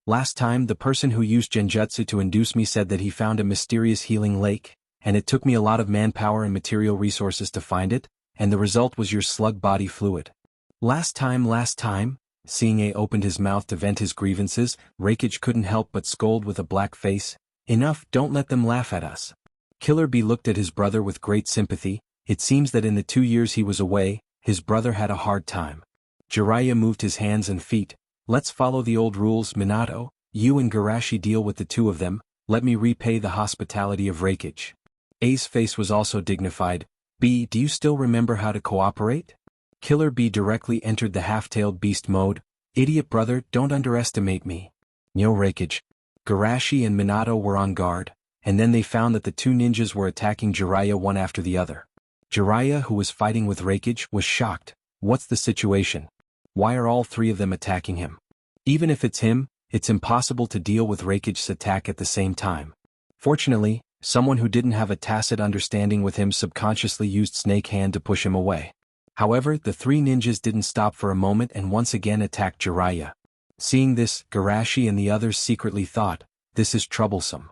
Last time, the person who used genjutsu to induce me said that he found a mysterious healing lake, and it took me a lot of manpower and material resources to find it, and the result was your slug body fluid. Last time, seeing A opened his mouth to vent his grievances, Reikage couldn't help but scold with a black face. "Enough, don't let them laugh at us." Killer Bee looked at his brother with great sympathy. It seems that in the 2 years he was away, his brother had a hard time. Jiraiya moved his hands and feet. "Let's follow the old rules, Minato. You and Garashi deal with the two of them. Let me repay the hospitality of Reikage." A's face was also dignified. "B, do you still remember how to cooperate?" Killer Bee directly entered the half-tailed beast mode. "Idiot brother, don't underestimate me." "No, Reikage." Garashi and Minato were on guard, and then they found that the two ninjas were attacking Jiraiya one after the other. Jiraiya, who was fighting with Reikage, was shocked. What's the situation? Why are all three of them attacking him? Even if it's him, it's impossible to deal with Reikage's attack at the same time. Fortunately, someone who didn't have a tacit understanding with him subconsciously used Snake Hand to push him away. However, the three ninjas didn't stop for a moment and once again attacked Jiraiya. Seeing this, Garashi and the others secretly thought, "This is troublesome."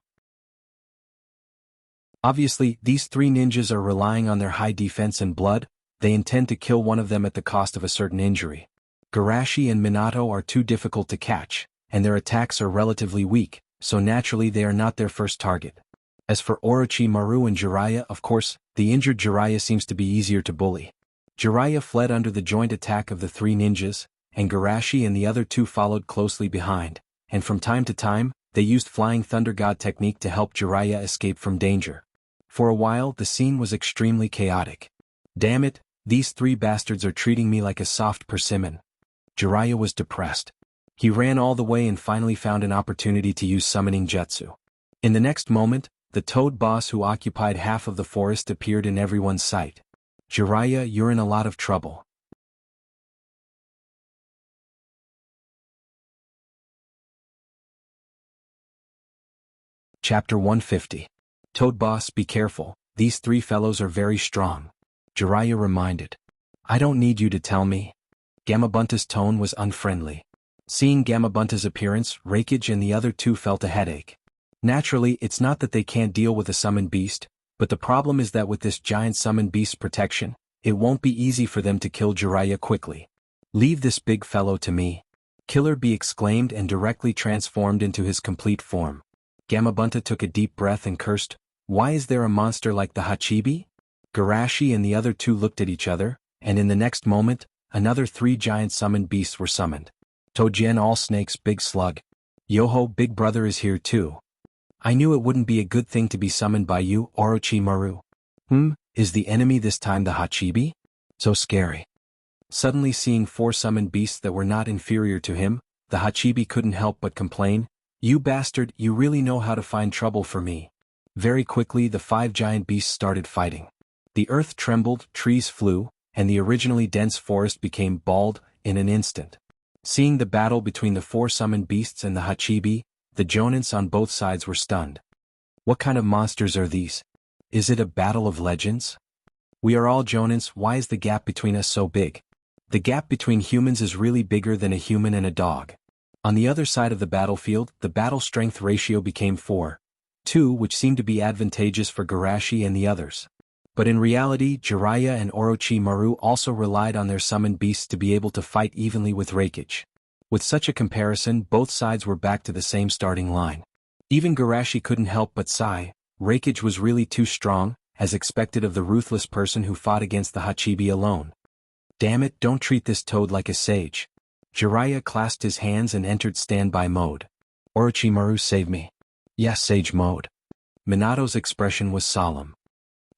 Obviously, these three ninjas are relying on their high defense and blood. They intend to kill one of them at the cost of a certain injury. Garashi and Minato are too difficult to catch, and their attacks are relatively weak, so naturally they are not their first target. As for Orochimaru and Jiraiya, of course, the injured Jiraiya seems to be easier to bully. Jiraiya fled under the joint attack of the three ninjas, and Garashi and the other two followed closely behind, and from time to time, they used Flying Thunder God technique to help Jiraiya escape from danger. For a while, the scene was extremely chaotic. "Damn it, these three bastards are treating me like a soft persimmon." Jiraiya was depressed. He ran all the way and finally found an opportunity to use summoning jutsu. In the next moment, the toad boss who occupied half of the forest appeared in everyone's sight. "Jiraiya, you're in a lot of trouble." Chapter 150. "Toad boss, be careful, these three fellows are very strong," Jiraiya reminded. "I don't need you to tell me." Gamabunta's tone was unfriendly. Seeing Gamabunta's appearance, Reikage and the other two felt a headache. Naturally, it's not that they can't deal with a summoned beast, but the problem is that with this giant summoned beast's protection, it won't be easy for them to kill Jiraiya quickly. "Leave this big fellow to me," Killer Bee exclaimed and directly transformed into his complete form. Gamabunta took a deep breath and cursed, "Why is there a monster like the Hachibi?" Garashi and the other two looked at each other, and in the next moment, another three giant summoned beasts were summoned. Toujien All Snake's big slug. "Yoho, big brother is here too. I knew it wouldn't be a good thing to be summoned by you, Orochimaru." Is the enemy this time the Hachibi? So scary." Suddenly seeing four summoned beasts that were not inferior to him, the Hachibi couldn't help but complain, "You bastard, you really know how to find trouble for me." Very quickly the five giant beasts started fighting. The earth trembled, trees flew, and the originally dense forest became bald in an instant. Seeing the battle between the four summoned beasts and the Hachibi, the Jonins on both sides were stunned. What kind of monsters are these? Is it a battle of legends? We are all Jonins, why is the gap between us so big? The gap between humans is really bigger than a human and a dog. On the other side of the battlefield, the battle strength ratio became 4-2, which seemed to be advantageous for Garashi and the others. But in reality, Jiraiya and Orochimaru also relied on their summoned beasts to be able to fight evenly with Reikage. With such a comparison, both sides were back to the same starting line. Even Garashi couldn't help but sigh. Reikage was really too strong, as expected of the ruthless person who fought against the Hachibi alone. Damn it, don't treat this toad like a sage. Jiraiya clasped his hands and entered standby mode. Orochimaru, save me. Yes, sage mode. Minato's expression was solemn.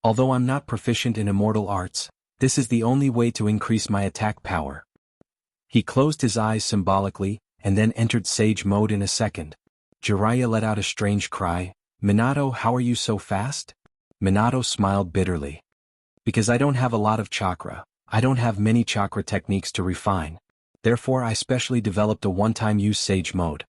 Although I'm not proficient in immortal arts, this is the only way to increase my attack power. He closed his eyes symbolically, and then entered sage mode in a second. Jiraiya let out a strange cry. Minato, how are you so fast? Minato smiled bitterly. Because I don't have a lot of chakra. I don't have many chakra techniques to refine. Therefore I specially developed a one-time use sage mode.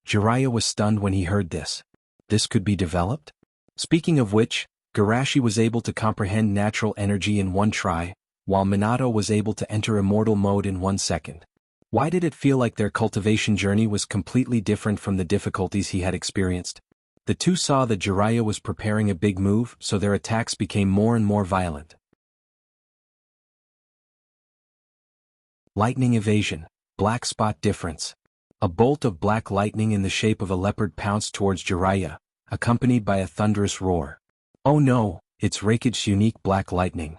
Jiraiya was stunned when he heard this. This could be developed? Speaking of which, Garashi was able to comprehend natural energy in one try, while Minato was able to enter immortal mode in 1 second. Why did it feel like their cultivation journey was completely different from the difficulties he had experienced? The two saw that Jiraiya was preparing a big move, so their attacks became more and more violent. Lightning evasion, black spot difference. A bolt of black lightning in the shape of a leopard pounced towards Jiraiya, accompanied by a thunderous roar. Oh no, it's Reikage's unique black lightning.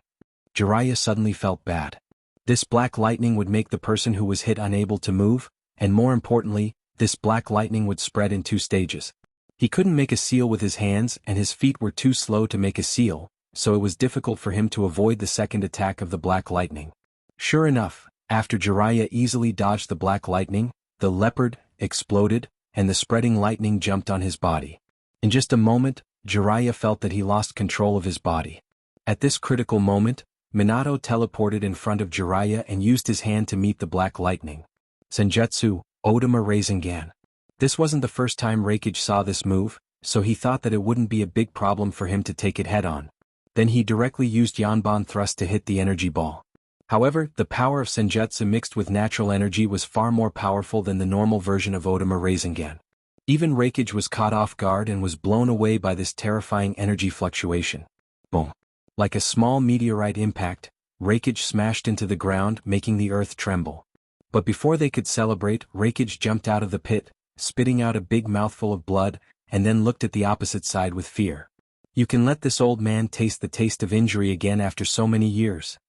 Jiraiya suddenly felt bad. This black lightning would make the person who was hit unable to move, and more importantly, this black lightning would spread in 2 stages. He couldn't make a seal with his hands and his feet were too slow to make a seal, so it was difficult for him to avoid the second attack of the black lightning. Sure enough, after Jiraiya easily dodged the black lightning, the leopard exploded, and the spreading lightning jumped on his body. In just a moment, Jiraiya felt that he lost control of his body. At this critical moment, Minato teleported in front of Jiraiya and used his hand to meet the black lightning. Senjutsu, Odama Rasengan. This wasn't the first time Reikage saw this move, so he thought that it wouldn't be a big problem for him to take it head-on. Then he directly used Yanban thrust to hit the energy ball. However, the power of Senjutsu mixed with natural energy was far more powerful than the normal version of Odama Rasengan. Even Reikage was caught off guard and was blown away by this terrifying energy fluctuation. Boom. Like a small meteorite impact, Reikage smashed into the ground, making the earth tremble. But before they could celebrate, Reikage jumped out of the pit, spitting out a big mouthful of blood, and then looked at the opposite side with fear. You can let this old man taste the taste of injury again after so many years.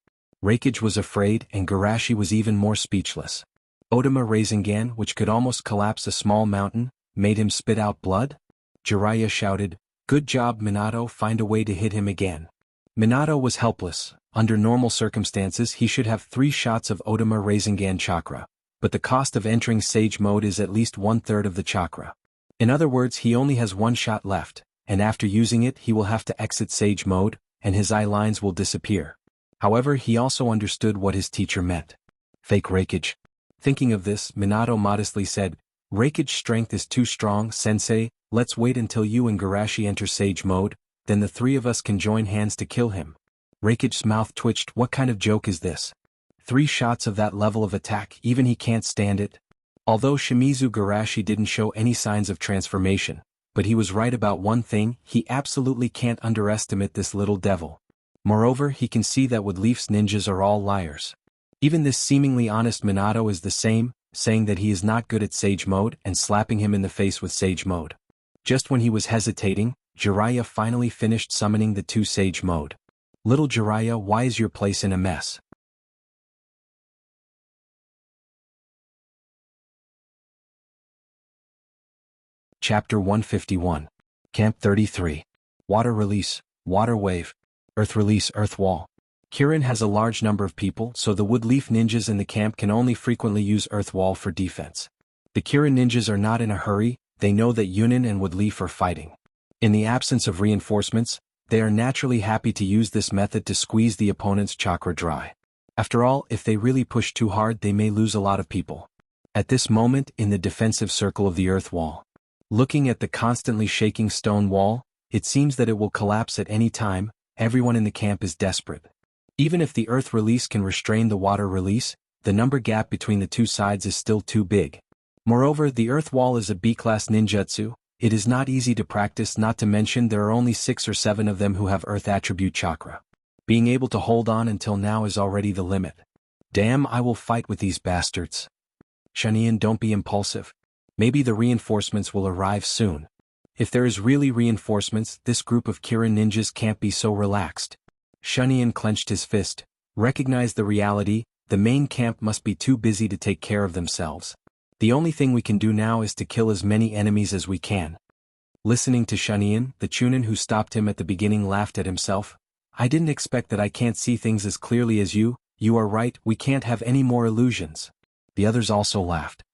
Reikage was afraid and Garashi was even more speechless. Odama Rasengan, which could almost collapse a small mountain, made him spit out blood? Jiraiya shouted, "Good job Minato, find a way to hit him again." Minato was helpless. Under normal circumstances he should have 3 shots of Odama Rasengan chakra, but the cost of entering Sage mode is at least 1/3 of the chakra. In other words, he only has 1 shot left, and after using it he will have to exit Sage mode, and his eye lines will disappear. However, he also understood what his teacher meant. Fake Reikage. Thinking of this, Minato modestly said, "Reikage's strength is too strong, sensei, let's wait until you and Garashi enter Sage mode, then the 3 of us can join hands to kill him." Reikage's mouth twitched. What kind of joke is this? 3 shots of that level of attack, even he can't stand it? Although Shimizu Garashi didn't show any signs of transformation, but he was right about one thing, he absolutely can't underestimate this little devil. Moreover, he can see that Wood Leaf's ninjas are all liars. Even this seemingly honest Minato is the same, saying that he is not good at Sage mode and slapping him in the face with Sage mode. Just when he was hesitating, Jiraiya finally finished summoning the 2 Sage mode. Little Jiraiya, why is your place in a mess? Chapter 151. Camp 33. Water release, water wave. Earth release, earth wall. Kirin has a large number of people, so the Wood Leaf ninjas in the camp can only frequently use earth wall for defense. The Kirin ninjas are not in a hurry, they know that Yunin and Wood Leaf are fighting. In the absence of reinforcements, they are naturally happy to use this method to squeeze the opponent's chakra dry. After all, if they really push too hard they may lose a lot of people. At this moment, in the defensive circle of the earth wall. Looking at the constantly shaking stone wall, it seems that it will collapse at any time. Everyone in the camp is desperate. Even if the earth release can restrain the water release, the number gap between the 2 sides is still too big. Moreover, the earth wall is a B-class ninjutsu, it is not easy to practice, not to mention there are only 6 or 7 of them who have earth attribute chakra. Being able to hold on until now is already the limit. Damn, I will fight with these bastards. Shanian, don't be impulsive. Maybe the reinforcements will arrive soon. If there is really reinforcements, this group of Kirin ninjas can't be so relaxed. Shanian clenched his fist, recognized the reality, the main camp must be too busy to take care of themselves. The only thing we can do now is to kill as many enemies as we can. Listening to Shanian, the Chunin who stopped him at the beginning laughed at himself. I didn't expect that I can't see things as clearly as you are right, we can't have any more illusions. The others also laughed.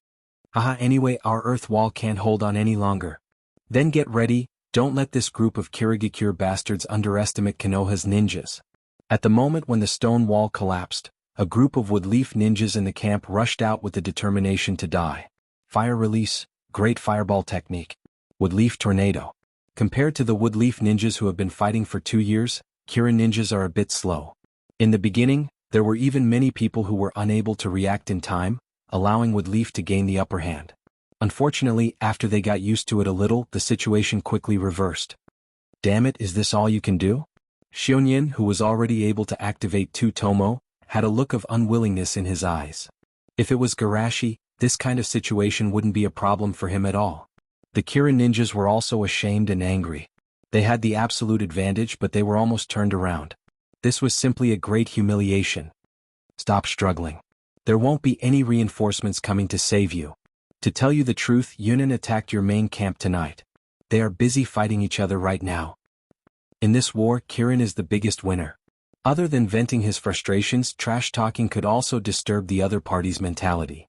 Haha, anyway, our earth wall can't hold on any longer. Then get ready, don't let this group of Kirigakure bastards underestimate Konoha's ninjas. At the moment when the stone wall collapsed, a group of woodleaf ninjas in the camp rushed out with the determination to die. Fire release, great fireball technique. Woodleaf tornado. Compared to the woodleaf ninjas who have been fighting for 2 years, Kirin ninjas are a bit slow. In the beginning, there were even many people who were unable to react in time, allowing woodleaf to gain the upper hand. Unfortunately, after they got used to it a little, the situation quickly reversed. Damn it, is this all you can do? Shionyin, who was already able to activate 2 Tomo, had a look of unwillingness in his eyes. If it was Garashi, this kind of situation wouldn't be a problem for him at all. The Kirin ninjas were also ashamed and angry. They had the absolute advantage, but they were almost turned around. This was simply a great humiliation. Stop struggling. There won't be any reinforcements coming to save you. To tell you the truth, Yunin attacked your main camp tonight. They are busy fighting each other right now. In this war, Kirin is the biggest winner. Other than venting his frustrations, trash talking could also disturb the other party's mentality.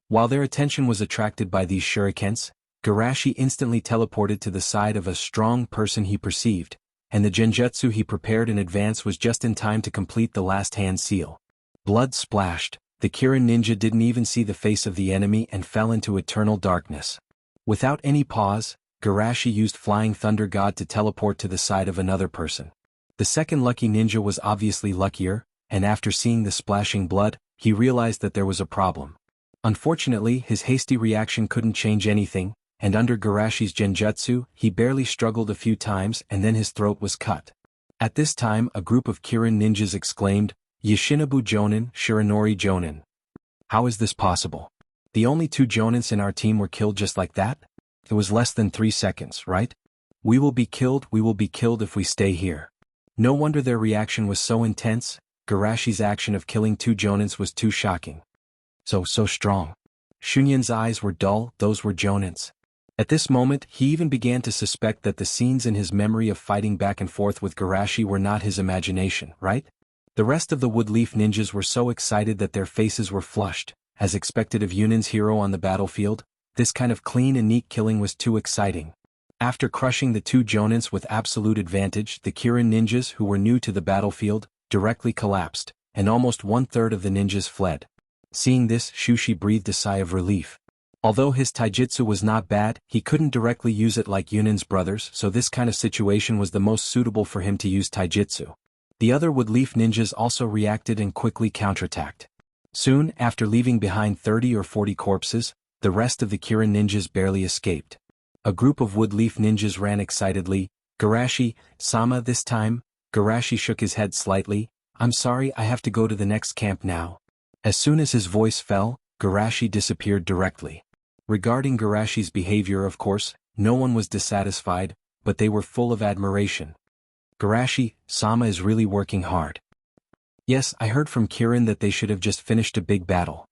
While their attention was attracted by these shurikens, Garashi instantly teleported to the side of a strong person he perceived, and the genjutsu he prepared in advance was just in time to complete the last hand seal. Blood splashed, the Kirin ninja didn't even see the face of the enemy and fell into eternal darkness. Without any pause, Garashi used Flying Thunder God to teleport to the side of another person. The second lucky ninja was obviously luckier, and after seeing the splashing blood, he realized that there was a problem. Unfortunately, his hasty reaction couldn't change anything, and under Garashi's genjutsu, he barely struggled a few times and then his throat was cut. At this time, a group of Kirin ninjas exclaimed, Yoshinobu Jonin, Shiranori Jonin. How is this possible? The only 2 Jonins in our team were killed just like that? It was less than 3 seconds, right? We will be killed if we stay here. No wonder their reaction was so intense. Garashi's action of killing 2 Jonins was too shocking. So strong. Shunyin's eyes were dull, those were Jonins. At this moment, he even began to suspect that the scenes in his memory of fighting back and forth with Garashi were not his imagination, right? The rest of the woodleaf ninjas were so excited that their faces were flushed. As expected of Yunin's hero on the battlefield, this kind of clean and neat killing was too exciting. After crushing the 2 Jonins with absolute advantage, the Kirin ninjas who were new to the battlefield directly collapsed, and almost 1/3 of the ninjas fled. Seeing this, Shushi breathed a sigh of relief. Although his taijutsu was not bad, he couldn't directly use it like Yunin's brothers, so this kind of situation was the most suitable for him to use taijutsu. The other woodleaf ninjas also reacted and quickly counterattacked. Soon, after leaving behind 30 or 40 corpses, the rest of the Kirin ninjas barely escaped. A group of woodleaf ninjas ran excitedly. Garashi-sama this time. Garashi shook his head slightly. I'm sorry, I have to go to the next camp now. As soon as his voice fell, Garashi disappeared directly. Regarding Garashi's behavior, of course, no one was dissatisfied, but they were full of admiration. Garashi-sama is really working hard. Yes, I heard from Kirin that they should have just finished a big battle.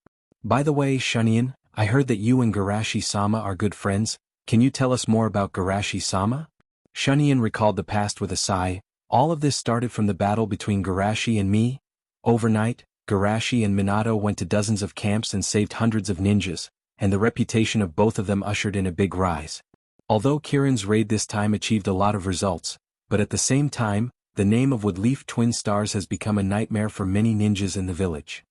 By the way, Shunyan, I heard that you and Garashi-sama are good friends. Can you tell us more about Garashi-sama? Shunyan recalled the past with a sigh. All of this started from the battle between Garashi and me. Overnight, Garashi and Minato went to dozens of camps and saved hundreds of ninjas, and the reputation of both of them ushered in a big rise. Although Kirin's raid this time achieved a lot of results, but at the same time, the name of Woodleaf Twin Stars has become a nightmare for many ninjas in the village.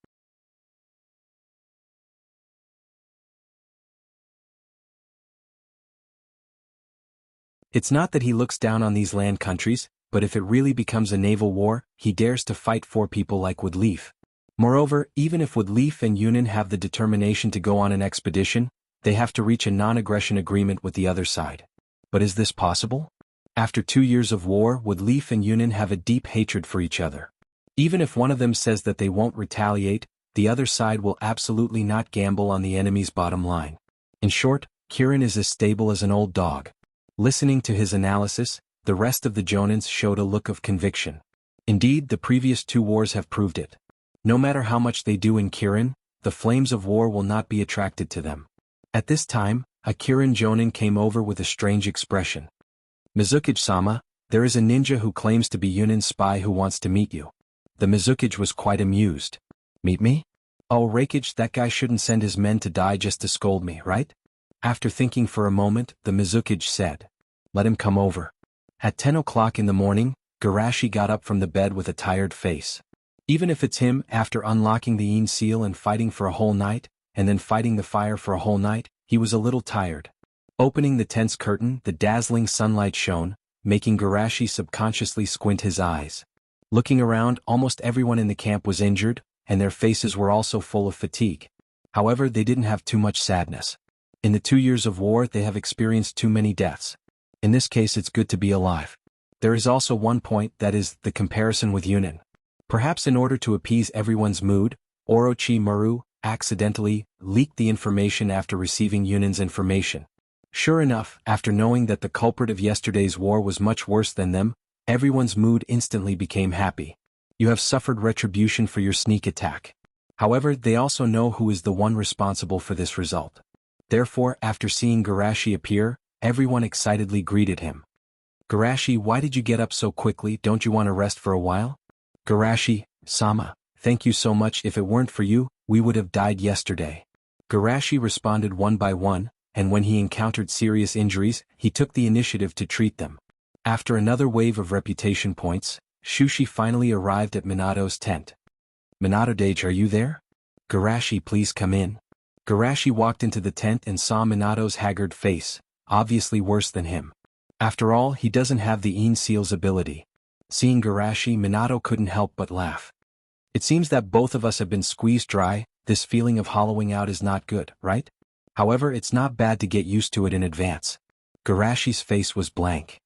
It's not that he looks down on these land countries, but if it really becomes a naval war, he dares to fight for people like Woodleaf. Moreover, even if Woodleaf and Yunin have the determination to go on an expedition, they have to reach a non-aggression agreement with the other side. But is this possible? After 2 years of war, Woodleaf and Yunin have a deep hatred for each other. Even if one of them says that they won't retaliate, the other side will absolutely not gamble on the enemy's bottom line. In short, Kirin is as stable as an old dog. Listening to his analysis, the rest of the Jonins showed a look of conviction. Indeed, the previous 2 wars have proved it. No matter how much they do in Kirin, the flames of war will not be attracted to them. At this time, a Kirin Jonin came over with a strange expression. Mizukage-sama, there is a ninja who claims to be Yunin's spy who wants to meet you. The Mizukage was quite amused. Meet me? Oh, Rakage, that guy shouldn't send his men to die just to scold me, right? After thinking for a moment, the Mizukage said, let him come over. At 10 o'clock in the morning, Garashi got up from the bed with a tired face. Even if it's him, after unlocking the Yin seal and fighting for a whole night, and then fighting the fire for a whole night, he was a little tired. Opening the tent's curtain, the dazzling sunlight shone, making Garashi subconsciously squint his eyes. Looking around, almost everyone in the camp was injured, and their faces were also full of fatigue. However, they didn't have too much sadness. In the 2 years of war, they have experienced too many deaths. In this case, it's good to be alive. There is also one point, that is, the comparison with Yunin. Perhaps in order to appease everyone's mood, Orochimaru accidentally leaked the information after receiving Yunin's information. Sure enough, after knowing that the culprit of yesterday's war was much worse than them, everyone's mood instantly became happy. You have suffered retribution for your sneak attack. However, they also know who is the one responsible for this result. Therefore, after seeing Garashi appear, everyone excitedly greeted him. Garashi, why did you get up so quickly? Don't you want to rest for a while? Garashi-sama, thank you so much. If it weren't for you, we would have died yesterday. Garashi responded one by one, and when he encountered serious injuries, he took the initiative to treat them. After another wave of reputation points, Shushi finally arrived at Minato's tent. Minato-dage, are you there? Garashi, please come in. Garashi walked into the tent and saw Minato's haggard face, obviously worse than him. After all, he doesn't have the Yin Seal's ability. Seeing Garashi, Minato couldn't help but laugh. It seems that both of us have been squeezed dry. This feeling of hollowing out is not good, right? However, it's not bad to get used to it in advance. Garashi's face was blank.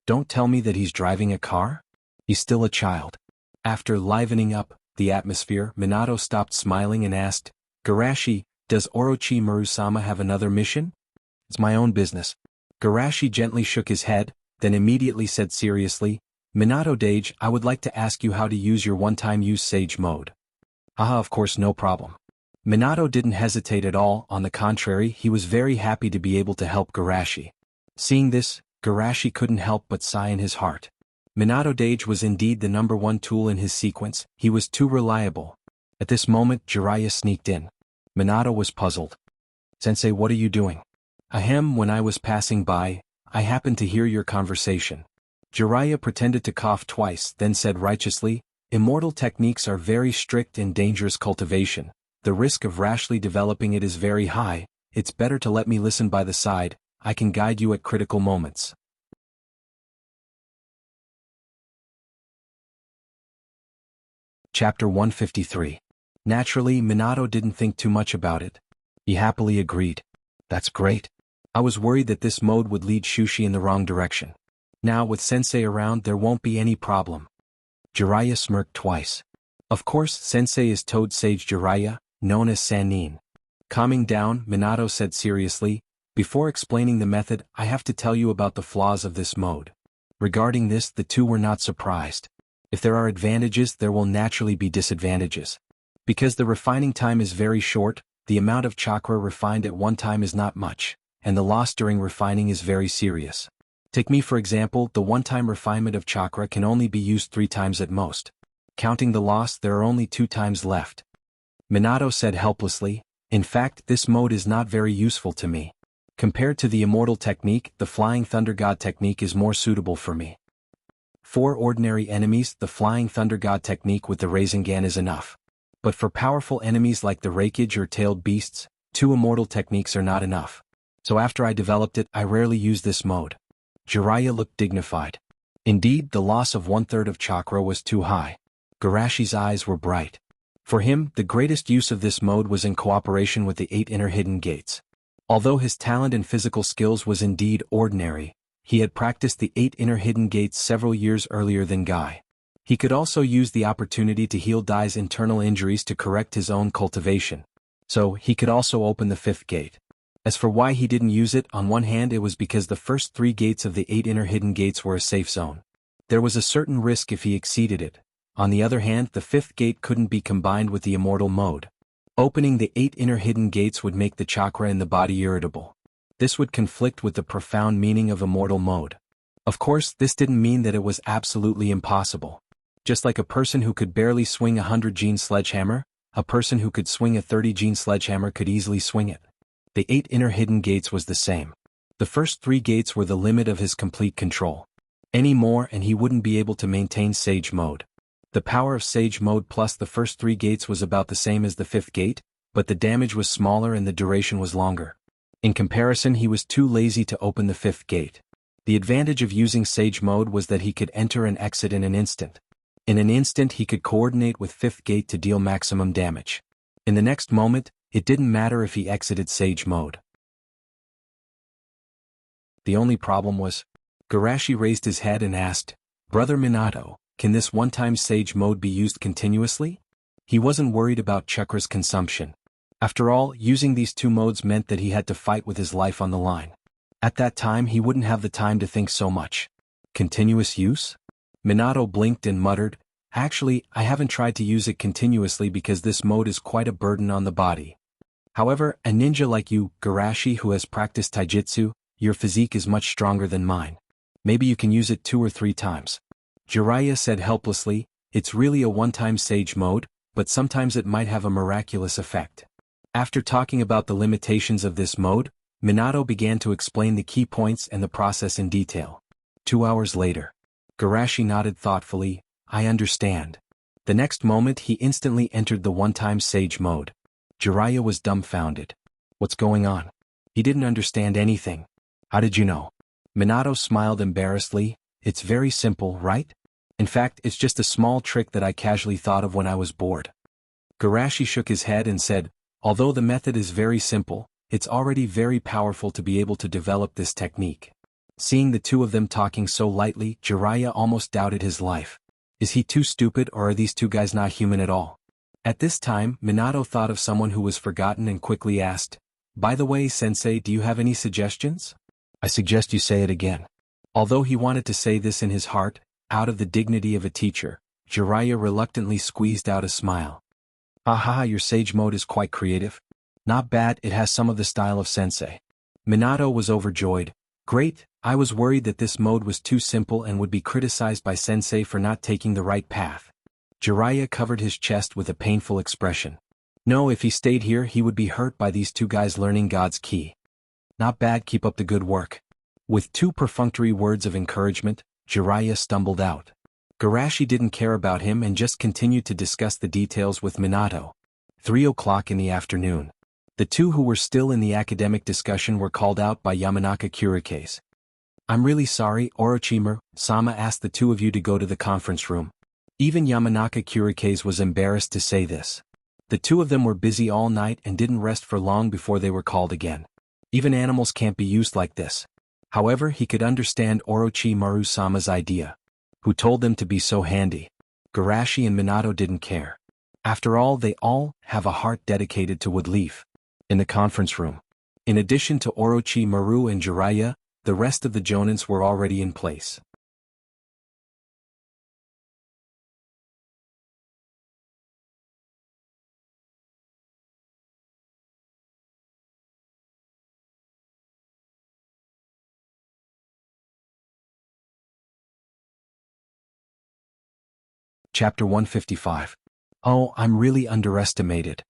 Don't tell me that he's driving a car? He's still a child. After livening up the atmosphere, Minato stopped smiling and asked, Garashi, does Orochimaru-sama have another mission? It's my own business. Garashi gently shook his head, then immediately said seriously, Minato-dage, I would like to ask you how to use your one-time use Sage mode. Haha, of course, no problem. Minato didn't hesitate at all, on the contrary, he was very happy to be able to help Garashi. Seeing this, Garashi couldn't help but sigh in his heart. Minato-dage was indeed the #1 tool in his sequence, he was too reliable. At this moment, Jiraiya sneaked in. Minato was puzzled. Sensei, what are you doing? Ahem, when I was passing by, I happened to hear your conversation. Jiraiya pretended to cough twice, then said righteously, Immortal techniques are very strict and dangerous cultivation. The risk of rashly developing it is very high. It's better to let me listen by the side. I can guide you at critical moments. Chapter 153. Naturally, Minato didn't think too much about it. He happily agreed. That's great. I was worried that this mode would lead Shushi in the wrong direction. Now with Sensei around, there won't be any problem. Jiraiya smirked twice. Of course, Sensei is Toad Sage Jiraiya, known as Sannin. Calming down, Minato said seriously, before explaining the method, I have to tell you about the flaws of this mode. Regarding this, the two were not surprised. If there are advantages, there will naturally be disadvantages. Because the refining time is very short, the amount of chakra refined at one time is not much, and the loss during refining is very serious. Take me for example, the one-time refinement of chakra can only be used 3 times at most. Counting the loss, there are only 2 times left. Minato said helplessly, in fact, this mode is not very useful to me. Compared to the immortal technique, the Flying Thunder God technique is more suitable for me. For ordinary enemies, the Flying Thunder God technique with the Rasengan is enough. But for powerful enemies like the Rakage or Tailed Beasts, 2 immortal techniques are not enough. So after I developed it, I rarely use this mode. Jiraiya looked dignified. Indeed, the loss of 1/3 of chakra was too high. Garashi's eyes were bright. For him, the greatest use of this mode was in cooperation with the 8 inner hidden gates. Although his talent and physical skills was indeed ordinary, he had practiced the 8 inner hidden gates several years earlier than Guy. He could also use the opportunity to heal Dai's internal injuries to correct his own cultivation. So, he could also open the 5th gate. As for why he didn't use it, on one hand it was because the first 3 gates of the 8 inner hidden gates were a safe zone. There was a certain risk if he exceeded it. On the other hand, the 5th gate couldn't be combined with the immortal mode. Opening the 8 inner hidden gates would make the chakra in the body irritable. This would conflict with the profound meaning of immortal mode. Of course, this didn't mean that it was absolutely impossible. Just like a person who could barely swing a 100-gene sledgehammer, a person who could swing a 30-gene sledgehammer could easily swing it. The 8 inner hidden gates was the same. The first 3 gates were the limit of his complete control. Any more and he wouldn't be able to maintain Sage Mode. The power of Sage Mode plus the first 3 gates was about the same as the 5th gate, but the damage was smaller and the duration was longer. In comparison, he was too lazy to open the 5th gate. The advantage of using Sage Mode was that he could enter and exit in an instant. In an instant he could coordinate with 5th gate to deal maximum damage. In the next moment, it didn't matter if he exited Sage Mode. The only problem was, Garashi raised his head and asked, "Brother Minato, can this one-time Sage Mode be used continuously?" He wasn't worried about chakra's consumption. After all, using these 2 modes meant that he had to fight with his life on the line. At that time he wouldn't have the time to think so much. Continuous use? Minato blinked and muttered, "Actually, I haven't tried to use it continuously because this mode is quite a burden on the body. However, a ninja like you, Garashi, who has practiced taijutsu, your physique is much stronger than mine. Maybe you can use it 2 or 3 times. Jiraiya said helplessly, "It's really a one-time Sage Mode, but sometimes it might have a miraculous effect." After talking about the limitations of this mode, Minato began to explain the key points and the process in detail. 2 hours later. Garashi nodded thoughtfully, "I understand." The next moment he instantly entered the one-time Sage Mode. Jiraiya was dumbfounded. "What's going on?" He didn't understand anything. "How did you know?" Minato smiled embarrassedly. "It's very simple, right? In fact, it's just a small trick that I casually thought of when I was bored." Garashi shook his head and said, "Although the method is very simple, it's already very powerful to be able to develop this technique." Seeing the 2 of them talking so lightly, Jiraiya almost doubted his life. Is he too stupid or are these 2 guys not human at all? At this time, Minato thought of someone who was forgotten and quickly asked, "By the way, Sensei, do you have any suggestions?" "I suggest you say it again." Although he wanted to say this in his heart, out of the dignity of a teacher, Jiraiya reluctantly squeezed out a smile. "Aha, your Sage Mode is quite creative. Not bad, it has some of the style of Sensei." Minato was overjoyed. "Great, I was worried that this mode was too simple and would be criticized by Sensei for not taking the right path." Jiraiya covered his chest with a painful expression. No, if he stayed here he would be hurt by these 2 guys learning God's key. "Not bad, keep up the good work." With 2 perfunctory words of encouragement, Jiraiya stumbled out. Garashi didn't care about him and just continued to discuss the details with Minato. 3 o'clock in the afternoon. The 2 who were still in the academic discussion were called out by Yamanaka Kurikase. "I'm really sorry, Orochimaru-sama asked the 2 of you to go to the conference room." Even Yamanaka Kurikase was embarrassed to say this. The 2 of them were busy all night and didn't rest for long before they were called again. Even animals can't be used like this. However, he could understand Orochimaru-sama's idea. Who told them to be so handy? Garashi and Minato didn't care. After all, they all have a heart dedicated to Woodleaf. In the conference room. In addition to Orochimaru and Jiraiya, the rest of the Jonins were already in place. Chapter 155. "Oh, I'm really underestimated."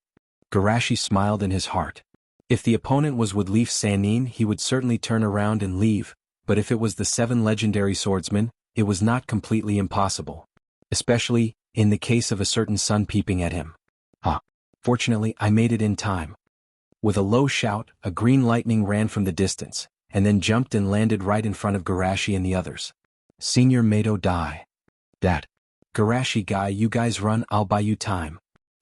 Garashi smiled in his heart. If the opponent was Woodleaf Sannin, he would certainly turn around and leave, but if it was the 7 legendary swordsmen, it was not completely impossible. Especially, in the case of a certain sun peeping at him. Fortunately, I made it in time. With a low shout, a green lightning ran from the distance, and then jumped and landed right in front of Garashi and the others. "Senior Mato Dai." "That. Garashi guy, you guys run, I'll buy you time."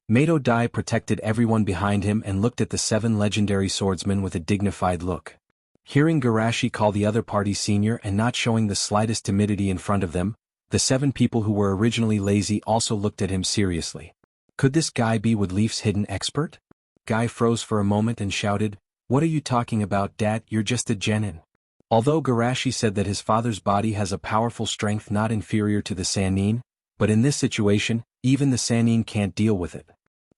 Mato Dai protected everyone behind him and looked at the 7 legendary swordsmen with a dignified look. Hearing Garashi call the other party senior and not showing the slightest timidity in front of them, The 7 people who were originally lazy also looked at him seriously. Could this guy be Woodleaf's hidden expert? Guy froze for a moment and shouted, "What are you talking about, Dad? You're just a genin." Although Garashi said that his father's body has a powerful strength not inferior to the Sannin, but in this situation, even the Sannin can't deal with it.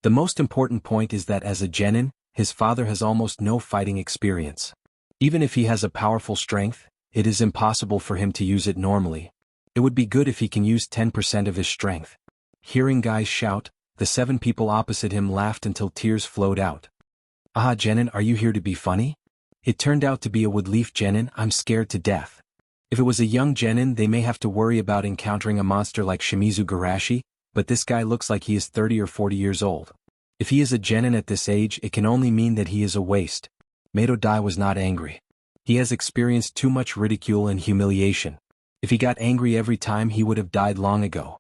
The most important point is that as a genin, his father has almost no fighting experience. Even if he has a powerful strength, it is impossible for him to use it normally. It would be good if he can use 10% of his strength. Hearing Guy's shout, the 7 people opposite him laughed until tears flowed out. "Ah, genin, are you here to be funny? It turned out to be a Woodleaf genin. I'm scared to death." If it was a young genin, they may have to worry about encountering a monster like Shimizu Garashi, but this guy looks like he is 30 or 40 years old. If he is a genin at this age, it can only mean that he is a waste. Mato Dai was not angry. He has experienced too much ridicule and humiliation. If he got angry every time, he would have died long ago.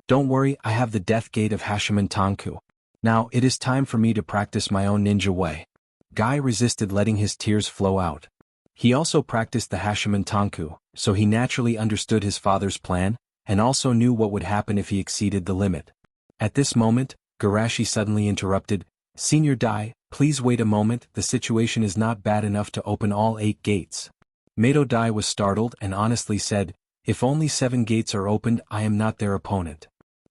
"Don't worry, I have the death gate of Hashiman Tanku. Now it is time for me to practice my own ninja way." Guy resisted letting his tears flow out. He also practiced the Hashiman Tanku, so he naturally understood his father's plan, and also knew what would happen if he exceeded the limit. At this moment, Garashi suddenly interrupted, "Senior Dai, please wait a moment, the situation is not bad enough to open all 8 gates." Mato Dai was startled and honestly said, "If only 7 gates are opened, I am not their opponent."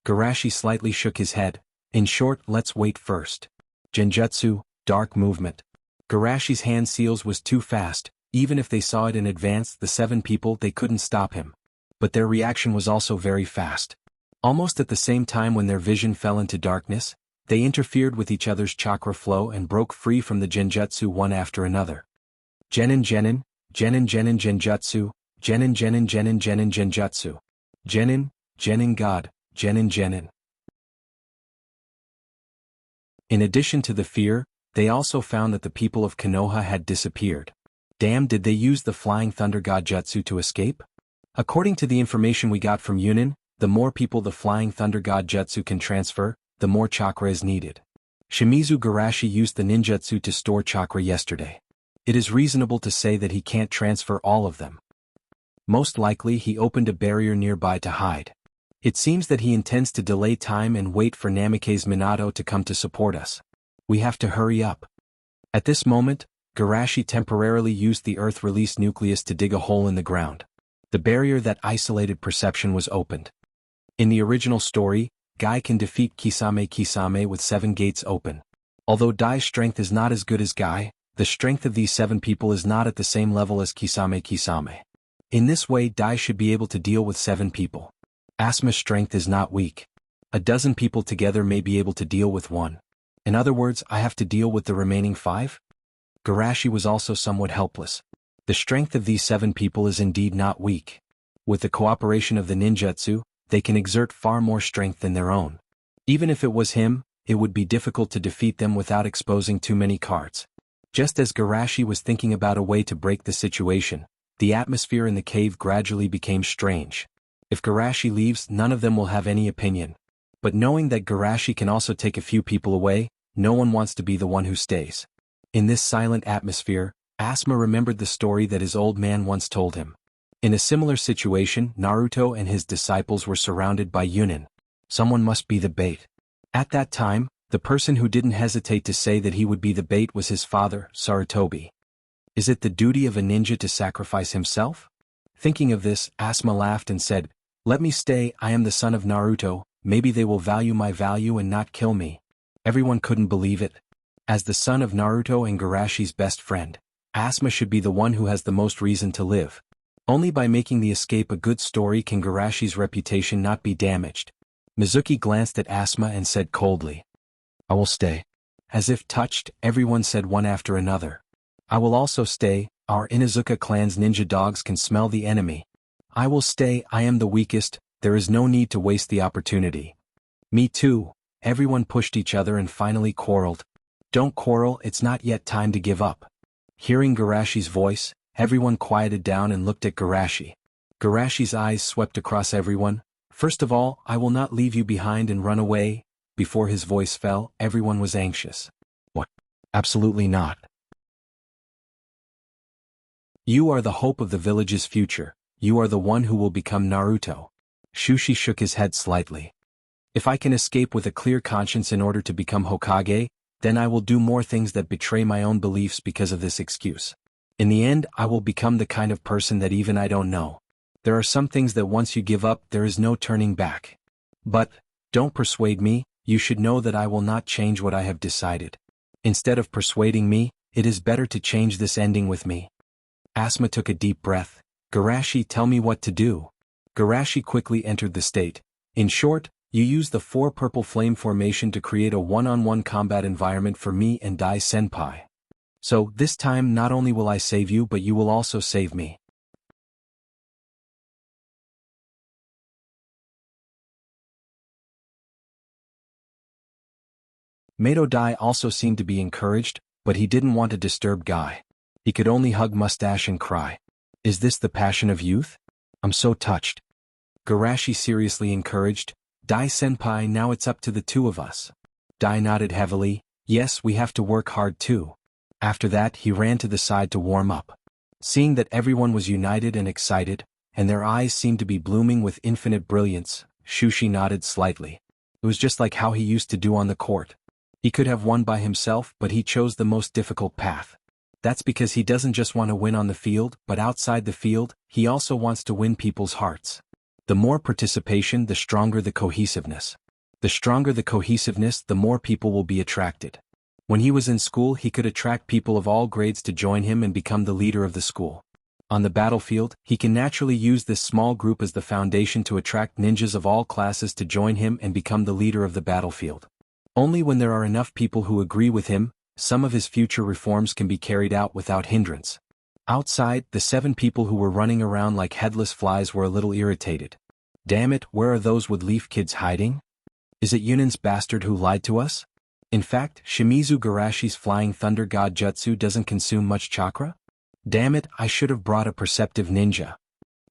Garashi slightly shook his head. "In short, let's wait first." Genjutsu, dark movement. Garashi's hand seals was too fast. Even if they saw it in advance, the 7 people, they couldn't stop him. But their reaction was also very fast. Almost at the same time when their vision fell into darkness, they interfered with each other's chakra flow and broke free from the genjutsu one after another. Genin Genin, Genin Genin Genjutsu, Genin Genin Genin Genin Genjutsu. Genin, Genin God, Genin Genin. In addition to the fear, they also found that the people of Konoha had disappeared. Damn, did they use the Flying Thunder God Jutsu to escape? According to the information we got from Yunin, the more people the Flying Thunder God Jutsu can transfer, the more chakra is needed. Shimizu Garashi used the ninjutsu to store chakra yesterday. It is reasonable to say that he can't transfer all of them. Most likely he opened a barrier nearby to hide. It seems that he intends to delay time and wait for Namikaze Minato to come to support us. We have to hurry up. At this moment, Garashi temporarily used the Earth Release Nucleus to dig a hole in the ground. The barrier that isolated perception was opened. In the original story, Guy can defeat Kisame with 7 gates open. Although Dai's strength is not as good as Guy, the strength of these 7 people is not at the same level as Kisame. In this way, Dai should be able to deal with 7 people. Asuma's strength is not weak. A dozen people together may be able to deal with 1. In other words, I have to deal with the remaining 5? Garashi was also somewhat helpless. The strength of these 7 people is indeed not weak. With the cooperation of the ninjutsu, they can exert far more strength than their own. Even if it was him, it would be difficult to defeat them without exposing too many cards. Just as Garashi was thinking about a way to break the situation, the atmosphere in the cave gradually became strange. If Garashi leaves, none of them will have any opinion. But knowing that Garashi can also take a few people away, no one wants to be the one who stays. In this silent atmosphere, Asuma remembered the story that his old man once told him. In a similar situation, Naruto and his disciples were surrounded by Yunin. Someone must be the bait. At that time, the person who didn't hesitate to say that he would be the bait was his father, Sarutobi. Is it the duty of a ninja to sacrifice himself? Thinking of this, Asuma laughed and said, "Let me stay, I am the son of Naruto, maybe they will value my value and not kill me." Everyone couldn't believe it. As the son of Naruto and Garashi's best friend, Asuma should be the one who has the most reason to live. Only by making the escape a good story can Garashi's reputation not be damaged. Mizuki glanced at Asuma and said coldly, "I will stay." As if touched, everyone said one after another, "I will also stay, our Inuzuka clan's ninja dogs can smell the enemy." "I will stay, I am the weakest, there is no need to waste the opportunity." "Me too." Everyone pushed each other and finally quarreled. "Don't quarrel, it's not yet time to give up." Hearing Garashi's voice, everyone quieted down and looked at Garashi. Garashi's eyes swept across everyone. "First of all, I will not leave you behind and run away." Before his voice fell, everyone was anxious. "What? Absolutely not. You are the hope of the village's future, you are the one who will become Naruto." Shushi shook his head slightly. If I can escape with a clear conscience in order to become Hokage, then I will do more things that betray my own beliefs because of this excuse. In the end, I will become the kind of person that even I don't know. There are some things that once you give up, there is no turning back. But, don't persuade me, you should know that I will not change what I have decided. Instead of persuading me, it is better to change this ending with me. Asuma took a deep breath. Garashi, tell me what to do. Garashi quickly entered the state. In short, you use the 4 purple flame formation to create a one-on-one combat environment for me and Dai Senpai. So, this time not only will I save you but you will also save me. Mato Dai also seemed to be encouraged, but he didn't want to disturb Guy. He could only hug Mustache and cry. Is this the passion of youth? I'm so touched. Garashi seriously encouraged, Dai Senpai, now it's up to the 2 of us. Dai nodded heavily, yes, we have to work hard too. After that he ran to the side to warm up. Seeing that everyone was united and excited, and their eyes seemed to be blooming with infinite brilliance, Shushi nodded slightly. It was just like how he used to do on the court. He could have won by himself, but he chose the most difficult path. That's because he doesn't just want to win on the field, but outside the field, he also wants to win people's hearts. The more participation, the stronger the cohesiveness. The stronger the cohesiveness, the more people will be attracted. When he was in school, he could attract people of all grades to join him and become the leader of the school. On the battlefield, he can naturally use this small group as the foundation to attract ninjas of all classes to join him and become the leader of the battlefield. Only when there are enough people who agree with him, some of his future reforms can be carried out without hindrance. Outside, the 7 people who were running around like headless flies were a little irritated. Damn it, where are those Woodleaf kids hiding? Is it Yunan's bastard who lied to us? In fact, Shimizu Garashi's flying thunder god jutsu doesn't consume much chakra? Damn it, I should have brought a perceptive ninja.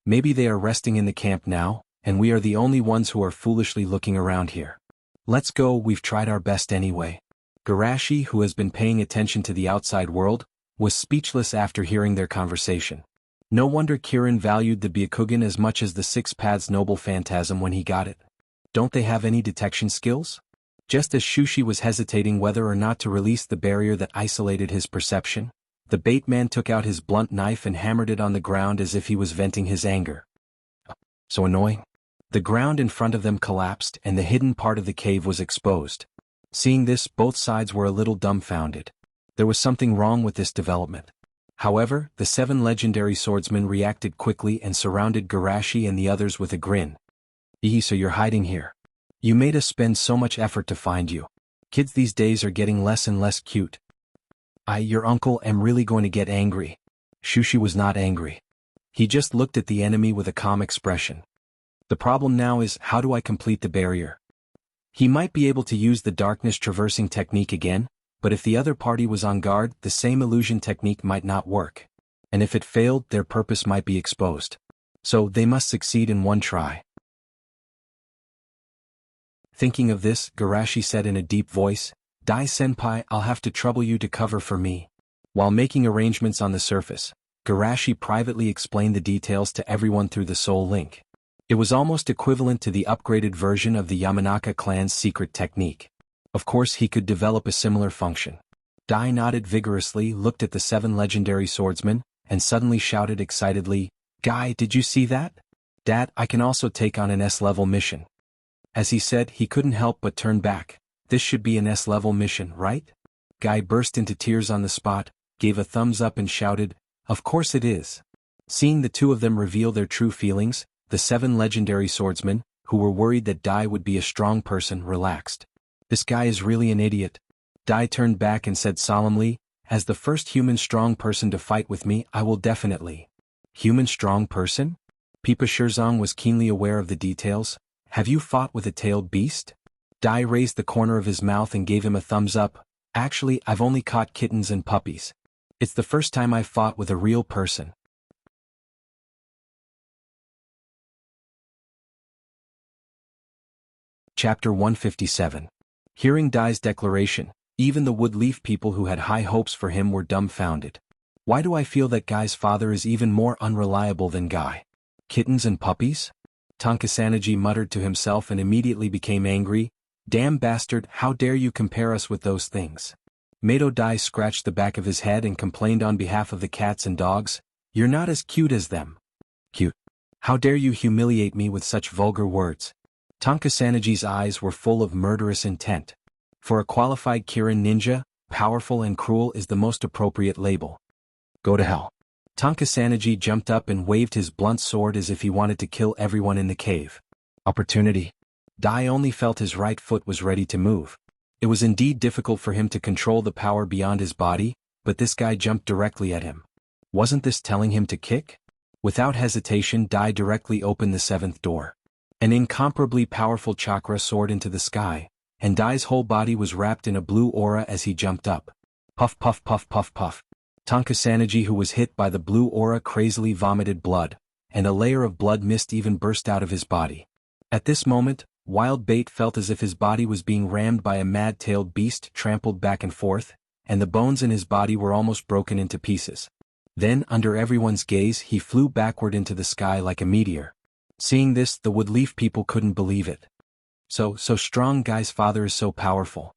Maybe they are resting in the camp now, and we are the only ones who are foolishly looking around here. Let's go, we've tried our best anyway. Garashi, who has been paying attention to the outside world, was speechless after hearing their conversation. No wonder Kirin valued the Byakugan as much as the 6 Paths Noble Phantasm when he got it. Don't they have any detection skills? Just as Shushi was hesitating whether or not to release the barrier that isolated his perception, the bait man took out his blunt knife and hammered it on the ground as if he was venting his anger. So annoying. The ground in front of them collapsed and the hidden part of the cave was exposed. Seeing this, both sides were a little dumbfounded. There was something wrong with this development. However, the 7 legendary swordsmen reacted quickly and surrounded Garashi and the others with a grin. So you're hiding here. You made us spend so much effort to find you. Kids these days are getting less and less cute. Your uncle, am really going to get angry. Shushi was not angry. He just looked at the enemy with a calm expression. The problem now is, how do I complete the barrier? He might be able to use the darkness traversing technique again, but if the other party was on guard, the same illusion technique might not work. And if it failed, their purpose might be exposed. So they must succeed in one try. Thinking of this, Garashi said in a deep voice, Dai Senpai, I'll have to trouble you to cover for me. While making arrangements on the surface, Garashi privately explained the details to everyone through the Soul Link. It was almost equivalent to the upgraded version of the Yamanaka clan's secret technique. Of course he could develop a similar function. Dai nodded vigorously, looked at the 7 legendary swordsmen, and suddenly shouted excitedly, Guy, did you see that? Dad, I can also take on an S-level mission. As he said, he couldn't help but turn back. This should be an S-level mission, right? Guy burst into tears on the spot, gave a thumbs up and shouted, Of course it is. Seeing the 2 of them reveal their true feelings, the 7 legendary swordsmen, who were worried that Dai would be a strong person, relaxed. This guy is really an idiot. Dai turned back and said solemnly, As the first human strong person to fight with me, I will definitely. Human strong person? Pipa Shirzong was keenly aware of the details. Have you fought with a tailed beast? Dai raised the corner of his mouth and gave him a thumbs up. Actually, I've only caught kittens and puppies. It's the first time I've fought with a real person. Chapter 157. Hearing Dai's declaration, even the Woodleaf people who had high hopes for him were dumbfounded. Why do I feel that Guy's father is even more unreliable than Guy? Kittens and puppies? Tankasanaji muttered to himself and immediately became angry. Damn bastard, how dare you compare us with those things? Mato Dai scratched the back of his head and complained on behalf of the cats and dogs. You're not as cute as them. Cute. How dare you humiliate me with such vulgar words? Tankasanaji's eyes were full of murderous intent. For a qualified Kirin ninja, powerful and cruel is the most appropriate label. Go to hell. Tankasanaji jumped up and waved his blunt sword as if he wanted to kill everyone in the cave. Opportunity. Dai only felt his right foot was ready to move. It was indeed difficult for him to control the power beyond his body, but this guy jumped directly at him. Wasn't this telling him to kick? Without hesitation, Dai directly opened the seventh door. An incomparably powerful chakra soared into the sky, and Dai's whole body was wrapped in a blue aura as he jumped up. Puff puff puff puff puff. Tankasanaji, who was hit by the blue aura, crazily vomited blood, and a layer of blood mist even burst out of his body. At this moment, Wild Bait felt as if his body was being rammed by a mad-tailed beast, trampled back and forth, and the bones in his body were almost broken into pieces. Then, under everyone's gaze, he flew backward into the sky like a meteor. Seeing this, the Woodleaf people couldn't believe it. So strong. Guy's father is so powerful.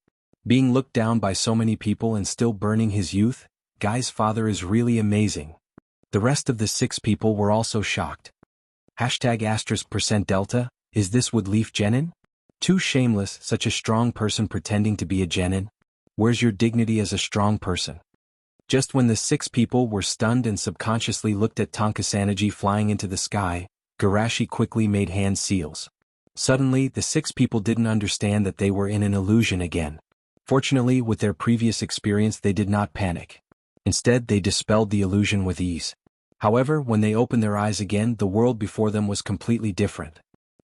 Being looked down by so many people and still burning his youth, Guy's father is really amazing. The rest of the 6 people were also shocked. #*delta, is this Woodleaf genin? Too shameless, such a strong person pretending to be a genin. Where's your dignity as a strong person? Just when the 6 people were stunned and subconsciously looked at Tankasanaji flying into the sky, Garashi quickly made hand seals. Suddenly, the 6 people didn't understand that they were in an illusion again. Fortunately, with their previous experience, they did not panic. Instead, they dispelled the illusion with ease. However, when they opened their eyes again, the world before them was completely different.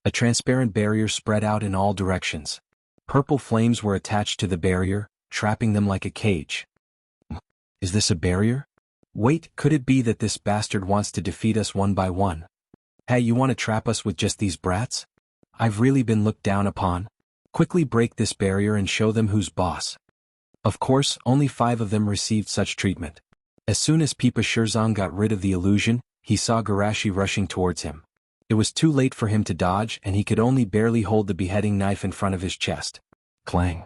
A transparent barrier spread out in all directions. Purple flames were attached to the barrier, trapping them like a cage. Is this a barrier? Wait, could it be that this bastard wants to defeat us one by one? Hey, you want to trap us with just these brats? I've really been looked down upon. Quickly break this barrier and show them who's boss. Of course, only 5 of them received such treatment. As soon as Pipa Shirzong got rid of the illusion, he saw Garashi rushing towards him. It was too late for him to dodge, and he could only barely hold the beheading knife in front of his chest. Clang.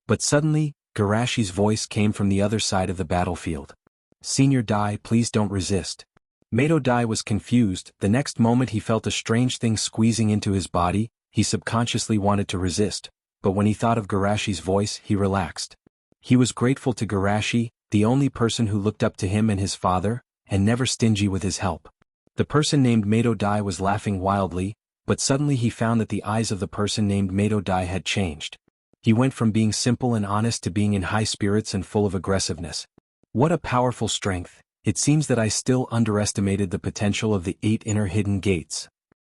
But suddenly, Garashi's voice came from the other side of the battlefield. Senior Dai, please don't resist. Mato Dai was confused. The next moment he felt a strange thing squeezing into his body. He subconsciously wanted to resist, but when he thought of Garashi's voice, he relaxed. He was grateful to Garashi, the only person who looked up to him and his father, and never stingy with his help. The person named Mato Dai was laughing wildly, but suddenly he found that the eyes of the person named Mato Dai had changed. He went from being simple and honest to being in high spirits and full of aggressiveness. What a powerful strength! It seems that I still underestimated the potential of the 8 inner hidden gates.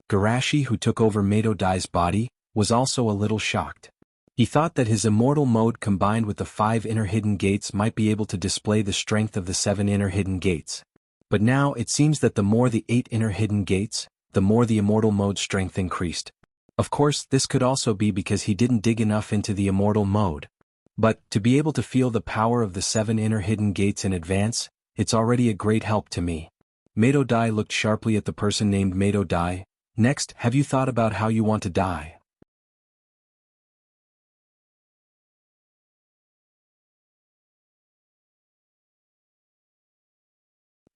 Garashi, who took over Mato Dai's body, was also a little shocked. He thought that his immortal mode combined with the 5 inner hidden gates might be able to display the strength of the 7 inner hidden gates. But now it seems that the more the 8 inner hidden gates, the more the immortal mode strength increased. Of course, this could also be because he didn't dig enough into the immortal mode. But, to be able to feel the power of the 7 inner hidden gates in advance, it's already a great help to me. Mato Dai looked sharply at the person named Mato Dai. Next, have you thought about how you want to die?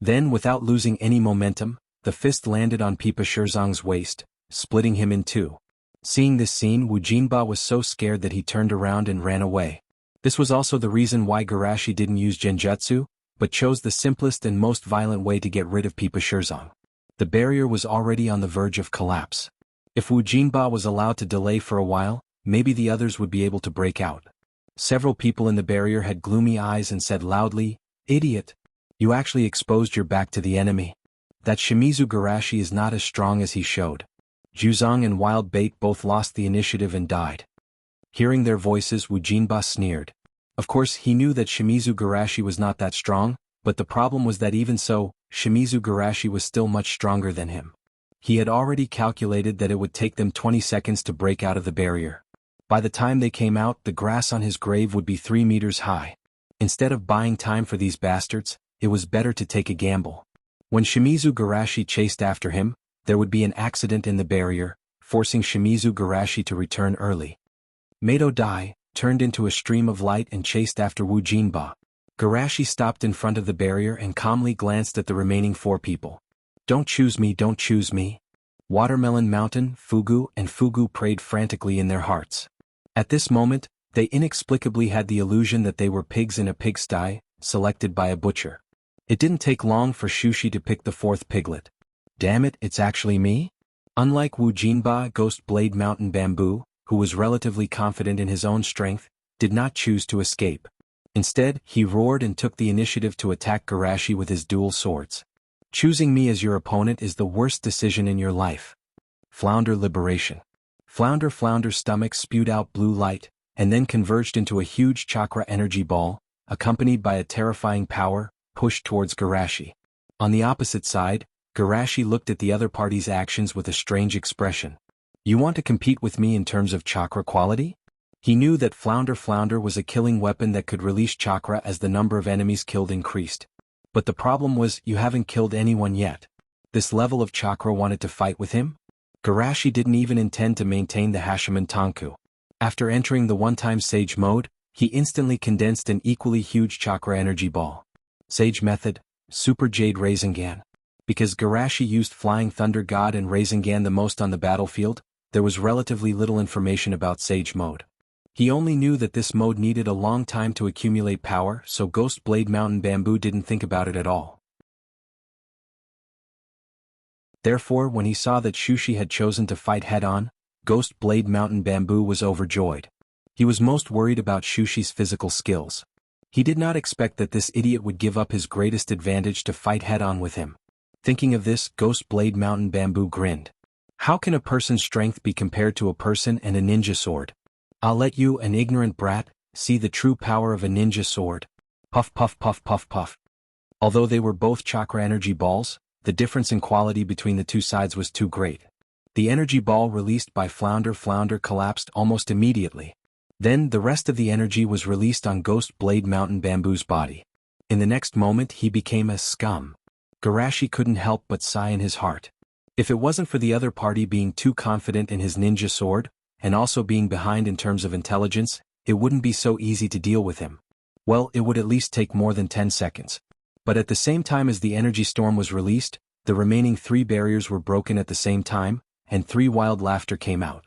Then, without losing any momentum, the fist landed on Pipa Shirzong's waist, splitting him in 2. Seeing this scene, Wu Jinba was so scared that he turned around and ran away. This was also the reason why Garashi didn't use genjutsu, but chose the simplest and most violent way to get rid of Pipa Shirzong. The barrier was already on the verge of collapse. If Wu Jinba was allowed to delay for a while, maybe the others would be able to break out. Several people in the barrier had gloomy eyes and said loudly, "Idiot! You actually exposed your back to the enemy. That Shimizu Garashi is not as strong as he showed." Juzong and Wild Bait both lost the initiative and died. Hearing their voices, Wu Jinba sneered. Of course, he knew that Shimizu Garashi was not that strong, but the problem was that even so, Shimizu Garashi was still much stronger than him. He had already calculated that it would take them 20 seconds to break out of the barrier. By the time they came out, the grass on his grave would be 3 meters high. Instead of buying time for these bastards, it was better to take a gamble. When Shimizu Garashi chased after him, there would be an accident in the barrier, forcing Shimizu Garashi to return early. Mado Dai turned into a stream of light and chased after Wu Jinba. Garashi stopped in front of the barrier and calmly glanced at the remaining 4 people. "Don't choose me, don't choose me." Watermelon Mountain, Fugu and Fugu prayed frantically in their hearts. At this moment, they inexplicably had the illusion that they were pigs in a pigsty, selected by a butcher. It didn't take long for Shushi to pick the 4th piglet. "Damn it, it's actually me?" Unlike Wu Jinba, Ghost Blade Mountain Bamboo, who was relatively confident in his own strength, did not choose to escape. Instead, he roared and took the initiative to attack Garashi with his dual swords. "Choosing me as your opponent is the worst decision in your life." Flounder Liberation. Flounder's stomach spewed out blue light, and then converged into a huge chakra energy ball, accompanied by a terrifying power, pushed towards Garashi. On the opposite side, Garashi looked at the other party's actions with a strange expression. "You want to compete with me in terms of chakra quality?" He knew that Flounder was a killing weapon that could release chakra as the number of enemies killed increased. But the problem was, you haven't killed anyone yet. This level of chakra wanted to fight with him? Garashi didn't even intend to maintain the Hashiman Tanku. After entering the one-time Sage mode, he instantly condensed an equally huge chakra energy ball. Sage method, Super Jade Rasengan. Because Garashi used Flying Thunder God and Rasengan the most on the battlefield, there was relatively little information about Sage mode. He only knew that this mode needed a long time to accumulate power, so Ghost Blade Mountain Bamboo didn't think about it at all. Therefore, when he saw that Shushi had chosen to fight head-on, Ghost Blade Mountain Bamboo was overjoyed. He was most worried about Shushi's physical skills. He did not expect that this idiot would give up his greatest advantage to fight head-on with him. Thinking of this, Ghost Blade Mountain Bamboo grinned. "How can a person's strength be compared to a person and a ninja sword? I'll let you, an ignorant brat, see the true power of a ninja sword." Puff puff puff puff puff. Although they were both chakra energy balls, the difference in quality between the two sides was too great. The energy ball released by Flounder collapsed almost immediately. Then the rest of the energy was released on Ghost Blade Mountain Bamboo's body. In the next moment he became a scum. Garashi couldn't help but sigh in his heart. If it wasn't for the other party being too confident in his ninja sword, and also being behind in terms of intelligence, it wouldn't be so easy to deal with him. Well, it would at least take more than 10 seconds. But at the same time as the energy storm was released, the remaining 3 barriers were broken at the same time, and 3 wild laughter came out.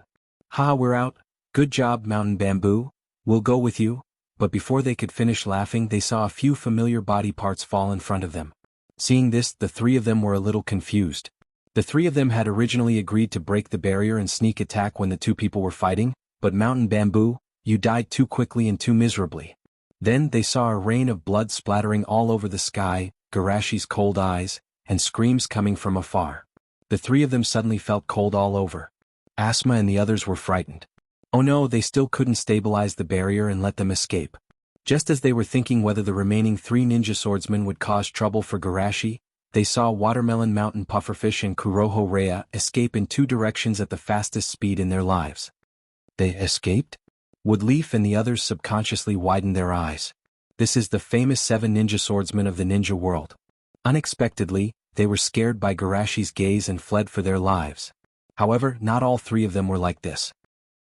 "Ha, we're out. Good job, Mountain Bamboo. We'll go with you." But before they could finish laughing, they saw a few familiar body parts fall in front of them. Seeing this, the 3 of them were a little confused. The 3 of them had originally agreed to break the barrier and sneak attack when the 2 people were fighting, but Mountain Bamboo, you died too quickly and too miserably. Then they saw a rain of blood splattering all over the sky, Garashi's cold eyes, and screams coming from afar. The 3 of them suddenly felt cold all over. Asma and the others were frightened. Oh no, they still couldn't stabilize the barrier and let them escape. Just as they were thinking whether the remaining 3 ninja swordsmen would cause trouble for Garashi, they saw Watermelon Mountain Pufferfish and Kuroho Rhea escape in 2 directions at the fastest speed in their lives. They escaped? Woodleaf and the others subconsciously widened their eyes. This is the famous 7 ninja swordsmen of the ninja world. Unexpectedly, they were scared by Garashi's gaze and fled for their lives. However, not all 3 of them were like this.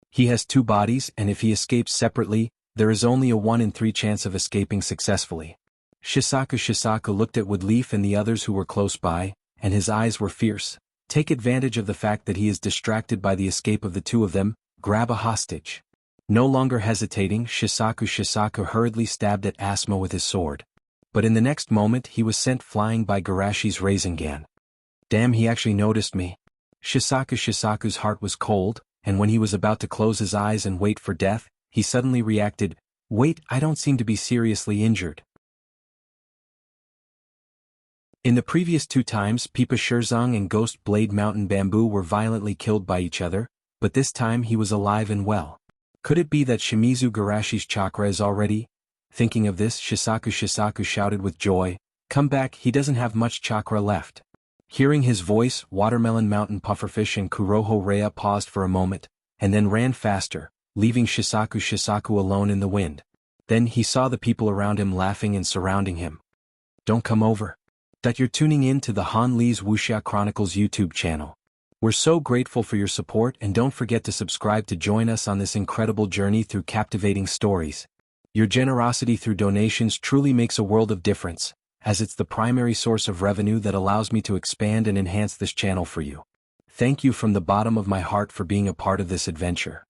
He has 2 bodies, and if he escapes separately, there is only a 1 in 3 chance of escaping successfully. Shisaku looked at Woodleaf and the others who were close by, and his eyes were fierce. Take advantage of the fact that he is distracted by the escape of the 2 of them, grab a hostage. No longer hesitating, Shisaku hurriedly stabbed at Asma with his sword. But in the next moment he was sent flying by Garashi's Rasengan. Damn, he actually noticed me. Shisaku's heart was cold, and when he was about to close his eyes and wait for death, he suddenly reacted, "Wait, I don't seem to be seriously injured." In the previous 2 times, Pipa Shirzong and Ghost Blade Mountain Bamboo were violently killed by each other, but this time he was alive and well. Could it be that Shimizu Garashi's chakra is already? Thinking of this, Shisaku shouted with joy, "Come back, he doesn't have much chakra left." Hearing his voice, Watermelon Mountain Pufferfish and Kuroho Rhea paused for a moment, and then ran faster, leaving Shisaku alone in the wind. Then he saw the people around him laughing and surrounding him. Don't come over. That you're tuning in to the Han Lee's Wuxia Chronicles YouTube channel. We're so grateful for your support, and don't forget to subscribe to join us on this incredible journey through captivating stories. Your generosity through donations truly makes a world of difference, as it's the primary source of revenue that allows me to expand and enhance this channel for you. Thank you from the bottom of my heart for being a part of this adventure.